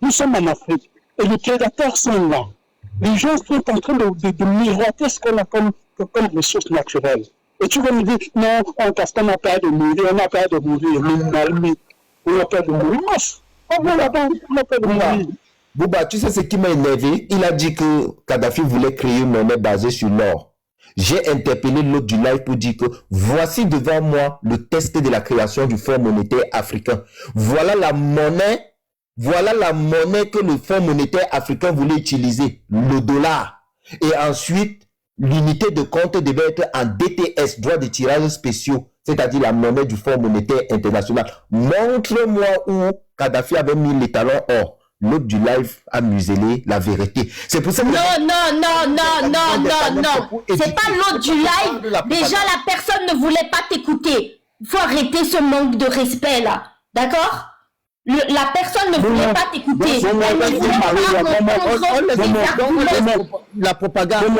Nous sommes en Afrique et les prédateurs sont là. Les gens sont en train de miroiter ce qu'on a comme ressources naturelles. Et tu vas me dire, non, parce qu'on a peur de mourir, on a peur de mourir. On a peur de mourir. On a peur de mourir. Bouba, tu sais ce qui m'a énervé? Il a dit que Kadhafi voulait créer une monnaie basée sur l'or. J'ai interpellé l'autre du live pour dire que voici devant moi le test de la création du Fonds monétaire africain. Voilà la monnaie Voilà la monnaie que le Fonds monétaire africain voulait utiliser, le dollar. Et ensuite, l'unité de compte devait être en DTS, droit de tirage spéciaux, c'est-à-dire la monnaie du Fonds monétaire international. Montre-moi où Kadhafi avait mis les talons or. L'autre du live a muselé la vérité. C'est pour ça que... Non. C'est pas l'autre du live. Déjà, la personne ne voulait pas t'écouter. Il faut arrêter ce manque de respect, là. D'accord? La personne ne voulait pas t'écouter. La propagande.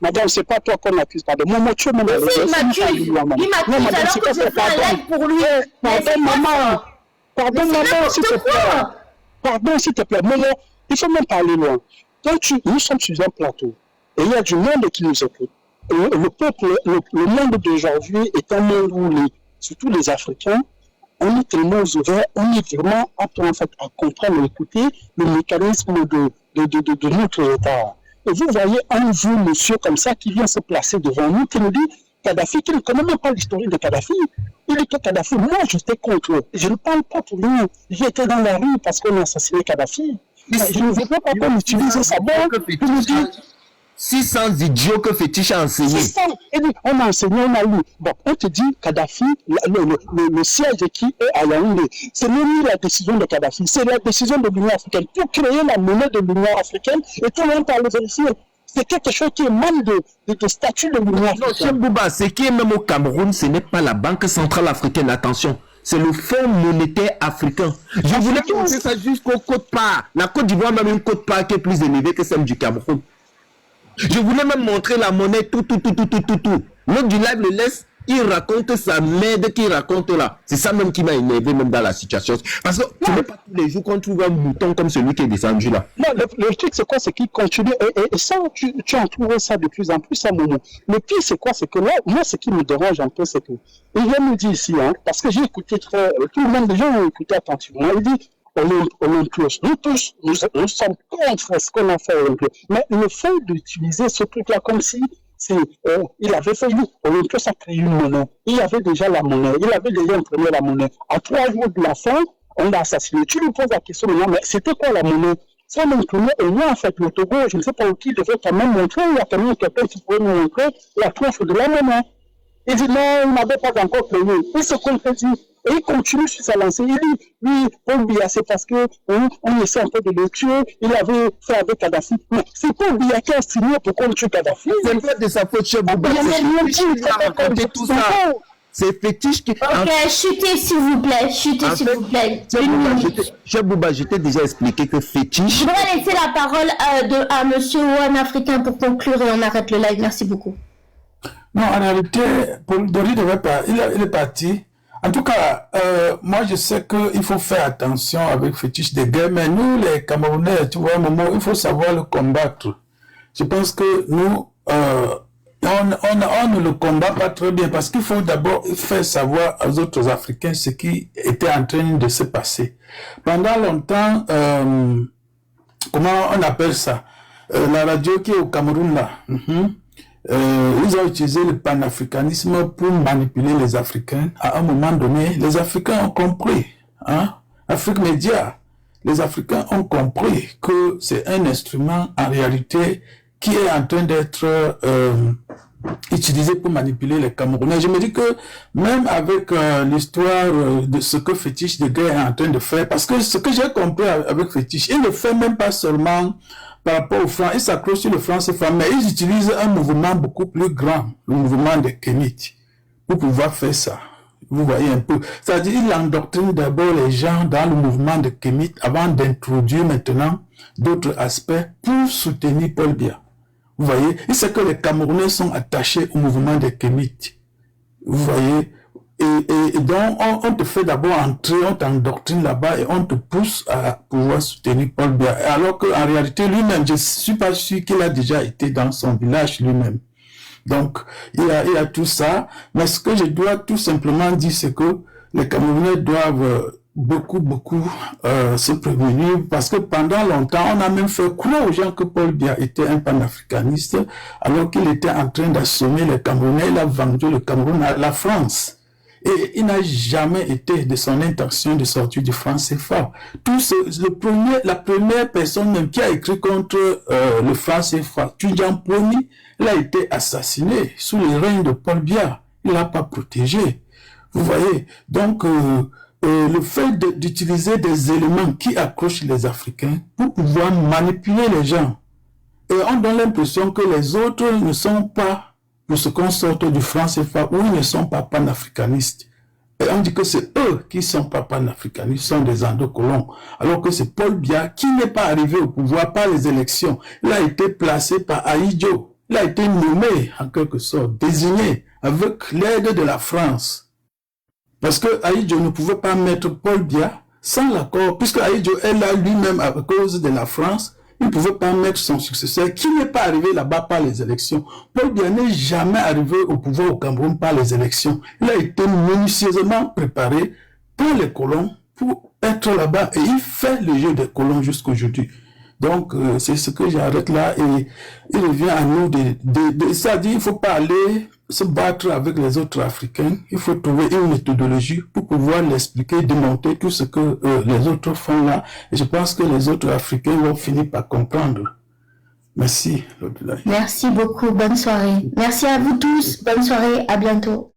Madame, c'est pas toi qu'on accuse, pardon. Il m'accuse alors que je fais un live pour lui. Pardon, maman, s'il te plaît. Pardon, s'il te plaît. Maman, il faut même pas aller loin. Nous sommes sur un plateau et il y a du monde qui nous écoute. Le peuple, le monde d'aujourd'hui est un monde où surtout les Africains, on est tellement ouverts, on est vraiment apte en fait à comprendre et écouter le mécanisme de notre État. Et vous voyez un vieux monsieur comme ça qui vient se placer devant nous, qui nous dit Kadhafi, qui ne connaît même pas l'historique de Kadhafi. Il dit que Kadhafi, moi j'étais contre eux. Je ne parle pas pour lui. J'étais dans la rue parce qu'on a assassiné Kadhafi. Je ne veux pas qu'on utilise ça. Bon, il nous dit 600 idiots que Fétiche a enseigné. On a enseigné, on a lu. Bon, on te dit Kadhafi, le siège qui est à Yaoundé, c'est même la décision de Kadhafi, c'est la décision de l'Union africaine pour créer la monnaie de l'Union africaine et tout le monde parle de vérifier. C'est quelque chose qui est même de statut de l'Union africaine. Non, Cheikh Bouba, ce qui est même au Cameroun, ce n'est pas la Banque centrale africaine, attention. C'est le Fonds monétaire africain. Je voulais montrer ça jusqu'au Côte-Part. La Côte d'Ivoire a même une Côte-Part qui est plus élevée que celle du Cameroun. Je voulais même montrer la monnaie, tout. L'autre du live le laisse, il raconte sa merde qu'il raconte là. C'est ça même qui m'a énervé même dans la situation. Parce que ce n'est pas tous les jours qu'on trouve un mouton comme celui qui est descendu là. Non, le truc c'est quoi? C'est qu'il continue. Et ça, tu en trouves ça de plus en plus à moment. Le pire c'est quoi? C'est que là, moi ce qui me dérange un peu, c'est que il vient me dire ici, parce que j'ai écouté tout le monde, les gens ont écouté attentivement. Il dit Olympios. Nous tous, nous sommes contre ce qu'on a fait à Olympios. Mais le fait d'utiliser ce truc-là comme si il avait fait, Olympios a créé une monnaie. Il y avait déjà la monnaie. Il avait déjà imprimé la monnaie. À 3 jours de la fin, on l'a assassiné. Tu lui poses la question maintenant, mais c'était quoi la monnaie? Si on imprimait au moins, en fait, le Togo, je ne sais pas qui devait quand même montrer, il y a quand même quelqu'un qui pouvait nous montrer la tranche de la monnaie. Il dit non, il n'avait pas encore créé. Il se contredit. Et il continue sur sa lancée. Il dit, oui, Paul Biya, c'est parce qu'on essaie un peu de le tuer. Il avait fait avec Kadhafi. Mais c'est Paul Biya qui a signé pour qu'on tue Kadhafi. C'est pas de sa faute, Cheikh Bouba. C'est Fétiche qui... Ok, chutez s'il vous plaît. Chutez s'il vous plaît. Cheikh Bouba, je t'ai déjà expliqué que Fétiche... Je voudrais laisser la parole à monsieur One Africain pour conclure et on arrête le live. Merci beaucoup. Non, en réalité, Dori devait pas... Il est parti. En tout cas, moi je sais qu'il faut faire attention avec Fétiche de guerre, mais nous les Camerounais, tu vois, un moment, il faut savoir le combattre. Je pense que nous, on ne le combat pas très bien parce qu'il faut d'abord faire savoir aux autres Africains ce qui était en train de se passer. Pendant longtemps, comment on appelle ça, la radio qui est au Cameroun là, ils ont utilisé le panafricanisme pour manipuler les Africains. À un moment donné, les Africains ont compris, Afrique Média, les Africains ont compris que c'est un instrument en réalité qui est en train d'être utilisé pour manipuler les Camerounais. Je me dis que même avec l'histoire de ce que Fétiche de guerre est en train de faire, parce que ce que j'ai compris avec Fétiche, il ne fait même pas seulement par rapport aux Francs, ils s'accrochent sur le franc CFA, mais ils utilisent un mouvement beaucoup plus grand, le mouvement des Kémites, pour pouvoir faire ça. Vous voyez un peu. C'est-à-dire, ils endoctrinent d'abord les gens dans le mouvement des Kémites avant d'introduire maintenant d'autres aspects pour soutenir Paul Biya. Vous voyez, il sait que les Camerounais sont attachés au mouvement des Kémites. Vous voyez, et donc on te fait d'abord entrer, on t'endoctrine là-bas et on te pousse à pouvoir soutenir Paul Biya. Alors qu'en réalité, lui-même, je ne suis pas sûr qu'il a déjà été dans son village lui-même. Donc, il y a tout ça. Mais ce que je dois tout simplement dire, c'est que les Camerounais doivent beaucoup se prévenir parce que pendant longtemps, on a même fait croire aux gens que Paul Biya était un panafricaniste alors qu'il était en train d'assommer les Camerounais. Il a vendu le Cameroun à la France. Et il n'a jamais été de son intention de sortir du franc CFA. La première personne même qui a écrit contre le franc CFA, Tidjane Poni, il a été assassiné sous le règne de Paul Biya. Il l'a pas protégé. Vous voyez, donc le fait d'utiliser des éléments qui accrochent les Africains pour pouvoir manipuler les gens. Et on donne l'impression que les autres ne sont pas, pour ce qu'on sort du franc CFA, ou ils ne sont pas panafricanistes. Et on dit que c'est eux qui ne sont pas panafricanistes, sont des endocolons. Alors que c'est Paul Biya qui n'est pas arrivé au pouvoir par les élections. Il a été placé par Ahidjo. Il a été nommé, en quelque sorte, désigné avec l'aide de la France. Parce que Ahidjo ne pouvait pas mettre Paul Biya sans l'accord, puisque Ahidjo est là lui-même à cause de la France. Il ne pouvait pas mettre son successeur, qui n'est pas arrivé là-bas par les élections. Paul Biya n'est jamais arrivé au pouvoir au Cameroun par les élections. Il a été minutieusement préparé par les colons pour être là-bas. Et il fait le jeu des colons jusqu'aujourd'hui. Donc, c'est ce que j'arrête là. Et il revient à nous ça dit, il ne faut pas aller se battre avec les autres Africains. Il faut trouver une méthodologie pour pouvoir l'expliquer, démonter tout ce que les autres font là. Et je pense que les autres Africains vont finir par comprendre. Merci. Merci beaucoup. Bonne soirée. Merci à vous tous. Bonne soirée. À bientôt.